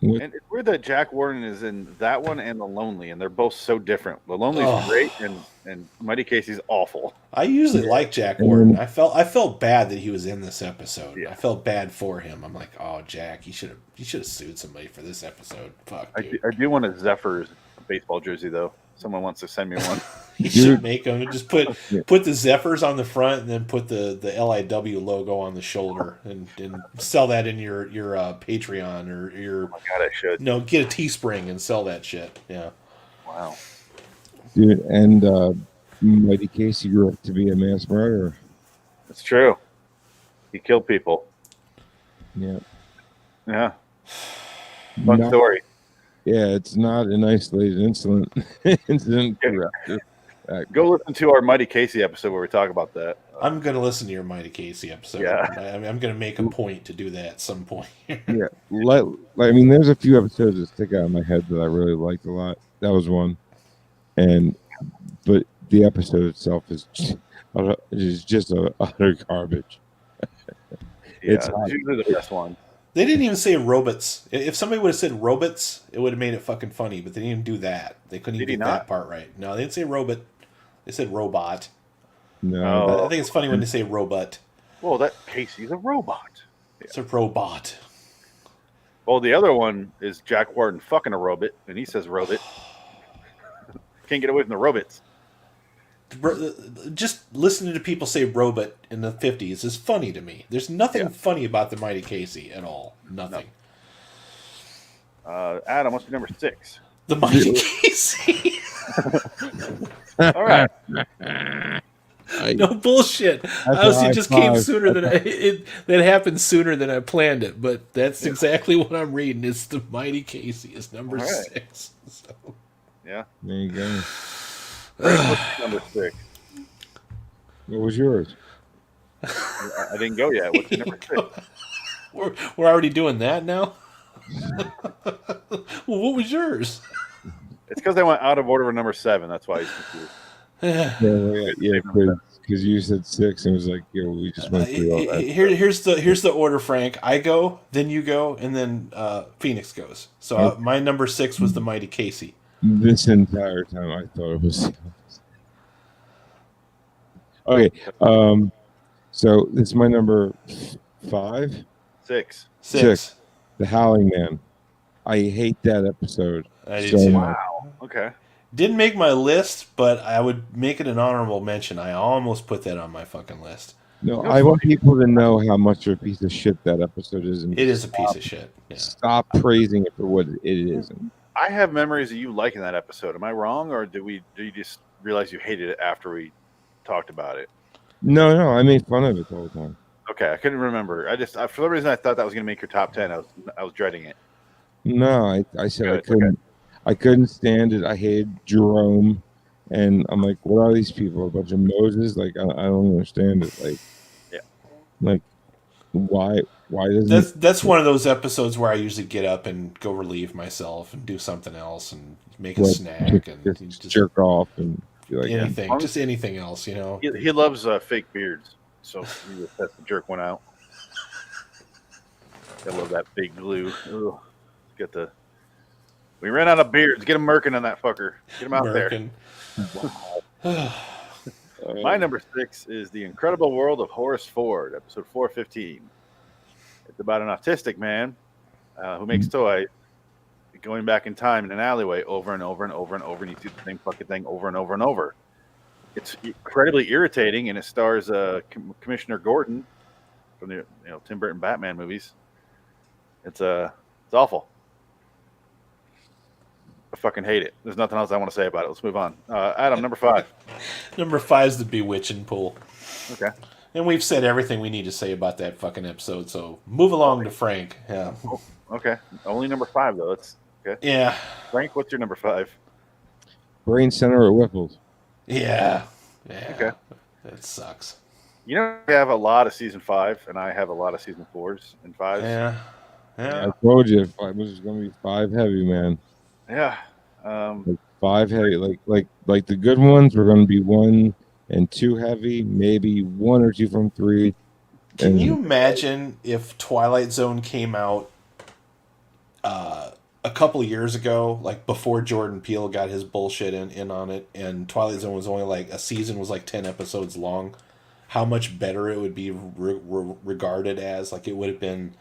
and it's weird that Jack Warden is in that one and The Lonely, and they're both so different. The Lonely's great, and Mighty Casey's awful. I usually like Jack Warden. I felt bad that he was in this episode. Yeah. I felt bad for him. I'm like, oh, Jack, you should have sued somebody for this episode. Fuck, dude. I do want a Zephyrs baseball jersey though. Someone wants to send me one. You should make them. Just put the Zephyrs on the front and then put the LIW logo on the shoulder and sell that in your Patreon or your. Oh my god, I should. No, get a Teespring and sell that shit. Yeah. Wow. Dude, and Mighty Casey grew up to be a mass murderer. That's true. He killed people. Yeah. Yeah. Fun story. Yeah, it's not an isolated incident. Go listen to our Mighty Casey episode where we talk about that. I'm going to listen to your Mighty Casey episode. Yeah. I'm going to make a point to do that at some point. Yeah. I mean, there's a few episodes that stick out in my head that I really liked a lot. That was one. But the episode itself is just utter garbage. It's usually the best one. They didn't even say robots. If somebody would have said robots, it would have made it fucking funny. But they didn't even do that. They couldn't even get that part right. No, they didn't say robot. They said robot. No, I think it's funny when they say robot. Well, that Casey's a robot. Yeah. It's a robot. Well, the other one is Jack Warden fucking a robot, and he says robot. Can't get away from the robots. Just listening to people say robot in the 50s is funny to me. There's nothing funny about the Mighty Casey at all. Nothing. No. Adam, what's your number 6? The Mighty Casey. All right. No bullshit. Honestly, it just came sooner than that happened sooner than I planned it. But that's exactly what I'm reading. It's the Mighty Casey is number 6. So. Yeah. There you go. What's number 6? What was yours? I didn't go yet. What's your number 6? We're already doing that now. Well, what was yours? It's because I went out of order with number 7. That's why he's confused. Yeah, because you said 6 and it was like, yeah, we just went through all that. Here's the order, Frank. I go, then you go, and then Phoenix goes. So my number 6 was the Mighty Casey. This entire time I thought it was. Okay, so this is my number 5. 6. The Howling Man. I hate that episode. I do so too. much. Wow. Okay. Didn't make my list, but I would make it an honorable mention. I almost put that on my fucking list. No, I want people to know how much of a piece of shit that episode is. And it is a piece of shit. Yeah. Stop praising it for what it isn't. I have memories of you liking that episode. Am I wrong, or do you just realize you hated it after we talked about it? No, I made fun of it the whole time. Okay, I couldn't remember. For some reason I thought that was going to make your top 10. I was dreading it. No, I said I couldn't. Okay. I couldn't stand it. I hated Jerome, and I'm like, what are these people? A bunch of Moses? Like, I don't understand it. Like, yeah, like why doesn't that's one of those episodes where I usually get up and go relieve myself and do something else and make a snack and just jerk off and be like anything, just anything else, you know. He loves fake beards, so he just has to jerk one out. I love that big glue. Ugh. We ran out of beards. Get him Merkin on that fucker. Get him out there. My number 6 is The Incredible World of Horace Ford, episode 415. It's about an autistic man who makes toys, going back in time in an alleyway over and over and over and over, and you see the same fucking thing over and over and over. It's incredibly irritating, and it stars Commissioner Gordon from the Tim Burton Batman movies. It's awful. I fucking hate it. There's nothing else I want to say about it. Let's move on. Adam, number 5. Number 5 is the Bewitching Pool. Okay. And we've said everything we need to say about that fucking episode, so move along to Frank. Yeah. Oh, okay. Only number 5, though. That's okay. Yeah. Frank, what's your number 5? Brain Center at Whipples. Yeah. Okay. That sucks. You know, we have a lot of season 5, and I have a lot of season 4s and 5s. Yeah. I told you it was going to be 5 heavy, man. Yeah. Like 5 heavy, like the good ones were going to be 1 and 2 heavy, maybe 1 or 2 from 3. Can you imagine if Twilight Zone came out a couple of years ago, like before Jordan Peele got his bullshit in on it, and Twilight Zone was only like a season was like 10 episodes long? How much better it would be regarded as? Like it would have been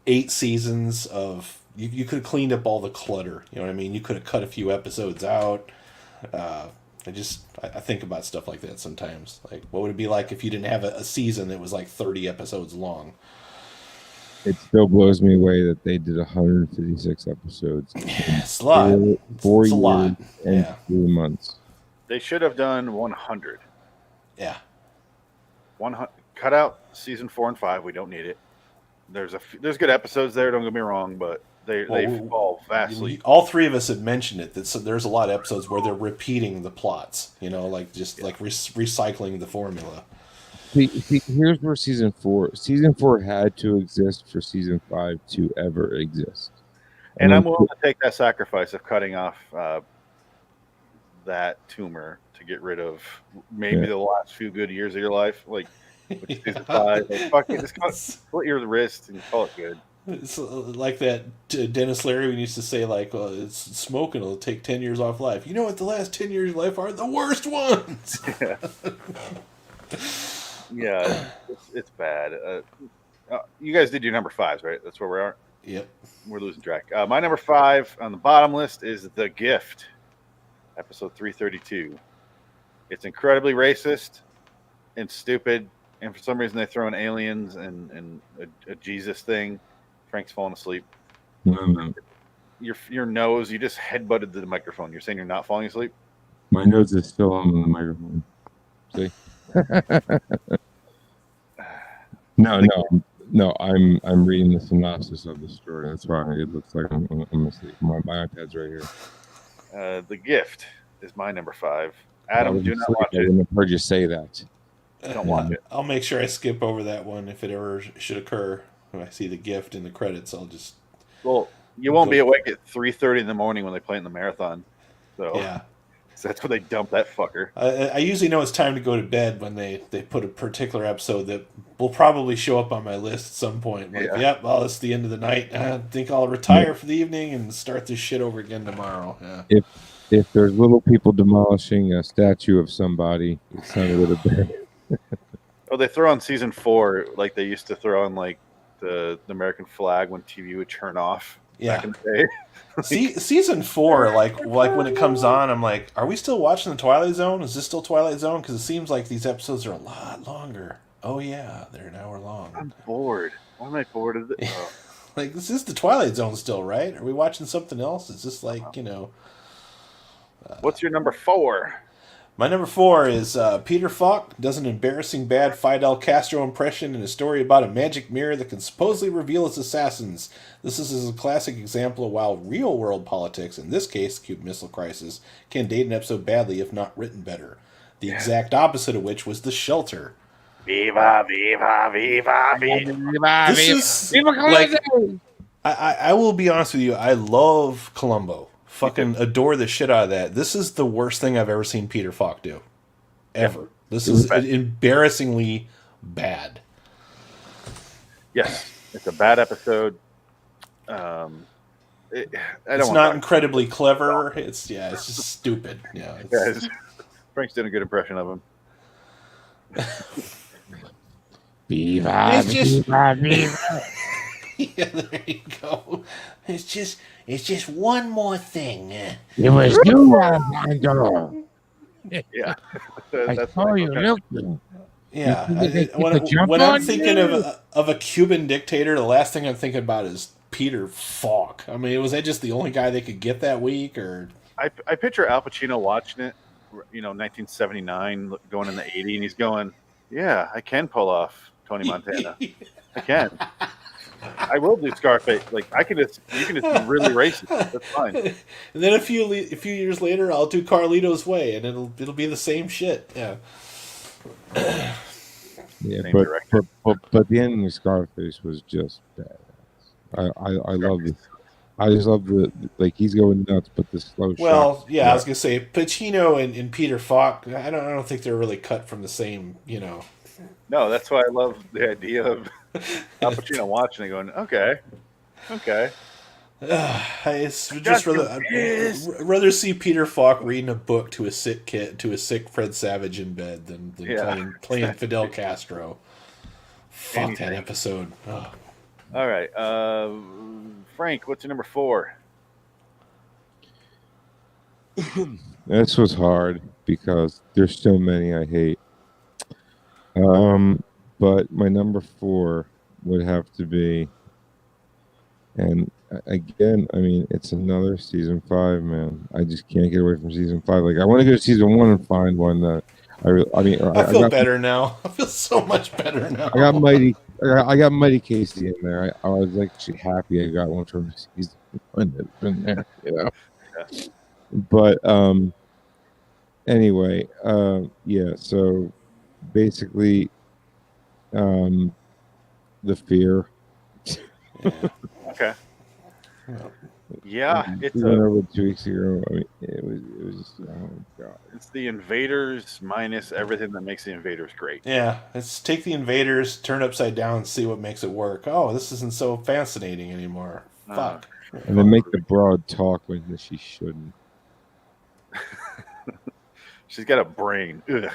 8 seasons of. You could have cleaned up all the clutter. You know what I mean? You could have cut a few episodes out. I think about stuff like that sometimes. Like, what would it be like if you didn't have a season that was like 30 episodes long? It still blows me away that they did 156 episodes. It's a lot. 4 it's years a lot. and 3 months. They should have done 100. Yeah. 100. Cut out season 4 and 5. We don't need it. There's good episodes there. Don't get me wrong, but they fall vastly. All 3 of us have mentioned it. There's a lot of episodes where they're repeating the plots. You know, like just like recycling the formula. See, here's where season 4 had to exist for season 5 to ever exist. And I'm willing to take that sacrifice of cutting off that tumor to get rid of maybe the last few good years of your life, like season 5. Like, fuck it, just split your wrist and call it good. It's like that Dennis Leary used to say, like, it's smoking will take 10 years off life. You know what the last 10 years of life are? The worst ones! Yeah, it's bad. You guys did your number 5s, right? That's where we are? Yep. We're losing track. My number 5 on the bottom list is The Gift, episode 332. It's incredibly racist and stupid, and for some reason they throw in aliens and a Jesus thing. Frank's falling asleep. Mm-hmm. Your nose, you just headbutted the microphone. You're saying you're not falling asleep? My nose is still on the microphone. See? No. I'm reading the synopsis of the story. That's why it looks like I'm asleep. My iPad's right here. The Gift is my number 5. Adam, do not watch I it. wouldn't have heard you say that. Don't watch it. I'll make sure I skip over that one if it ever should occur. When I see The Gift in the credits, I'll just. Well, you won't be awake at 3:30 in the morning when they play in the marathon. So yeah. So that's when they dump that fucker. I usually know it's time to go to bed when they put a particular episode that will probably show up on my list at some point. Like, yep, well, it's the end of the night. I think I'll retire for the evening and start this shit over again tomorrow. Yeah. If there's little people demolishing a statue of somebody, it's not a little bit. Oh, they throw on season 4 like they used to throw on like the American flag when TV would turn off back in the day. Season 4, like when it comes on, I'm like, are we still watching the Twilight Zone? Is this still Twilight Zone? Because it seems like these episodes are a lot longer. Oh yeah, they're an hour long. I'm bored. Why am I bored of this? Oh. Like, this is the Twilight Zone still, right? Are we watching something else? It's just like, What's your number 4? My number 4 is Peter Falk does an embarrassing bad Fidel Castro impression in a story about a magic mirror that can supposedly reveal its assassins. This is a classic example of how real-world politics, in this case, the Cuban Missile Crisis, can date an episode badly if not written better. The exact opposite of which was The Shelter. Viva, viva, viva, viva, This is like, I will be honest with you, I love Columbo. Fucking adore the shit out of that. This is the worst thing I've ever seen Peter Falk do. Ever. This is embarrassingly bad. Yes. It's a bad episode. It's not incredibly clever. It's just stupid. Yeah. Frank's doing a good impression of him. Viva, viva, viva. Yeah, there you go. It's just one more thing. It was you, Armando. Yeah. I saw you looking. Yeah. When I'm thinking of a Cuban dictator, the last thing I'm thinking about is Peter Falk. I mean, was that just the only guy they could get that week? Or I picture Al Pacino watching it, 1979, going in the 80s, and he's going, yeah, I can pull off Tony Montana. I can. I will do Scarface. Like you can just be really racist. That's fine. And then a few years later, I'll do Carlito's Way, and it'll be the same shit. Yeah. Yeah, but the ending of Scarface was just bad. I love it. I just love the he's going nuts, but the slow. Well, shot. I was gonna say Pacino and Peter Falk. I don't think they're really cut from the same. No, that's why I love the idea of Al Pacino watching and going, okay. It's just rather see Peter Falk reading a book to a sick Fred Savage in bed than playing Fidel Castro. Fuck that episode. Oh. All right, Frank, what's your number 4? This was hard because there's so many I hate. But my number 4 would have to be, and again, I mean, it's another season 5, man. I just can't get away from season 5. Like, I want to go to season 1 and find one that I feel better now. I feel so much better now. I got Mighty Casey in there. I was actually happy I got one from season 1 that's been there, Yeah. But anyway, so basically, the fear. Okay. Yeah, it's went over 2 weeks ago. I mean, it was just, oh god. It's the Invaders minus everything that makes the Invaders great. Yeah, it's take the Invaders, turn it upside down, and see what makes it work. Oh, this isn't so fascinating anymore. Fuck. And then make the broad talk when she shouldn't. She's got a brain. Ugh.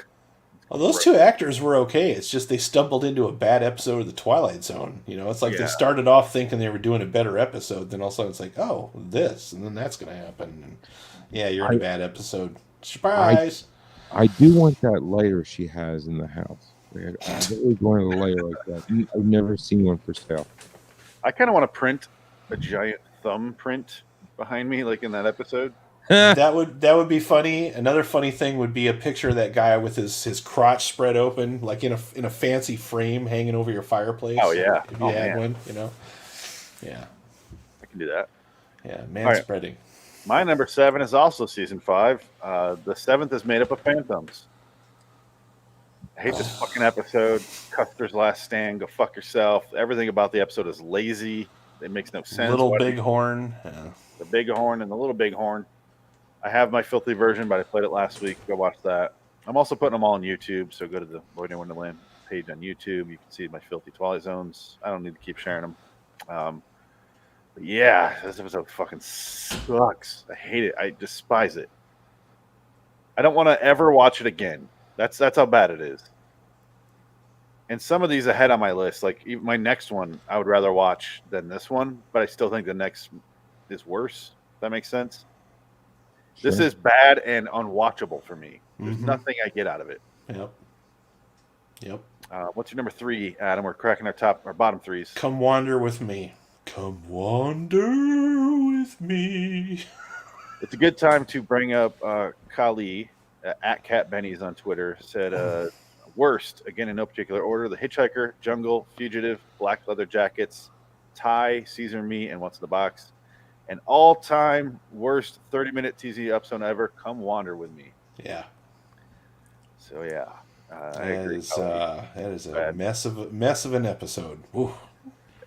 Well, those two actors were okay. It's just they stumbled into a bad episode of The Twilight Zone. It's like they started off thinking they were doing a better episode, then all of a sudden it's like, oh, this, and then that's going to happen. And you're in a bad episode. Surprise! I do want that lighter she has in the house. I've always wanted a lighter like that. I've never seen one for sale. I kind of want to print a giant thumbprint behind me, like in that episode. That would be funny. Another funny thing would be a picture of that guy with his crotch spread open, like in a fancy frame hanging over your fireplace. Oh yeah, if you had one, Yeah, I can do that. Yeah, man spreading. My number 7 is also season 5. The 7th is made up of phantoms. I hate this fucking episode. Custer's Last Stand. Go fuck yourself. Everything about the episode is lazy. It makes no sense. Little Bighorn. Yeah. The Bighorn and the Little Bighorn. I have my filthy version, but I played it last week. Go watch that. I'm also putting them all on YouTube, so go to the Loitering Wonderland page on YouTube. You can see my filthy Twilight Zones. I don't need to keep sharing them. But yeah, this episode fucking sucks. I hate it. I despise it. I don't want to ever watch it again. That's how bad it is. And some of these ahead on my list, like even my next one, I would rather watch than this one, but I still think the next is worse. If that makes sense. Sure. This is bad and unwatchable for me. There's nothing I get out of it. Yep. What's your number 3, Adam? We're cracking our bottom 3s. Come wander with me. Come wander with me. It's a good time to bring up Kali at Cat Benny's on Twitter. Said worst, again in no particular order: The Hitchhiker, Jungle, Fugitive, Black Leather Jackets, Thai, Caesar Meat, and What's in the Box. An all-time worst 30-minute TV episode ever. Come wander with me. Yeah. So yeah, I agree. That is a mess of an episode. Ooh.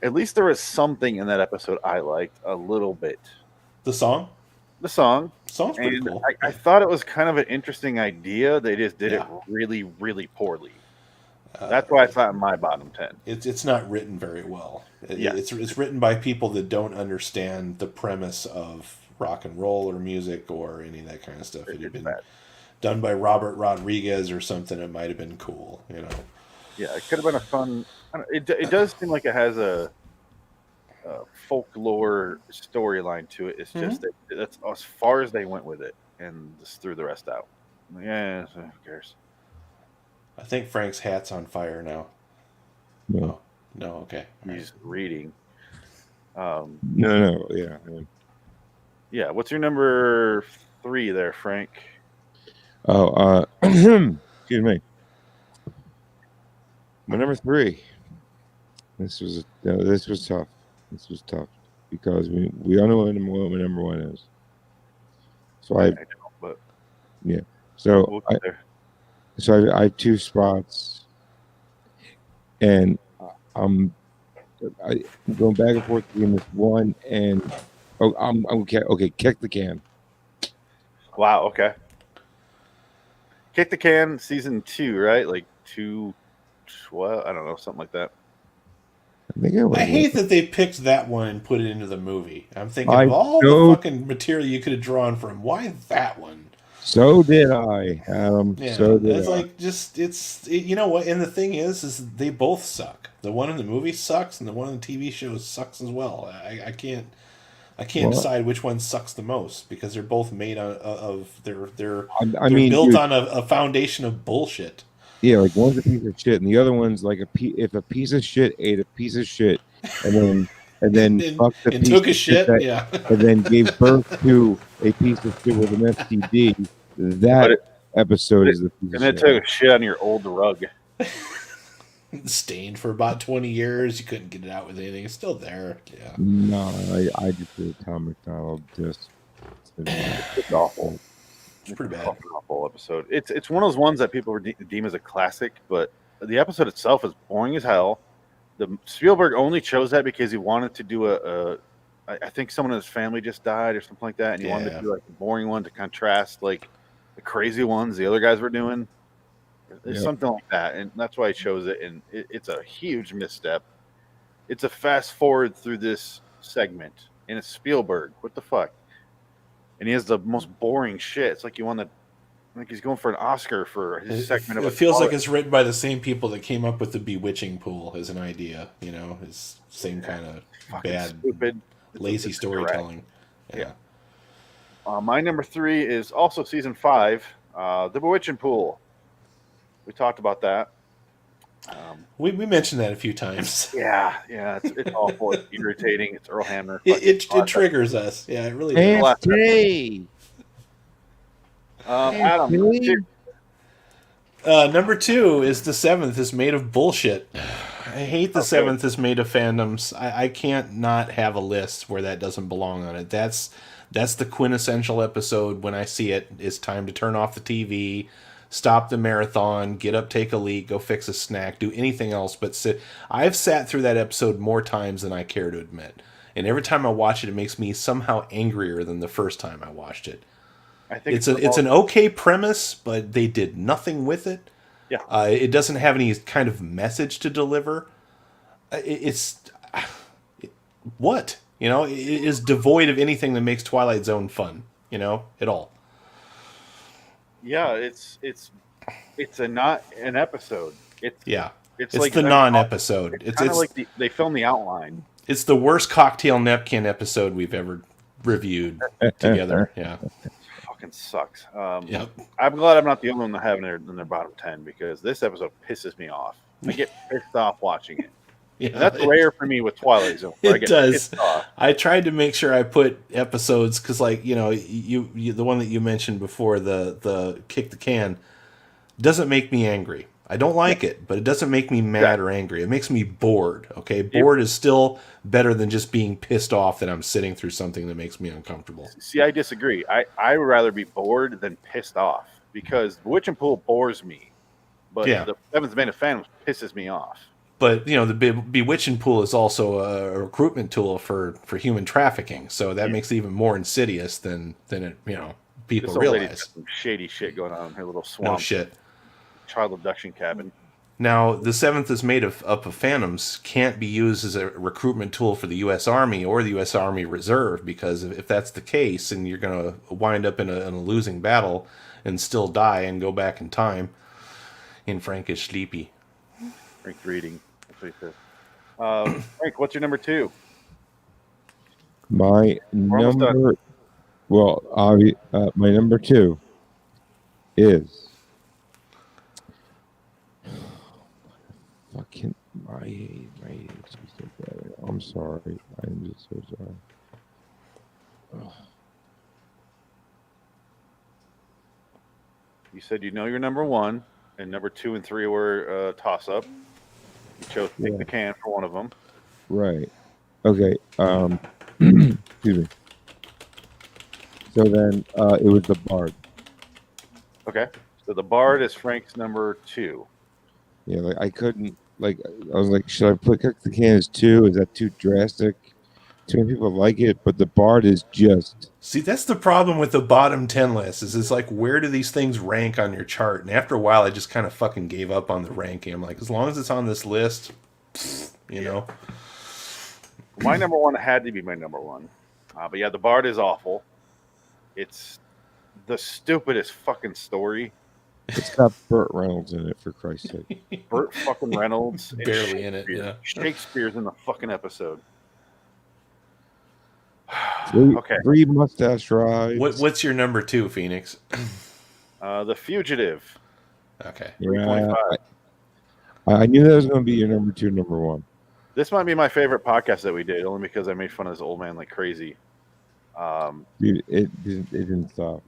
At least there was something in that episode I liked a little bit. The song? The song. Song's pretty cool. I thought it was kind of an interesting idea. They just did it really, really poorly. That's why it's not in my bottom 10. It's not written very well. It's written by people that don't understand the premise of rock and roll or music or any of that kind of stuff. If it had been done by Robert Rodriguez or something, it might have been cool, Yeah, it could have been a fun. It does seem like it has a folklore storyline to it. It's just that's as far as they went with it, and just threw the rest out. Yeah, so who cares? I think Frank's hat's on fire now. No. No, okay. He's reading. No, yeah. Yeah, what's your number 3 there, Frank? Oh, excuse me. My number 3. This was tough. This was tough because we all know what my number 1 is. So I I have 2 spots, and I'm going back and forth between this one and I'm okay. Okay, Kick the Can. Wow. Okay. Kick the Can, season 2, right? Like 212. I don't know, something like that. I hate that they picked that one and put it into the movie. I'm thinking of all the fucking material you could have drawn from. Why that one? So did I, Adam. Yeah, so did it's I. like you know what? And the thing is they both suck. The one in the movie sucks, and the one in the TV show sucks as well. I can't decide which one sucks the most because they're both made of they're built on a foundation of bullshit. Yeah, like one's a piece of shit, and the other one's like if a piece of shit ate a piece of shit, and then fucked the piece took a of shit, that, and then gave birth to a piece of shit with an STD. That episode is the piece of shit. And it took a shit on your old rug. Stained for about 20 years. You couldn't get it out with anything. It's still there. Yeah. No, I just did Tom McDonald. It's awful. It's pretty bad. Awful episode. It's one of those ones that people deem as a classic, but the episode itself is boring as hell. The Spielberg only chose that because he wanted to do I think someone in his family just died or something like that, and he wanted to do like a boring one to contrast like the crazy ones the other guys were doing. There's something like that, and that's why I chose it. And it's a huge misstep. It's a fast forward through this segment, and it's Spielberg. What the fuck? And he has the most boring shit. It's like he's going for an Oscar for his segment of it. Feels like it's written by the same people that came up with the bewitching pool as an idea. His same kind of bad, stupid, lazy storytelling. Yeah. My number 3 is also season 5, The Bewitching Pool. We talked about that. We mentioned that a few times. Yeah, it's awful. It's irritating. It's Earl Hamner. It triggers us. Yeah, it really does. Adam, number 2 is The Seventh is Made of Bullshit. I hate The Seventh is Made of Fandoms. I can't not have a list where that doesn't belong on it. That's the quintessential episode. When I see it, it's time to turn off the TV, stop the marathon, get up, take a leak, go fix a snack, do anything else but sit. I've sat through that episode more times than I care to admit. And every time I watch it, it makes me somehow angrier than the first time I watched it. I think it's an okay premise, but they did nothing with it. Yeah. It doesn't have any kind of message to deliver. What? You know, it is devoid of anything that makes Twilight Zone fun, you know, at all. Yeah, it's not an episode. It's like the non-episode. It's kind of like they filmed the outline. It's the worst cocktail napkin episode we've ever reviewed together. Yeah. Fucking sucks. Yep. I'm glad I'm not the only one that have in their bottom 10 because this episode pisses me off. I get pissed off watching it. Yeah, and that's rare for me with Twilight Zone. It does. I tried to make sure I put episodes because, like, you know, you the one that you mentioned before, the kick the can, doesn't make me angry. I don't like it, but it doesn't make me mad or angry. It makes me bored. Okay, bored is still better than just being pissed off that I'm sitting through something that makes me uncomfortable. See, I disagree. I would rather be bored than pissed off because Witch and Pool bores me, but the Seventh Man of Phantoms pisses me off. But, you know, the Bewitching Pool is also a recruitment tool for human trafficking, so that makes it even more insidious than it, you know, people realize. Got some shady shit going on in her little swamp. No shit. Child abduction cabin. Now, The Seventh is Made up of Phantoms can't be used as a recruitment tool for the U.S. Army or the U.S. Army Reserve, because if that's the case, and you're going to wind up in a losing battle and still die and go back in time, in Frank is sleepy. Frank's reading. Frank, what's your number 2? My number 2 is fucking my I'm sorry. I'm just so sorry. Ugh. You said you know your number 1, and number 2 and 3 were toss up. You chose to take the can for one of them. Right. Okay. Excuse me. So then it was the Bard. Okay. So the Bard is Frank's number 2. Yeah, like I couldn't. Like I was like, should I put Kick the Can as 2? Is that too drastic? Too many people like it, but the Bard is just. See, that's the problem with the bottom 10 list. Is it's like, where do these things rank on your chart? And after a while, I just kind of fucking gave up on the ranking. I'm like, as long as it's on this list, you know. My number 1 had to be my number 1. But yeah, the Bard is awful. It's the stupidest fucking story. It's got Burt Reynolds in it, for Christ's sake. Burt fucking Reynolds. Barely in it, yeah. Shakespeare's in the fucking episode. Three mustache rides. What's your number 2, Phoenix? The Fugitive. Okay. Yeah, I knew that was going to be your number 2, number 1. This might be my favorite podcast that we did, only because I made fun of this old man like crazy. Dude, it didn't stop.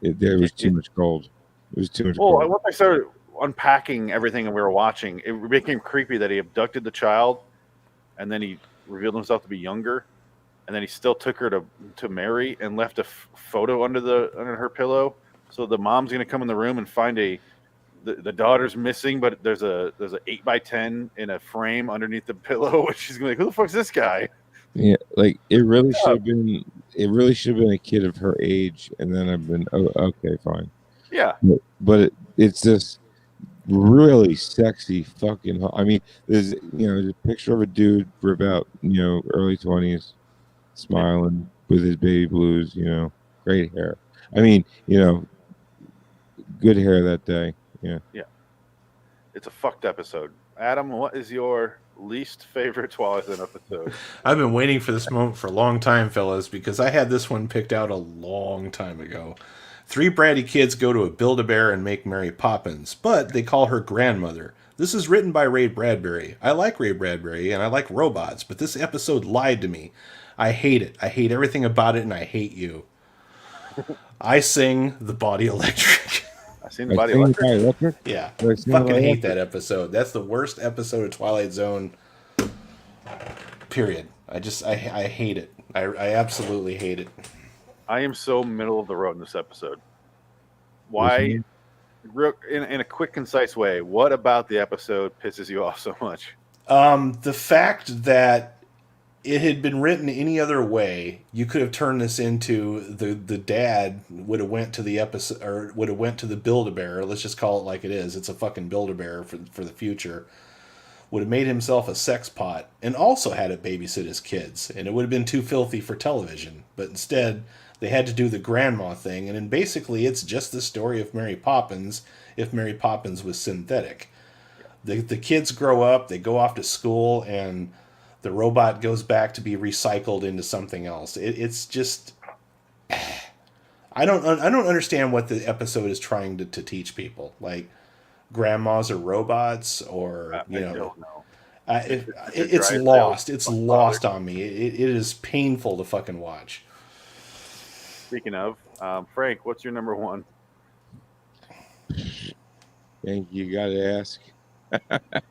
There was too much gold. It was too much gold. Gold. Once I started unpacking everything that we were watching, it became creepy that he abducted the child, and then he revealed himself to be younger. And then he still took her to marry and left a photo under her pillow. So the mom's gonna come in the room and find the daughter's missing, but there's a 8x10 in a frame underneath the pillow. And she's gonna be like, who the fuck's this guy? Yeah, like it really should have been. It really should have been a kid of her age, and then I've been okay, fine. Yeah, but it's just really sexy fucking. I mean, there's a picture of a dude for about early 20s. Smiling with his baby blues, great hair. I mean, good hair that day. Yeah. Yeah. It's a fucked episode. Adam, what is your least favorite Twilight Zone episode? I've been waiting for this moment for a long time, fellas, because I had this one picked out a long time ago. 3 bratty kids go to a Build-A-Bear and make Mary Poppins, but they call her grandmother. This is written by Ray Bradbury. I like Ray Bradbury, and I like robots, but this episode lied to me. I hate it. I hate everything about it, and I hate you. I sing the Body Electric. I seen the Body Electric. Yeah, I fucking hate that episode. That's the worst episode of Twilight Zone. Period. I hate it. I absolutely hate it. I am so middle of the road in this episode. Why? In a quick, concise way, what about the episode pisses you off so much? The fact that it had been written any other way, you could have turned this into the dad would have went to the episode, or would have went to the Build-A-Bear. Let's just call it like it is. It's a fucking Build-A-Bear for the future. Would have made himself a sex pot and also had it babysit his kids, and it would have been too filthy for television. But instead, they had to do the grandma thing, and then basically it's just the story of Mary Poppins if Mary Poppins was synthetic. The kids grow up, they go off to school, and the robot goes back to be recycled into something else. It's just, I don't understand what the episode is trying to teach people. Like, grandmas are robots, or it's lost. It's lost on me. It is painful to fucking watch. Speaking of, Frank, what's your number one? Thank you. Got to ask.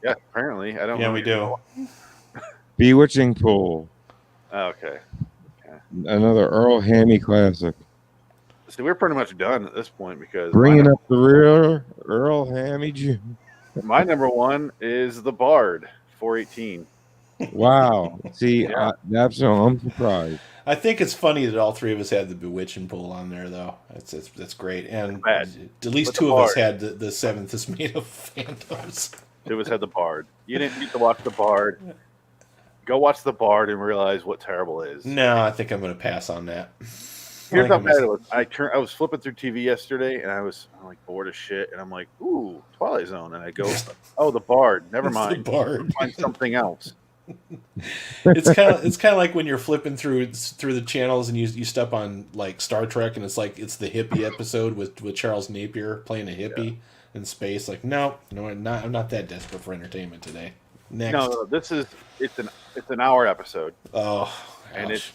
Yeah, apparently I don't. Yeah, we do. Bewitching Pool. Okay. Another Earl Hammy classic. So we're pretty much done at this point because bringing up the real Earl Hammy Jr. My number one is the Bard 418. Wow. See, that's I'm surprised. I think it's funny that all three of us had the Bewitching Pool on there, though. That's great, and at least two of us had the Seventh is Made of Phantoms. Two of us had the Bard. You didn't need to watch the Bard. Go watch the Bard and realize what terrible is. No, I think I'm going to pass on that. Here's how bad it was. I was flipping through TV yesterday, and I'm like bored as shit, and I'm like, "Ooh, Twilight Zone," and I go, "Oh, the Bard. Never mind. The Bard. Find something else." It's kind of like when you're flipping through the channels and you step on like Star Trek, and it's the hippie episode with Charles Napier playing a hippie in space. Like, no, I'm not that desperate for entertainment today. Next. No, it's an hour episode. Oh, and it's.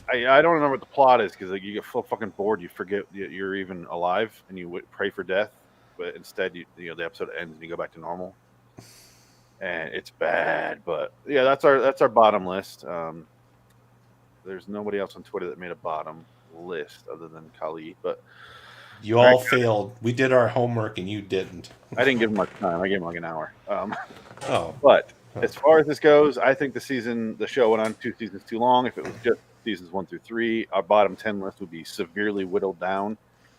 I don't remember what the plot is because you get fucking bored. You forget you're even alive, and you pray for death. But instead, the episode ends and you go back to normal. And it's bad, but yeah, that's our bottom list. There's nobody else on Twitter that made a bottom list other than Khalid. But you all failed. We did our homework, and you didn't. I didn't give him much time. I gave him like an hour. But as far as this goes, I think the show went on 2 seasons too long. If it was just seasons 1 through 3, our bottom 10 list would be severely whittled down.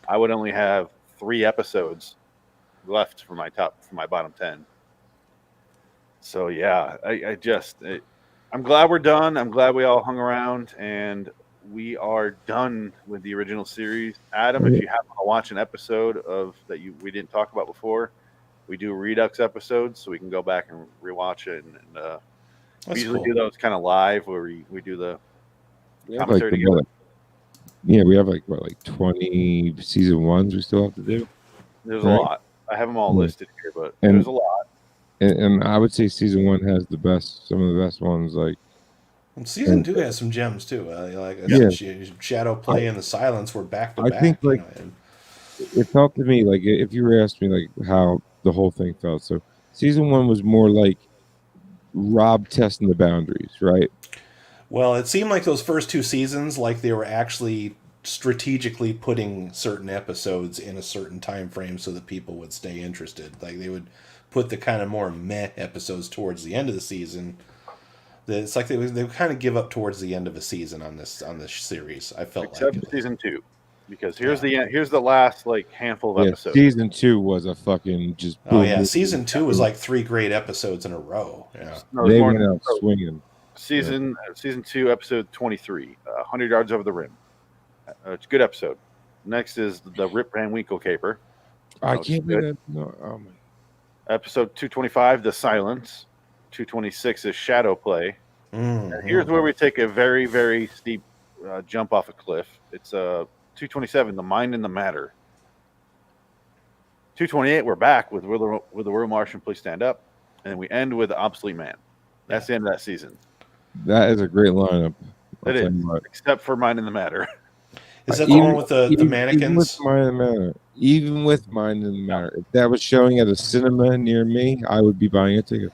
I would only have 3 episodes left for my bottom 10. So yeah, I'm glad we're done. I'm glad we all hung around, and we are done with the original series. Adam, if you happen to watch an episode of we didn't talk about before, we do redux episodes, so we can go back and rewatch it. And we usually do those kind of live, where we do the commentary together. We have like 20 season 1s we still have to do. There's a lot. I have them all listed here, but there's a lot. And I would say season 1 has some of the best ones. Like, and season 2 has some gems too. Shadow Play and the Silence were back to back. I think it felt to me like if you were asking me like how the whole thing felt. So season 1 was more like Rob testing the boundaries, right? Well, it seemed like those first 2 seasons, like they were actually strategically putting certain episodes in a certain time frame so that people would stay interested. Like they would put the kind of more meh episodes towards the end of the season. It's like they would kind of give up towards the end of a season on this series. I felt except like season 2, because here's the last handful of episodes. Season 2 was a fucking just. Season 2 was like 3 great episodes in a row. Yeah, they went out swinging. Season 2, episode 23, 100 Yards Over the Rim. It's a good episode. Next is the Rip Van Winkle caper. I can't believe that. No, oh my. Episode 225, The Silence. 226 is Shadow Play. And here's where we take a very, very steep jump off a cliff. It's 227, The Mind and the Matter. 228, we're back with the Real Martian, Please Stand Up. And then we end with Obsolete Man. That's the end of that season. That is a great lineup. It is, except for Mind and the Matter. Is that the one with the mannequins? Even with Mind in the Matter, if that was showing at a cinema near me, I would be buying a ticket.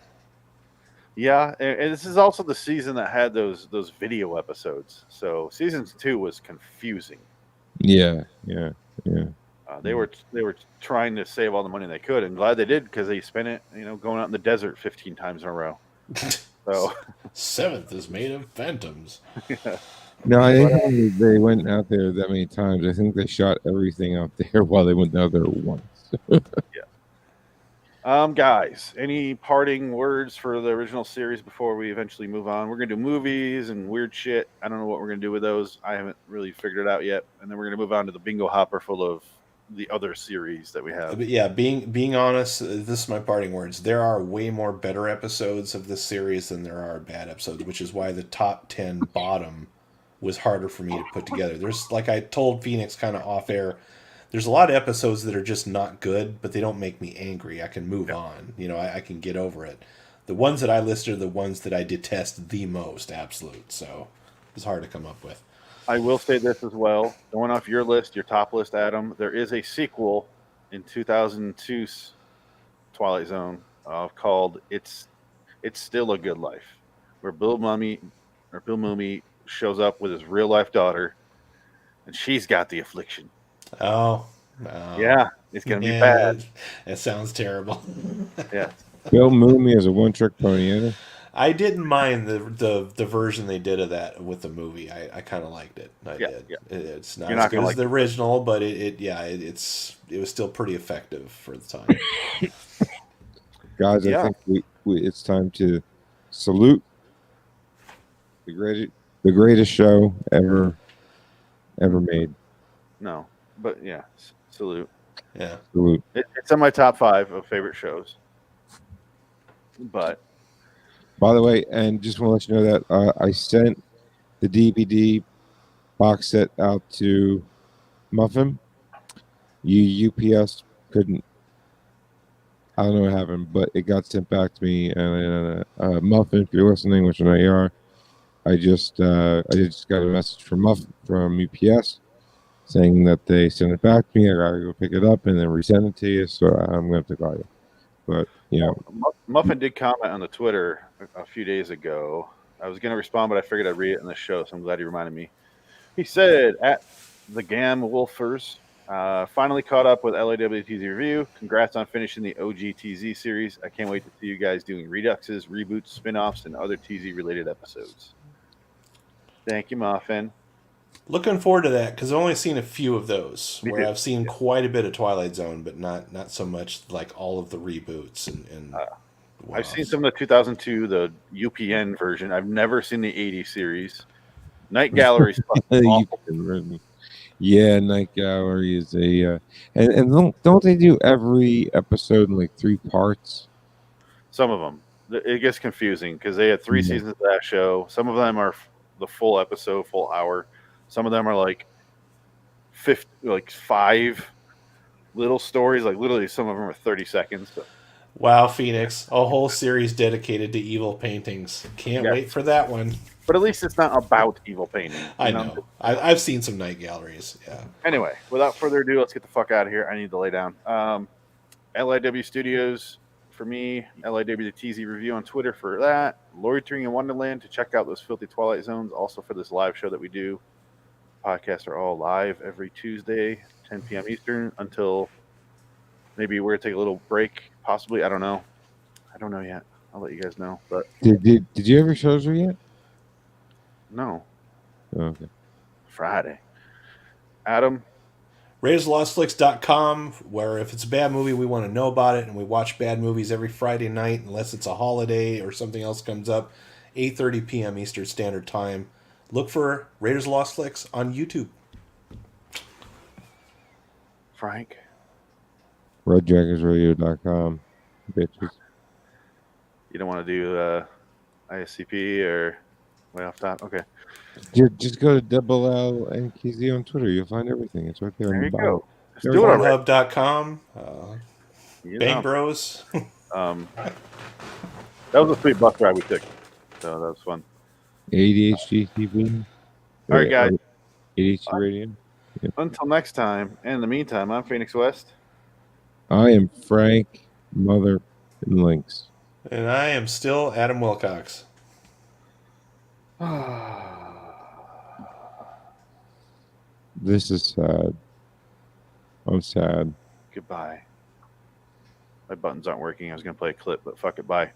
Yeah, and this is also the season that had those video episodes. So season 2 was confusing. Yeah. They were trying to save all the money they could, and glad they did because they spent it, going out in the desert 15 times in a row. So 7th is made of phantoms. Yeah. No, I didn't think they went out there that many times. I think they shot everything out there while they went out there once. Guys, any parting words for the original series before we eventually move on? We're gonna do movies and weird shit. I don't know what we're gonna do with those. I haven't really figured it out yet. And then we're gonna move on to the bingo hopper full of the other series that we have. But yeah, being honest, this is my parting words. There are way more better episodes of this series than there are bad episodes, which is why the top 10 bottom was harder for me to put together. There's, like I told Phoenix kind of off air, there's a lot of episodes that are just not good, but they don't make me angry. I can move on. I can get over it. The ones that I listed are the ones that I detest the most, absolute. So it's hard to come up with. I will say this as well. Going off your list, your top list, Adam, there is a sequel in 2002's Twilight Zone called "It's Still a Good Life," where Bill Mummy shows up with his real life daughter, and she's got the affliction. Oh. Yeah, it's gonna be bad. That sounds terrible. Yeah. Bill Mooney is a one-trick pony, isn't it? I didn't mind the version they did of that with the movie. I kind of liked it. I did. Yeah. It's not as good as the original, but it was still pretty effective for the time. Guys, I think it's time to salute the greatest show ever made. No, but yeah, salute. Yeah, salute. It's in my top 5 of favorite shows. But by the way, and just want to let you know that I sent the DVD box set out to Muffin. UPS couldn't. I don't know what happened, but it got sent back to me. And Muffin, if you're listening, which I know you are, I just got a message from UPS saying that they sent it back to me. I gotta go pick it up and then resend it to you. So I'm going to have to call you. But Muffin did comment on the Twitter a few days ago. I was going to respond, but I figured I'd read it in the show, so I'm glad he reminded me. He said, at the Gam Wolfers, finally caught up with LIW TZ Review. Congrats on finishing the OG TZ series. I can't wait to see you guys doing reduxes, reboots, spin-offs, and other TZ-related episodes. Thank you, Muffin. Looking forward to that, because I've only seen a few of those, where I've seen quite a bit of Twilight Zone, but not so much like all of the reboots. And I've seen some of the 2002, the UPN version. I've never seen the 80s series. Night Gallery stuff is awful. Yeah, Night Gallery is a and don't they do every episode in like 3 parts? Some of them. It gets confusing because they had 3 seasons of that show. Some of them are the full episode, full hour. Some of them are like 5 little stories. Like literally, some of them are 30 seconds. But. Wow, Phoenix! A whole series dedicated to evil paintings. Can't wait for that one. But at least it's not about evil painting. I know. I've seen some Night Galleries. Yeah. Anyway, without further ado, let's get the fuck out of here. I need to lay down. LIW Studios for me. LIW the TZ Review on Twitter for that. Loitering in Wonderland to check out those filthy Twilight Zones. Also for this live show that we do. Podcasts are all live every Tuesday, 10 p.m. Eastern, until maybe we're going to take a little break, possibly. I don't know. I don't know yet. I'll let you guys know. But Did you ever show her yet? No. Oh, okay. Friday. Adam? RaidersLostFlix.com, where if it's a bad movie, we want to know about it, and we watch bad movies every Friday night, unless it's a holiday or something else comes up, 8:30 p.m. Eastern Standard Time. Look for Raiders Lost Flicks on YouTube. Frank? RedJackersRadio.com. Bitches. You don't want to do ISCP or way off top? Okay. Just go to Double L and KZ on Twitter. You'll find everything. It's right there. There on you the go. Just do it on Hub.com. Bang Bros. That was a sweet bus ride we took. So that was fun. ADHD TV. All right, guys. ADHD Radio. Until next time, and in the meantime, I'm Phoenix West. I am Frank, Mother, and Lynx. And I am still Adam Wilcox. This is sad. I'm sad. Goodbye. My buttons aren't working. I was going to play a clip, but fuck it. Bye.